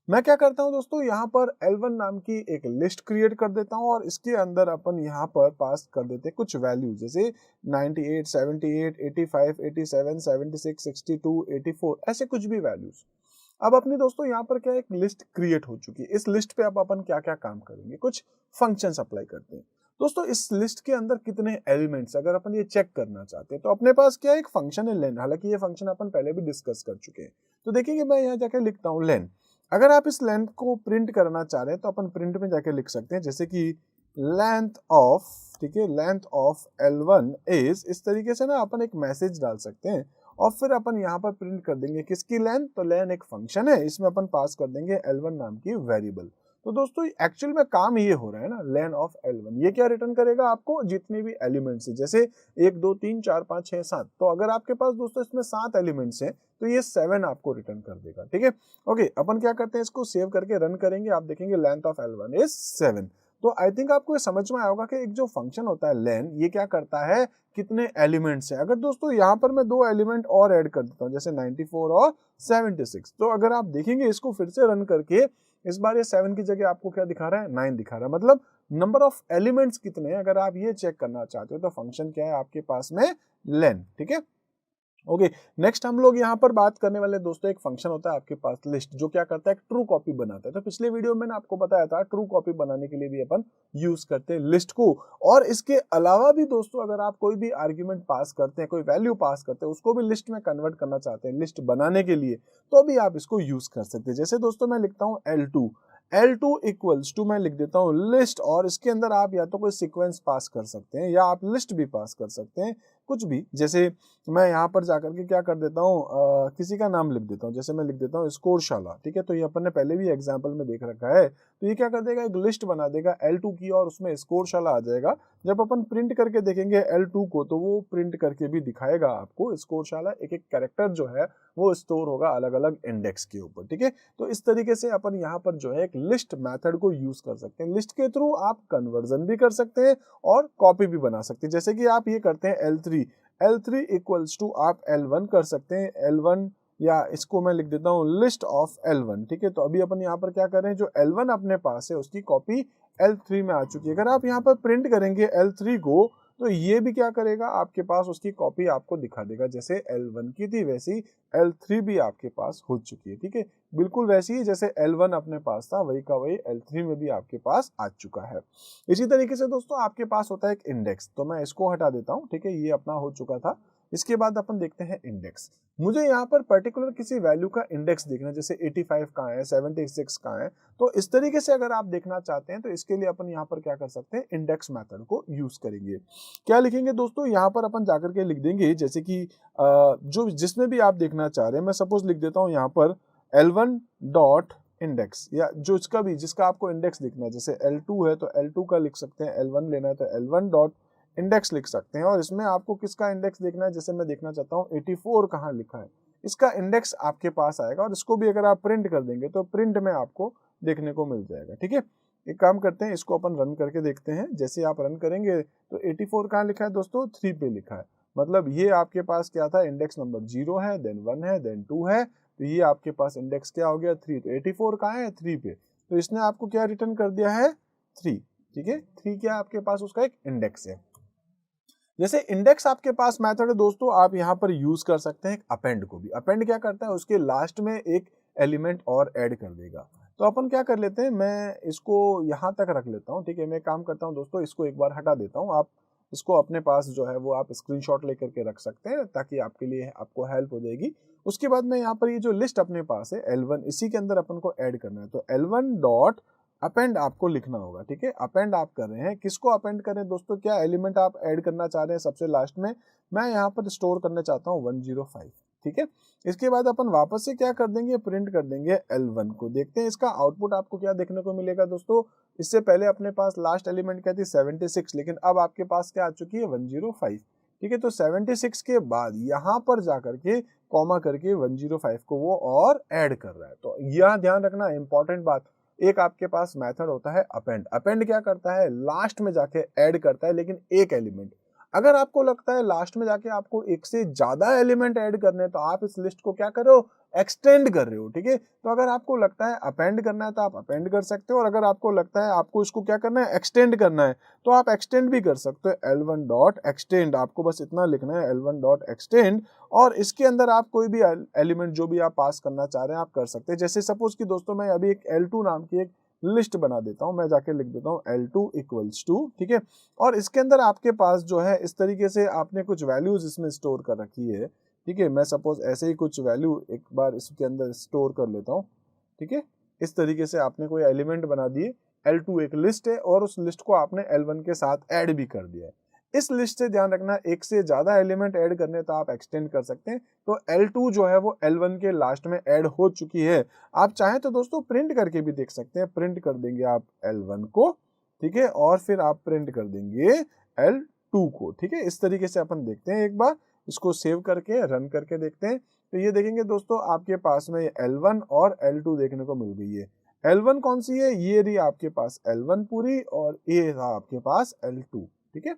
S1: मैं क्या करता हूँ दोस्तों, यहाँ पर L1 नाम की एक लिस्ट क्रिएट कर देता हूँ, और इसके अंदर अपन यहाँ पर पास कर देते हैं कुछ वैल्यू, जैसे 98, 78, 85, 87, 76, 62, 84, ऐसे कुछ भी वैल्यूज। अब अपनी दोस्तों यहाँ पर क्या एक लिस्ट क्रिएट हो चुकी है। इस लिस्ट पे अब अपन क्या क्या काम करेंगे, कुछ फंक्शंस अप्लाई करते हैं। दोस्तों इस लिस्ट के अंदर कितने एलिमेंट्स, अगर अपन ये चेक करना चाहते हैं तो अपने पास क्या एक फंक्शन है लेन। हालांकि ये फंक्शन अपन पहले भी डिस्कस कर चुके हैं। तो देखेंगे मैं यहाँ जाके लिखता हूँ लेन। अगर आप इस लेंथ को प्रिंट करना चाह रहे हैं तो अपन प्रिंट में जाके लिख सकते हैं, जैसे कि लेंथ ऑफ, ठीक है, लेंथ ऑफ L1 इज, इस तरीके से ना अपन एक मैसेज डाल सकते हैं, और फिर अपन यहाँ पर प्रिंट कर देंगे किसकी लेंथ, तो लेन एक फंक्शन है, इसमें अपन पास कर देंगे L1 नाम की वेरिएबल। तो दोस्तों एक्चुअल में काम ये हो रहा है ना, लेन ऑफ L1, ये क्या रिटर्न करेगा आपको, जितने भी एलिमेंट्स है, जैसे 1 2 3 4 5 6 7, तो अगर आपके पास दोस्तों इसमें 7 एलिमेंट्स हैं तो ये 7 आपको रिटर्न कर देगा, ठीक है। ओके, अपन क्या करते हैं, इसको सेव करके रन करेंगे, आप देखेंगे लेंथ ऑफ L1 इज 7। तो आई थिंक आपको ये समझ में आया होगा कि एक जो फंक्शन होता है लेन, ये क्या करता है, कितने एलिमेंट्स हैं। अगर दोस्तों यहाँ पर मैं 2 एलिमेंट और ऐड कर देता हूँ, जैसे 94 और 76, तो अगर आप देखेंगे इसको फिर से रन करके, इस बार ये 7 की जगह आपको क्या दिखा रहा है, 9 दिखा रहा है। मतलब नंबर ऑफ एलिमेंट्स कितने हैं, अगर आप ये चेक करना चाहते हो तो फंक्शन क्या है आपके पास में, लेन, ठीक है। ओके, नेक्स्ट हम लोग यहाँ पर बात करने वाले दोस्तों, एक फंक्शन होता है आपके पास लिस्ट, जो क्या करता है, ट्रू कॉपी बनाता है। तो पिछले वीडियो में मैंने आपको बताया था ट्रू कॉपी बनाने के लिए भी अपन यूज करते हैं लिस्ट को। और इसके अलावा भी दोस्तों अगर आप कोई भी आर्ग्यूमेंट पास करते हैं, कोई वैल्यू पास करते हैं, उसको भी लिस्ट में कन्वर्ट करना चाहते हैं लिस्ट बनाने के लिए, तो भी आप इसको यूज कर सकते हैं। जैसे दोस्तों मैं लिखता हूँ L2 इक्वल्स टू, मैं लिख देता हूँ लिस्ट, और इसके अंदर आप या तो कोई सीक्वेंस पास कर सकते हैं या आप लिस्ट भी पास कर सकते हैं, कुछ भी। जैसे मैं यहाँ पर जाकर के क्या कर देता हूँ, किसी का नाम लिख देता हूँ, जैसे मैं लिख देता हूँ स्कोरशाला, ठीक है। तो ये अपन ने पहले भी एग्जाम्पल में देख रखा है। तो ये क्या कर देगा, एक लिस्ट बना देगा L2 की, और उसमें स्कोरशाला आ जाएगा। जब अपन प्रिंट करके देखेंगे L2 को, तो वो प्रिंट करके भी दिखाएगा आपको स्कोरशाला। एक एक कैरेक्टर जो है वो स्टोर होगा अलग अलग इंडेक्स के ऊपर, ठीक है। तो इस तरीके से अपन यहाँ पर जो है एक लिस्ट मेथड को यूज कर सकते हैं। लिस्ट के थ्रू आप कन्वर्जन भी कर सकते हैं और कॉपी भी बना सकते हैं। जैसे कि आप ये करते हैं L3 इक्वल्स टू आप L1 कर सकते हैं, L1, या इसको मैं लिख देता हूँ लिस्ट ऑफ L1, ठीक है। तो अभी अपन यहाँ पर क्या कर रहे हैं, जो L1 अपने पास है उसकी कॉपी L3 में आ चुकी है। अगर आप यहाँ पर प्रिंट करेंगे L3 को, तो ये भी क्या करेगा, आपके पास उसकी कॉपी आपको दिखा देगा। जैसे L1 की थी वैसी L3 भी आपके पास हो चुकी है, ठीक है। बिल्कुल वैसी ही जैसे L1 अपने पास था, वही का वही L3 में भी आपके पास आ चुका है। इसी तरीके से दोस्तों आपके पास होता है एक इंडेक्स, तो मैं इसको हटा देता हूँ, ठीक है, ये अपना हो चुका था। इसके बाद अपन देखते हैं इंडेक्स। मुझे यहाँ पर पर्टिकुलर किसी वैल्यू का इंडेक्स देखना है, जैसे 85 कहाँ है, 76 कहाँ है। तो इस तरीके से अगर आप देखना चाहते हैं तो इसके लिए अपन यहाँ पर क्या कर सकते हैं, इंडेक्स मेथड को यूज करेंगे। क्या लिखेंगे दोस्तों, यहाँ पर अपन जाकर के लिख देंगे, जैसे कि जो जिसमें भी आप देखना चाह रहे हैं, मैं सपोज लिख देता हूँ यहाँ पर L1 डॉट इंडेक्स, या जो इसका भी जिसका आपको इंडेक्स लिखना है, जैसे L2 है तो L2 का लिख सकते हैं, L1 लेना है तो L1 डॉट इंडेक्स लिख सकते हैं। और इसमें आपको किसका इंडेक्स देखना है, जैसे मैं देखना चाहता हूँ 84 कहाँ लिखा है, इसका इंडेक्स आपके पास आएगा। और इसको भी अगर आप प्रिंट कर देंगे तो प्रिंट में आपको देखने को मिल जाएगा, ठीक है। एक काम करते हैं, इसको अपन रन करके देखते हैं। जैसे आप रन करेंगे तो 84 कहाँ लिखा है दोस्तों, 3 पे लिखा है। मतलब ये आपके पास क्या था, इंडेक्स नंबर 0 है, देन 1 है, देन 2 है, तो ये आपके पास इंडेक्स क्या हो गया, 3। तो 84 कहाँ है, 3 पे, तो इसने आपको क्या रिटर्न कर दिया है, 3, ठीक है। 3 क्या आपके पास उसका एक इंडेक्स है। जैसे इंडेक्स आपके पास मेथड है दोस्तों, आप यहाँ पर यूज कर सकते हैं अपेंड को भी। अपेंड क्या करता है, उसके लास्ट में एक एलिमेंट और ऐड कर देगा। तो अपन क्या कर लेते हैं, मैं इसको यहाँ तक रख लेता हूँ, ठीक है। मैं काम करता हूँ दोस्तों, इसको एक बार हटा देता हूँ। आप इसको अपने पास जो है वो आप स्क्रीनशॉट लेकर के रख सकते हैं ताकि आपके लिए आपको हेल्प हो जाएगी। उसके बाद में यहाँ पर ये जो लिस्ट अपने पास है L1, इसी के अंदर अपन को ऐड करना है। तो L1 डॉट अपेंड आपको लिखना होगा, ठीक है। अपेंड आप कर रहे हैं, किसको अपेंड करें दोस्तों, क्या एलिमेंट आप ऐड करना चाह रहे हैं सबसे लास्ट में। मैं यहाँ पर स्टोर करना चाहता हूँ 105, ठीक है। इसके बाद अपन वापस से क्या कर देंगे, प्रिंट कर देंगे L1 को। देखते हैं इसका आउटपुट आपको क्या देखने को मिलेगा दोस्तों। इससे पहले अपने पास लास्ट एलिमेंट क्या थी 76, लेकिन अब आपके पास क्या आ चुकी है 105, ठीक है। तो 76 के बाद यहाँ पर जाकर के कॉमा करके 105 को वो और ऐड कर रहा है। तो यह ध्यान रखना इंपॉर्टेंट बात, एक आपके पास मेथड होता है अपेंड। अपेंड क्या करता है, लास्ट में जाके ऐड करता है लेकिन एक एलिमेंट। अगर आपको लगता है लास्ट में जाके आपको एक से ज्यादा एलिमेंट ऐड करने, तो आप इस लिस्ट को क्या करो, एक्सटेंड कर रहे हो, ठीक है। तो अगर आपको लगता है अपेंड करना है तो आप अपेंड कर सकते हो, और अगर आपको लगता है आपको इसको क्या करना है, एक्सटेंड करना है, तो आप एक्सटेंड भी कर सकते हो। L1 डॉट एक्सटेंड, आपको बस इतना लिखना है L1 डॉट एक्सटेंड, और इसके अंदर आप कोई भी एलिमेंट जो भी आप पास करना चाह रहे हैं आप कर सकते हैं। जैसे सपोज कि दोस्तों मैं अभी एक L2 नाम की एक लिस्ट बना देता हूं, मैं जाके लिख देता हूं L2 इक्वल्स टू, ठीक है। और इसके अंदर आपके पास जो है इस तरीके से आपने कुछ वैल्यूज इसमें स्टोर कर रखी है, ठीक है। मैं सपोज ऐसे ही कुछ वैल्यू एक बार इसके अंदर स्टोर कर लेता हूं, ठीक है। इस तरीके से आपने कोई एलिमेंट बना दिए, L2 एक लिस्ट है और उस लिस्ट को आपने L1 के साथ ऐड भी कर दिया है। इस लिस्ट से ध्यान रखना, एक से ज्यादा एलिमेंट ऐड करने तो आप एक्सटेंड कर सकते हैं। तो L2 जो है वो L1 के लास्ट में ऐड हो चुकी है। आप चाहें तो दोस्तों प्रिंट करके भी देख सकते हैं। प्रिंट कर देंगे आप L1 को, ठीक है, और फिर आप प्रिंट कर देंगे L2 को, ठीक है। इस तरीके से अपन देखते हैं, एक बार इसको सेव करके रन करके देखते हैं। तो ये देखेंगे दोस्तों आपके पास में L1 और L2 देखने को मिल गई है। L1 कौन सी है, ये रही आपके पास L1 पूरी, और ये रहा आपके पास L2, ठीक है।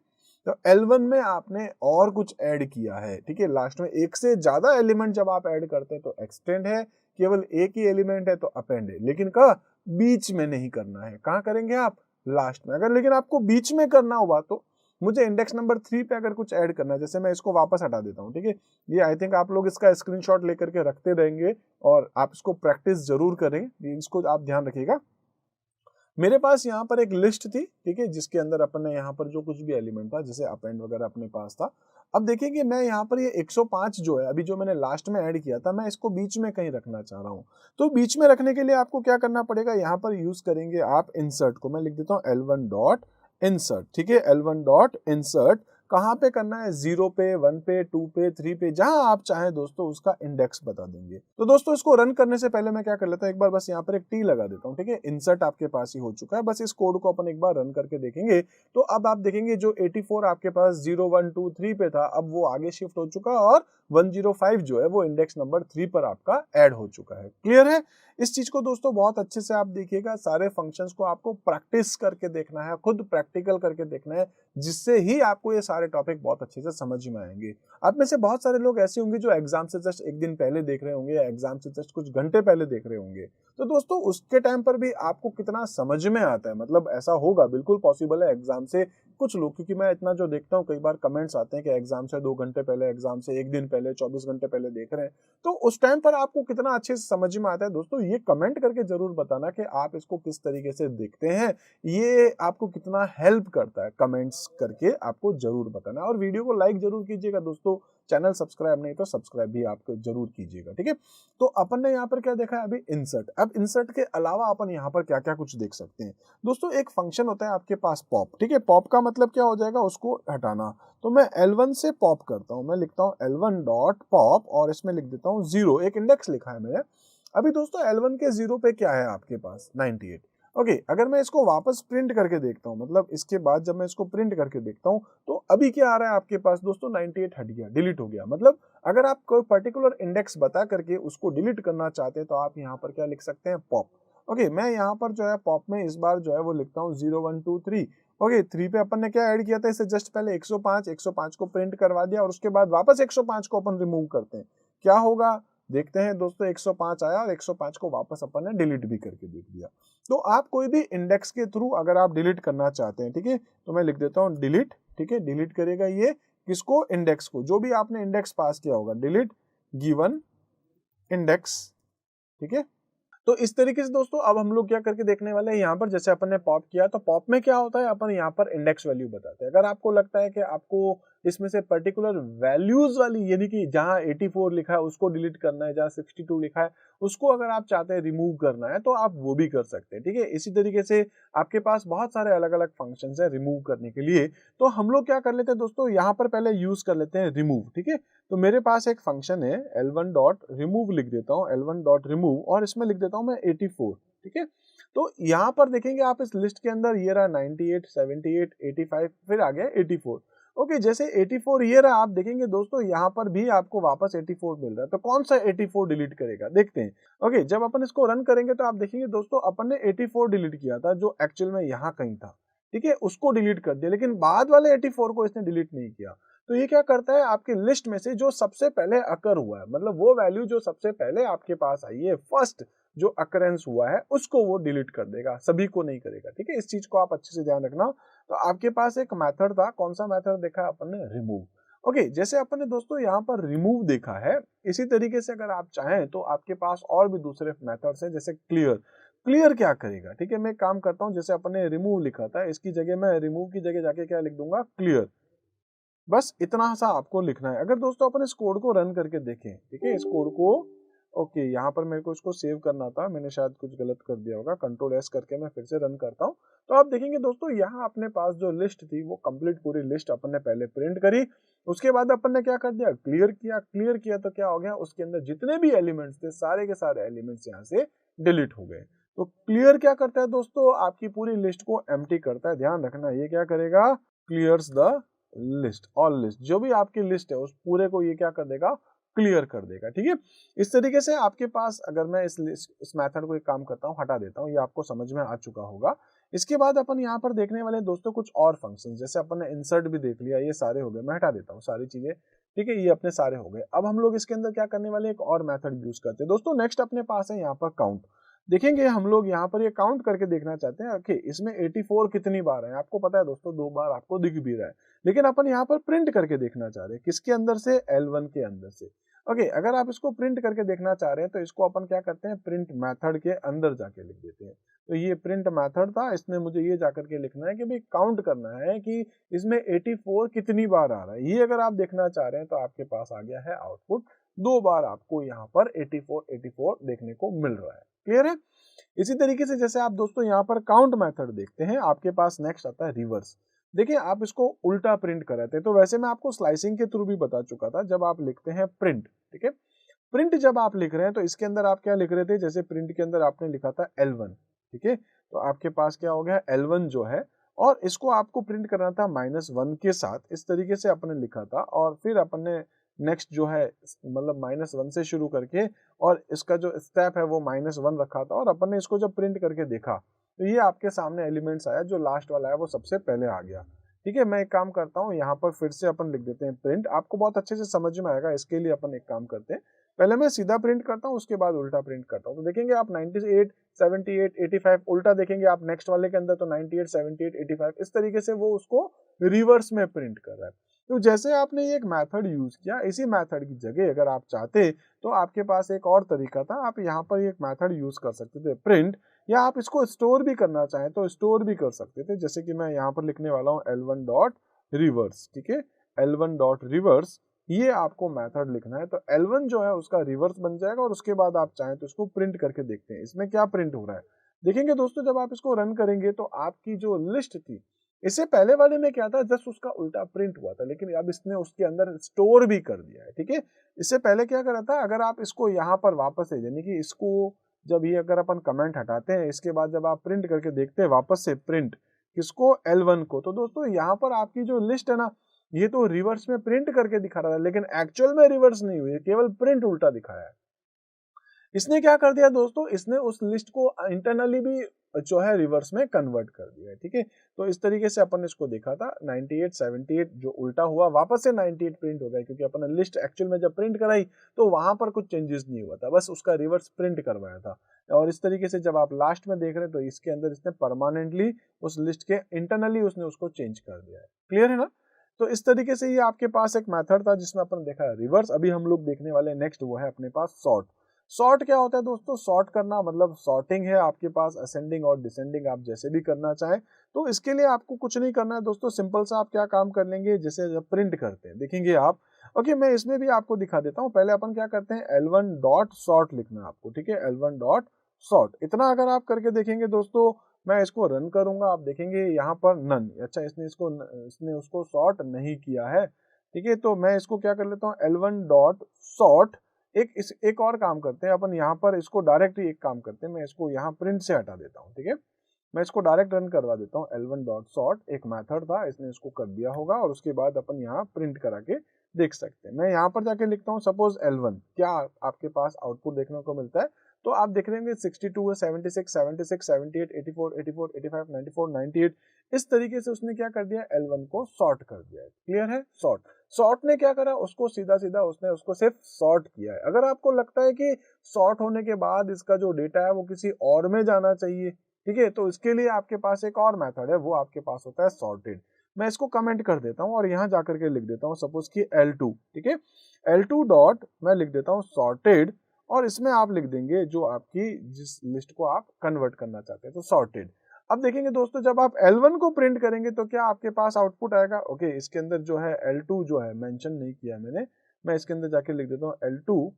S1: तो L1 में आपने और कुछ ऐड किया है, ठीक है। लास्ट में एक से ज्यादा एलिमेंट जब आप ऐड करते हैं तो एक्सटेंड है, केवल एक ही एलिमेंट है तो अपेंड है। लेकिन कहाँ, बीच में नहीं करना है, कहाँ करेंगे आप, लास्ट में। अगर लेकिन आपको बीच में करना होगा तो मुझे इंडेक्स नंबर 3 पे अगर कुछ ऐड करना है, जैसे मैं इसको वापस हटा देता हूँ, ठीक है। ये आई थिंक आप लोग इसका स्क्रीनशॉट लेकर के रखते रहेंगे और आप इसको प्रैक्टिस जरूर करेंगे, इसको आप ध्यान रखिएगा। मेरे पास यहाँ पर एक लिस्ट थी, ठीक है, जिसके अंदर अपन ने यहाँ पर जो कुछ भी एलिमेंट था, जैसे अपेंड वगैरह अपने पास था। अब देखिए कि मैं यहाँ पर ये 105 जो है अभी जो मैंने लास्ट में ऐड किया था, मैं इसको बीच में कहीं रखना चाह रहा हूँ। तो बीच में रखने के लिए आपको क्या करना पड़ेगा, यहाँ पर यूज करेंगे आप इंसर्ट को। मैं लिख देता हूँ L1 डॉट इंसर्ट, ठीक है। L1 डॉट इंसर्ट कहाँ पे करना है, 0 पे, 1 पे, 2 पे, 3 पे, जहां आप चाहें दोस्तों उसका इंडेक्स बता देंगे। तो दोस्तों इसको रन करने से पहले मैं क्या कर लेता हूं, एक बार बस यहाँ पर एक टी लगा देता हूँ, ठीक है। इंसर्ट आपके पास ही हो चुका है, बस इस कोड को अपन एक बार रन करके देखेंगे। तो अब आप देखेंगे जो 84 आपके पास 0, 1, 2, 3 पे था, अब वो आगे शिफ्ट हो चुका और 105 जो है वो इंडेक्स नंबर 3 पर आपका ऐड हो चुका है। क्लियर है। इस चीज को दोस्तों बहुत अच्छे से आप देखिएगा, सारे फंक्शंस को आपको प्रैक्टिस करके देखना है, खुद प्रैक्टिकल करके देखना है, जिससे ही आपको ये सारे टॉपिक बहुत अच्छे से समझ में आएंगे। आप में से बहुत सारे लोग ऐसे होंगे जो एग्जाम से जस्ट एक दिन पहले देख रहे होंगे या एग्जाम से जस्ट कुछ घंटे पहले देख रहे होंगे। तो दोस्तों उसके टाइम पर भी आपको कितना समझ में आता है, मतलब ऐसा होगा, बिल्कुल पॉसिबल है एग्जाम से कुछ लोग, क्योंकि मैं इतना जो देखता हूँ कई बार कमेंट्स आते हैं कि एग्जाम से 2 घंटे पहले, एग्जाम से 1 दिन पहले, 24 घंटे पहले देख रहे हैं। तो उस टाइम पर आपको कितना अच्छे से समझ में आता है दोस्तों, ये कमेंट करके जरूर बताना कि आप इसको किस तरीके से देखते हैं, ये आपको कितना हेल्प करता है, कमेंट्स करके आपको जरूर बताना। और वीडियो को लाइक जरूर कीजिएगा दोस्तों, चैनल सब्सक्राइब नहीं तो सब्सक्राइब भी आपको जरूर कीजिएगा, ठीक है। तो अपन ने यहाँ पर क्या देखा है अभी, इंसर्ट। अब इंसर्ट के अलावा अपन यहाँ पर क्या क्या कुछ देख सकते हैं दोस्तों। एक फंक्शन होता है आपके पास पॉप, ठीक है। पॉप का मतलब क्या हो जाएगा, उसको हटाना। तो मैं L1 से पॉप करता हूं, मैं लिखता हूं L1 डॉट पॉप और इसमें लिख देता हूं 0, एक इंडेक्स लिखा है मैंने। अभी दोस्तों L1 के 0 पे क्या है आपके पास, 98। ओके, अगर मैं इसको वापस प्रिंट करके देखता हूं, मतलब इसके बाद जब मैं इसको प्रिंट करके देखता हूं, तो अभी क्या आ रहा है आपके पास दोस्तों, 98 हट गया, डिलीट हो गया। मतलब अगर आप कोई पर्टिकुलर इंडेक्स बता करके उसको डिलीट करना चाहते हैं तो आप यहाँ पर क्या लिख सकते हैं, पॉप। ओके, मैं यहाँ पर जो है पॉप में इस बार जो है वो लिखता हूँ 0, 1, 2, 3। ओके, 3 पे अपन ने क्या ऐड किया था, इससे जस्ट पहले 105 को प्रिंट करवा दिया और उसके बाद वापस 105 को अपन रिमूव करते हैं, क्या होगा देखते हैं दोस्तों। 105 आया और 105 को वापस अपन ने डिलीट भी करके देख दिया। तो आप कोई भी इंडेक्स के थ्रू अगर आप डिलीट करना चाहते हैं, ठीक है, तो मैं लिख देता हूँ डिलीट, ठीक है। डिलीट करेगा ये किसको, इंडेक्स को, जो भी आपने इंडेक्स पास किया होगा, डिलीट गिवन इंडेक्स, ठीक है। तो इस तरीके से दोस्तों अब हम लोग क्या करके देखने वाले हैं, यहाँ पर जैसे अपन ने पॉप किया तो पॉप में क्या होता है, अपन यहाँ पर इंडेक्स वैल्यू बताते हैं। अगर आपको लगता है कि आपको इसमें से पर्टिकुलर वैल्यूज वाली यानी कि जहाँ 84 लिखा है उसको डिलीट करना है, जहाँ 62 लिखा है उसको अगर आप चाहते हैं रिमूव करना है तो आप वो भी कर सकते हैं, ठीक है। इसी तरीके से आपके पास बहुत सारे अलग अलग फंक्शंस है रिमूव करने के लिए। तो हम लोग क्या कर लेते हैं दोस्तों, यहाँ पर पहले यूज कर लेते हैं रिमूव, ठीक है। तो मेरे पास एक फंक्शन है L1 डॉट रिमूव, लिख देता हूँ L1 डॉट रिमूव और इसमें लिख देता हूँ मैं 84, ठीक है। तो यहाँ पर देखेंगे आप इस लिस्ट के अंदर ये रहा 98, 78, 85, फिर आ गया 84। ओके, जैसे 84 ये रहा, आप देखेंगे दोस्तों यहाँ पर भी आपको वापस 84 मिल रहा है। तो कौन सा 84 डिलीट करेगा देखते हैं। ओके, जब अपन इसको रन करेंगे तो आप देखेंगे दोस्तों अपन ने 84 डिलीट किया था जो एक्चुअल में यहाँ कहीं था, ठीक है, उसको डिलीट कर दिया, लेकिन बाद वाले 84 को इसने डिलीट नहीं किया। तो ये क्या करता है, आपकी लिस्ट में से जो सबसे पहले अकर हुआ है, मतलब वो वैल्यू जो सबसे पहले आपके पास आई है, फर्स्ट जो अकरेंस हुआ है उसको वो डिलीट कर देगा, सभी को नहीं करेगा, ठीक है। इस चीज को आप अच्छे से ध्यान रखना। तो आपके पास एक मेथड था, कौन सा मेथड देखा अपन ने, रिमूव। ओके, जैसे अपन ने दोस्तों यहाँ पर रिमूव देखा है, इसी तरीके से अगर आप चाहें तो आपके पास और भी दूसरे मेथड्स हैं, जैसे क्लियर। क्लियर क्या करेगा, ठीक है, मैं काम करता हूँ, जैसे अपन ने रिमूव लिखा था इसकी जगह मैं रिमूव की जगह जाके क्या लिख दूंगा, क्लियर। बस इतना सा आपको लिखना है। अगर दोस्तों अपन इस कोड को रन करके देखें, ठीक है, इस कोड को, ओके, यहाँ पर मेरे को इसको सेव करना था, मैंने शायद कुछ गलत कर दिया होगा, कंट्रोल एस करके मैं फिर से रन करता हूँ। तो आप देखेंगे दोस्तों यहाँ अपने पास जो लिस्ट थी वो कंप्लीट पूरी लिस्ट अपन ने पहले प्रिंट करी, उसके बाद अपन ने क्या कर दिया, क्लियर किया। क्लियर किया तो क्या हो गया, उसके अंदर जितने भी एलिमेंट्स थे सारे के सारे एलिमेंट्स यहाँ से डिलीट हो गए। तो क्लियर क्या करता है दोस्तों, आपकी पूरी लिस्ट को एम्प्टी करता है। ध्यान रखना, ये क्या करेगा, clears the list, all list, जो भी आपकी लिस्ट है उस पूरे को ये क्या कर देगा, क्लियर कर देगा, ठीक है। इस तरीके से आपके पास, अगर मैं इस मेथड को एक काम करता हूँ, हटा देता हूँ, ये आपको समझ में आ चुका होगा। इसके बाद अपन यहाँ पर देखने वाले दोस्तों कुछ और फंक्शन, जैसे अपन ने इंसर्ट भी देख लिया, ये सारे हो गए, मैं हटा देता हूँ सारी चीजें, ठीक है, ये अपने सारे हो गए। अब हम लोग इसके अंदर क्या करने वाले, एक और मेथड यूज करते हैं दोस्तों। नेक्स्ट अपने पास है यहाँ पर काउंट। देखेंगे हम लोग यहाँ पर ये काउंट करके देखना चाहते हैं, ओके, इसमें 84 कितनी बार है, आपको पता है दोस्तों 2 बार आपको दिख भी रहा है, लेकिन अपन यहाँ पर प्रिंट करके देखना चाह रहे हैं, किसके अंदर से, L1 के अंदर से। ओके, अगर आप इसको प्रिंट करके देखना चाह रहे हैं तो इसको अपन क्या करते हैं, प्रिंट मेथड के अंदर जाके लिख देते हैं। तो ये प्रिंट मेथड था, इसमें मुझे ये जाकर के लिखना है कि भाई काउंट करना है कि इसमें 84 कितनी बार आ रहा है। ये अगर आप देखना चाह रहे हैं तो आपके पास आ गया है आउटपुट, 2 बार आपको यहाँ पर 84 देखने को मिल रहा है। क्लियर है। इसी तरीके से जैसे आप दोस्तों यहाँ पर काउंट मेथड देखते हैं, आपके पास नेक्स्ट आता है रिवर्स। देखिए आप इसको उल्टा प्रिंट कर रहे थे, तो वैसे मैं आपको स्लाइसिंग के थ्रू भी बता चुका था, जब आप लिखते हैं प्रिंट, ठीक है, प्रिंट जब आप लिख रहे हैं तो इसके अंदर आप क्या लिख रहे थे, जैसे प्रिंट के अंदर आपने लिखा था L1, ठीक है, तो आपके पास क्या हो गया, L1 जो है, और इसको आपको प्रिंट करना था -1 के साथ, इस तरीके से अपन ने लिखा था, और फिर अपन ने नेक्स्ट जो है मतलब -1 से शुरू करके, और इसका जो स्टेप है वो -1 रखा था, और अपन ने इसको जब प्रिंट करके देखा तो ये आपके सामने एलिमेंट्स आया, जो लास्ट वाला है वो सबसे पहले आ गया, ठीक है। मैं एक काम करता हूँ, यहाँ पर फिर से अपन लिख देते हैं प्रिंट, आपको बहुत अच्छे से समझ में आएगा, इसके लिए अपन एक काम करते हैं, पहले मैं सीधा प्रिंट करता हूँ, उसके बाद उल्टा प्रिंट करता हूँ। तो देखेंगे आप 98, 78, 85 उल्टा देखेंगे आप नेक्स्ट वाले के अंदर, तो 98, 78, 85 इस तरीके से वो उसको रिवर्स में प्रिंट कर रहा है। तो जैसे आपने ये एक मेथड यूज किया, इसी मेथड की जगह अगर आप चाहते तो आपके पास एक और तरीका था, आप यहाँ पर एक मेथड यूज कर सकते थे प्रिंट, या आप इसको स्टोर भी करना चाहें तो स्टोर भी कर सकते थे, जैसे कि मैं यहाँ पर लिखने वाला हूँ L1 डॉट रिवर्स, ठीक है, L1 डॉट रिवर्स, ये आपको मेथड लिखना है। तो L1 जो है उसका रिवर्स बन जाएगा, और उसके बाद आप चाहें तो इसको प्रिंट करके देखते हैं इसमें क्या प्रिंट हो रहा है। देखेंगे दोस्तों जब आप इसको रन करेंगे तो आपकी जो लिस्ट थी, इससे पहले वाले में क्या था, जस्ट उसका उल्टा प्रिंट हुआ था, लेकिन अब इसने उसके अंदर स्टोर भी कर दिया है, ठीक है। इससे पहले क्या करा था, अगर आप इसको यहाँ पर वापस है, यानी कि इसको जब ये अगर अपन कमेंट हटाते हैं, इसके बाद जब आप प्रिंट करके देखते हैं वापस से प्रिंट किसको, L1 को, तो दोस्तों यहाँ पर आपकी जो लिस्ट है ना, ये तो रिवर्स में प्रिंट करके दिखा रहा है, लेकिन एक्चुअल में रिवर्स नहीं हुई है, केवल प्रिंट उल्टा दिखाया है। इसने क्या कर दिया दोस्तों, इसने उस लिस्ट को इंटरनली भी जो है रिवर्स में कन्वर्ट कर दिया है, ठीक है। तो इस तरीके से अपन ने इसको देखा था, 98, 78 जो उल्टा हुआ, वापस से 98 प्रिंट हो गया, क्योंकि अपन ने लिस्ट एक्चुअल में जब प्रिंट कराई तो वहां पर कुछ चेंजेस नहीं हुआ था, बस उसका रिवर्स प्रिंट करवाया था। और इस तरीके से जब आप लास्ट में देख रहे हैं तो इसके अंदर इसने परमानेंटली उस लिस्ट के इंटरनली उसने उसको चेंज कर दिया है। क्लियर है ना। तो इस तरीके से ये आपके पास एक मेथड था जिसमें अपन देखा है रिवर्स। अभी हम लोग देखने वाले नेक्स्ट वो है अपने पास सॉर्ट। सॉर्ट क्या होता है दोस्तों? सॉर्ट करना मतलब सॉर्टिंग है आपके पास, असेंडिंग और डिसेंडिंग आप जैसे भी करना चाहें। तो इसके लिए आपको कुछ नहीं करना है दोस्तों, सिंपल सा आप क्या काम कर लेंगे, जैसे जब प्रिंट करते हैं देखेंगे आप। ओके, मैं इसमें भी आपको दिखा देता हूँ। पहले अपन क्या करते हैं, L1 डॉट सॉर्ट लिखना है आपको, ठीक है, L1 डॉट सॉर्ट। इतना अगर आप करके देखेंगे दोस्तों, मैं इसको रन करूंगा, आप देखेंगे यहाँ पर नन। अच्छा, इसने उसको सॉर्ट नहीं किया है, ठीक है। तो मैं इसको क्या कर लेता हूँ, L1 डॉट सॉर्ट। एक और काम करते हैं अपन, यहाँ पर इसको डायरेक्ट ही एक काम करते हैं, मैं इसको यहाँ प्रिंट से हटा देता हूँ, ठीक है। मैं इसको डायरेक्ट रन करवा देता हूँ। L1 डॉट सॉर्ट एक मेथड था, इसने इसको कर दिया होगा, और उसके बाद अपन यहाँ प्रिंट करा के देख सकते हैं। मैं यहाँ पर जाके लिखता हूँ सपोज L1, क्या आपके पास आउटपुट देखने को मिलता है? तो आप देख रहे होंगे 62 है, 76, 76, 78, 84, 84, 85, 94, 98। इस तरीके से उसने क्या कर दिया, L1 को सॉर्ट कर दिया है। क्लियर है? सॉर्ट ने क्या करा, उसको सीधा सीधा उसने उसको सिर्फ सॉर्ट किया है। अगर आपको लगता है कि सॉर्ट होने के बाद इसका जो डेटा है वो किसी और में जाना चाहिए, ठीक है, तो इसके लिए आपके पास एक और मेथड है, वो आपके पास होता है सॉर्टेड। मैं इसको कमेंट कर देता हूं और यहां जाकर के लिख देता हूं सपोज कि L2, ठीक है, L2 डॉट मैं लिख देता हूं सॉर्टेड, और इसमें आप लिख देंगे जो आपकी जिस लिस्ट को आप कन्वर्ट करना चाहते हैं, तो सॉर्टेड। अब देखेंगे दोस्तों, जब आप L1 को प्रिंट करेंगे तो क्या आपके पास आउटपुट आएगा? ओके, इसके अंदर जो है L2 जो है मेंशन नहीं किया मैंने, मैं इसके अंदर जाके लिख देता हूँ L2,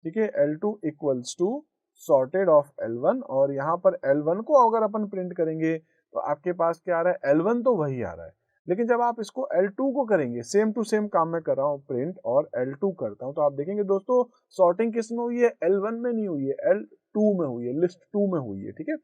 S1: ठीक है, L2 equals to sorted of L1, और यहाँ पर L1 को अगर अपन प्रिंट करेंगे तो आपके पास क्या आ रहा है, L1 तो वही आ रहा है। लेकिन जब आप इसको L2 को करेंगे, सेम टू सेम काम मैं कर रहा हूँ प्रिंट और L2 करता हूँ, तो आप देखेंगे दोस्तों सॉर्टिंग किस में हुई है, L1 में नहीं हुई है, L2 में हुई है, लिस्ट 2 में हुई है, ठीक है।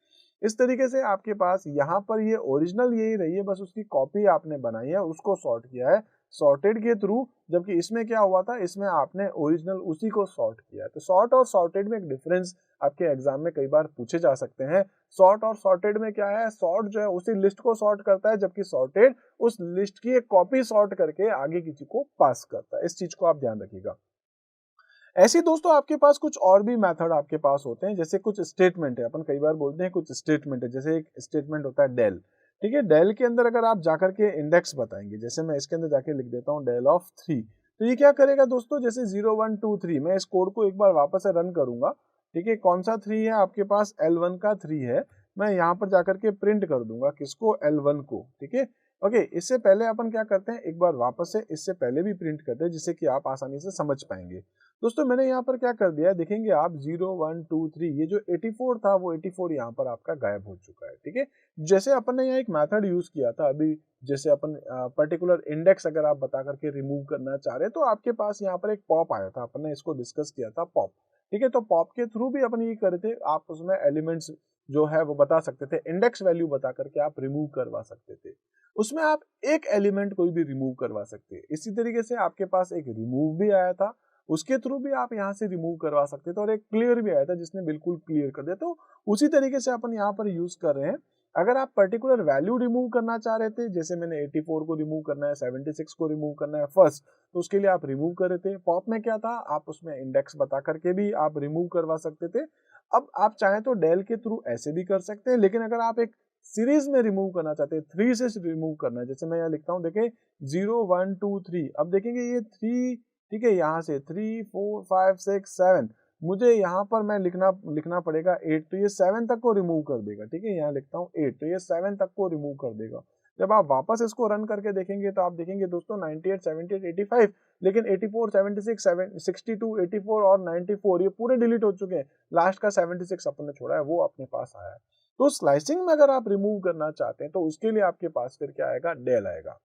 S1: इस तरीके से आपके पास यहाँ पर ये ओरिजिनल यही रही है, बस उसकी कॉपी आपने बनाई है, उसको सॉर्ट किया है सॉर्टेड के थ्रू। जबकि इसमें क्या हुआ था, इसमें आपने ओरिजिनल उसी को सॉर्ट किया। तो सॉर्ट और सॉर्टेड में एक डिफरेंस आपके एग्जाम में कई बार पूछे जा सकते हैं। सॉर्ट और सॉर्टेड में क्या है, सॉर्ट जो है उसी लिस्ट को सॉर्ट करता है, जबकि सॉर्टेड उस लिस्ट की एक कॉपी सॉर्ट करके आगे किसी को पास करता है। इस चीज को आप ध्यान रखिएगा। ऐसे दोस्तों आपके पास कुछ और भी मेथड आपके पास होते हैं, जैसे कुछ स्टेटमेंट है, अपन कई बार बोलते हैं कुछ स्टेटमेंट है, जैसे एक स्टेटमेंट होता है डेल, ठीक है। डेल के अंदर अगर आप जाकर के इंडेक्स बताएंगे, जैसे मैं इसके अंदर जाके लिख देता हूँ डेल ऑफ 3, तो ये क्या करेगा दोस्तों, जैसे 0 1 2 3, मैं इस कोड को एक बार वापस से रन करूंगा, ठीक है। कौन सा 3 है आपके पास, L1 का 3 है। मैं यहाँ पर जाकर के प्रिंट कर दूंगा किसको, L1 को, ठीक है। ओके, इससे पहले अपन क्या करते हैं, एक बार वापस से इससे पहले भी प्रिंट करते हैं, जिससे कि आप आसानी से समझ पाएंगे। दोस्तों मैंने यहाँ पर क्या कर दिया है, देखेंगे आप 0 1 2 3, ये जो 84 था वो 84 यहाँ पर आपका गायब हो चुका है, ठीक है। जैसे अपन ने यहाँ एक मेथड यूज किया था अभी, जैसे अपन पर्टिकुलर इंडेक्स अगर आप बता करके रिमूव करना चाह रहे हैं, तो आपके पास यहाँ पर एक पॉप आया था, अपन ने इसको डिस्कस किया था पॉप, ठीक है। तो पॉप के थ्रू भी अपन ये करे थे, आप उसमें एलिमेंट्स जो है वो बता सकते थे, इंडेक्स वैल्यू बता करके आप रिमूव करवा सकते थे। उसमें आप एक एलिमेंट कोई भी रिमूव करवा सकते हैं। इसी तरीके से आपके पास एक रिमूव भी आया था, उसके थ्रू भी आप यहाँ से रिमूव करवा सकते थे, और एक क्लियर भी आया था जिसने बिल्कुल क्लियर कर दिया। तो उसी तरीके से अपन यहाँ पर यूज कर रहे हैं। अगर आप पर्टिकुलर वैल्यू रिमूव करना चाह रहे थे, जैसे मैंने 84 को रिमूव करना है, 76 को रिमूव करना है फर्स्ट, तो उसके लिए आप रिमूव कर रहे थे। पॉप में क्या था, आप उसमें इंडेक्स बता करके भी आप रिमूव करवा सकते थे। अब आप चाहें तो डेल के थ्रू ऐसे भी कर सकते हैं, लेकिन अगर आप एक सीरीज में रिमूव करना चाहते हैं, 3 से रिमूव करना है, जैसे मैं यहाँ लिखता हूँ, देखें 0 1 2 3, अब देखेंगे ये 3, ठीक है, यहाँ से 3 4 5 6 7, मुझे यहाँ पर मैं लिखना पड़ेगा 8, तो ये 7 तक को रिमूव कर देगा, ठीक है। यहाँ लिखता हूँ 8, तो ये 7 तक को रिमूव कर देगा। जब आप वापस इसको रन करके देखेंगे तो आप देखेंगे दोस्तों 98 78 85, लेकिन 84 76 62 84 और 94 ये पूरे डिलीट हो चुके हैं। लास्ट का 76 अपन ने छोड़ा है, वो अपने पास आया है। तो स्लाइसिंग में अगर आप रिमूव करना चाहते हैं तो उसके लिए आपके पास फिर क्या आएगा, डेल आएगा।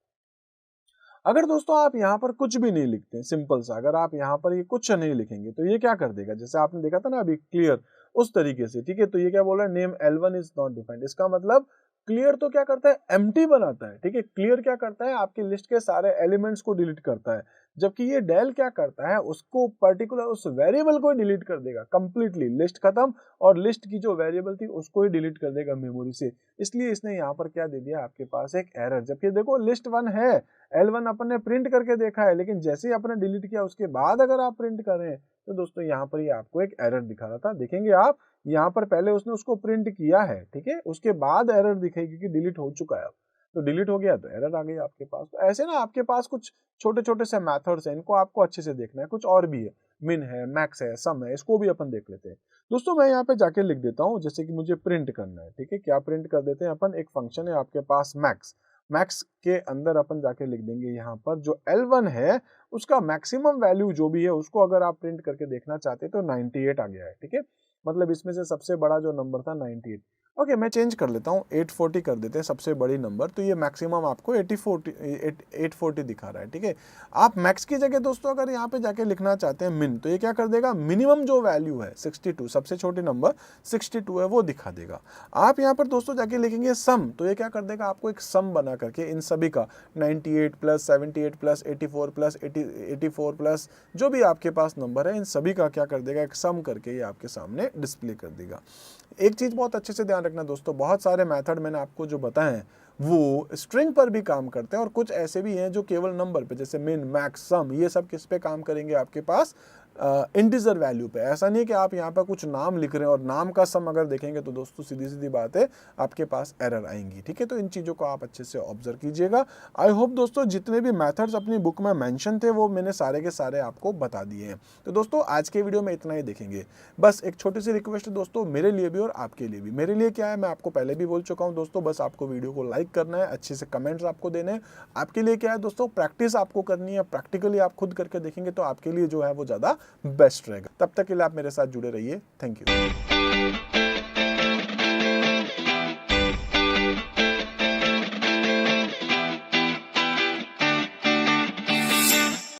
S1: अगर दोस्तों आप यहाँ पर कुछ भी नहीं लिखते हैं, सिंपल सा, अगर आप यहाँ पर ये कुछ नहीं लिखेंगे तो ये क्या कर देगा, जैसे आपने देखा था ना अभी क्लियर, उस तरीके से, ठीक है। तो ये क्या बोल रहा है, name L1 is not defined, इसका मतलब क्लियर तो क्या करता है, एम्प्टी बनाता है, ठीक है। क्लियर क्या करता है, आपकी लिस्ट के सारे एलिमेंट्स को डिलीट करता है, जबकि ये डेल क्या करता है, उसको पर्टिकुलर उस वेरिएबल को डिलीट कर देगा कंप्लीटली, लिस्ट खत्म, और लिस्ट की जो वेरिएबल थी उसको ही डिलीट कर देगा मेमोरी से। इसलिए इसने यहाँ पर क्या दे दिया, आपके पास एक एरर, जबकि देखो लिस्ट 1 है, L1 अपन ने प्रिंट करके देखा है, लेकिन जैसे ही आपने डिलीट किया उसके बाद अगर आप प्रिंट करें तो दोस्तों यहाँ पर ये आपको एक एरर दिखा रहा था। देखेंगे आप यहाँ पर पहले उसने उसको प्रिंट किया है, ठीक है, उसके बाद एरर दिखेगी कि डिलीट हो चुका है। तो डिलीट हो गया तो एरर आ गई आपके पास। तो ऐसे ना आपके पास कुछ छोटे छोटे से मेथड्स हैं, इनको आपको अच्छे से देखना है। कुछ और भी है, मिन है, मैक्स है, सम है, इसको भी अपन देख लेते हैं। दोस्तों मैं यहाँ पे जाके लिख देता हूँ, जैसे कि मुझे प्रिंट करना है, ठीक है। क्या प्रिंट कर देते हैं अपन, एक फंक्शन है आपके पास मैक्स, मैक्स के अंदर अपन जाके लिख देंगे यहाँ पर जो L1 है उसका मैक्सिमम वैल्यू जो भी है उसको अगर आप प्रिंट करके देखना चाहते हैं तो 98 आ गया है, ठीक है। मतलब इसमें से सबसे बड़ा जो नंबर था 98। ओके मैं चेंज कर लेता हूँ, 840 कर देते हैं सबसे बड़ी नंबर, तो ये मैक्सिमम आपको 840 दिखा रहा है, ठीक है। आप मैक्स की जगह दोस्तों अगर यहाँ पे जाके लिखना चाहते हैं मिन, तो ये क्या कर देगा, मिनिमम जो वैल्यू है 62, सबसे छोटी नंबर 62 है वो दिखा देगा। आप यहाँ पर दोस्तों जाके लिखेंगे सम, तो ये क्या कर देगा, आपको एक सम बना करके इन सभी का 98 प्लस 78 प्लस 84 प्लस 84 प्लस जो भी आपके पास नंबर है इन सभी का क्या कर देगा, एक सम करके ये आपके सामने डिस्प्ले कर देगा। एक चीज बहुत अच्छे से ध्यान रखना दोस्तों, बहुत सारे मेथड मैंने आपको जो बताए हैं वो स्ट्रिंग पर भी काम करते हैं और कुछ ऐसे भी हैं जो केवल नंबर पे, जैसे मिन, मैक्स, सम, ये सब किस पे काम करेंगे, आपके पास इंटीजर वैल्यू पे। ऐसा नहीं कि आप यहाँ पर कुछ नाम लिख रहे हैं और नाम का सम अगर देखेंगे तो दोस्तों सीधी सीधी बात है आपके पास एरर आएंगी, ठीक है। तो इन चीज़ों को आप अच्छे से ऑब्जर्व कीजिएगा। आई होप दोस्तों जितने भी मेथड्स अपनी बुक में मेंशन थे वो मैंने सारे के सारे आपको बता दिए हैं। तो दोस्तों आज के वीडियो में इतना ही देखेंगे। बस एक छोटी सी रिक्वेस्ट है दोस्तों, मेरे लिए भी और आपके लिए भी। मेरे लिए क्या है, मैं आपको पहले भी बोल चुका हूँ दोस्तों, बस आपको वीडियो को लाइक करना है, अच्छे से कमेंट्स आपको देने हैं। आपके लिए क्या है दोस्तों, प्रैक्टिस आपको करनी है, प्रैक्टिकली आप खुद करके देखेंगे तो आपके लिए जो है वो ज़्यादा बेस्ट रहेगा। तब तक के लिए आप मेरे साथ जुड़े रहिए। Thank you.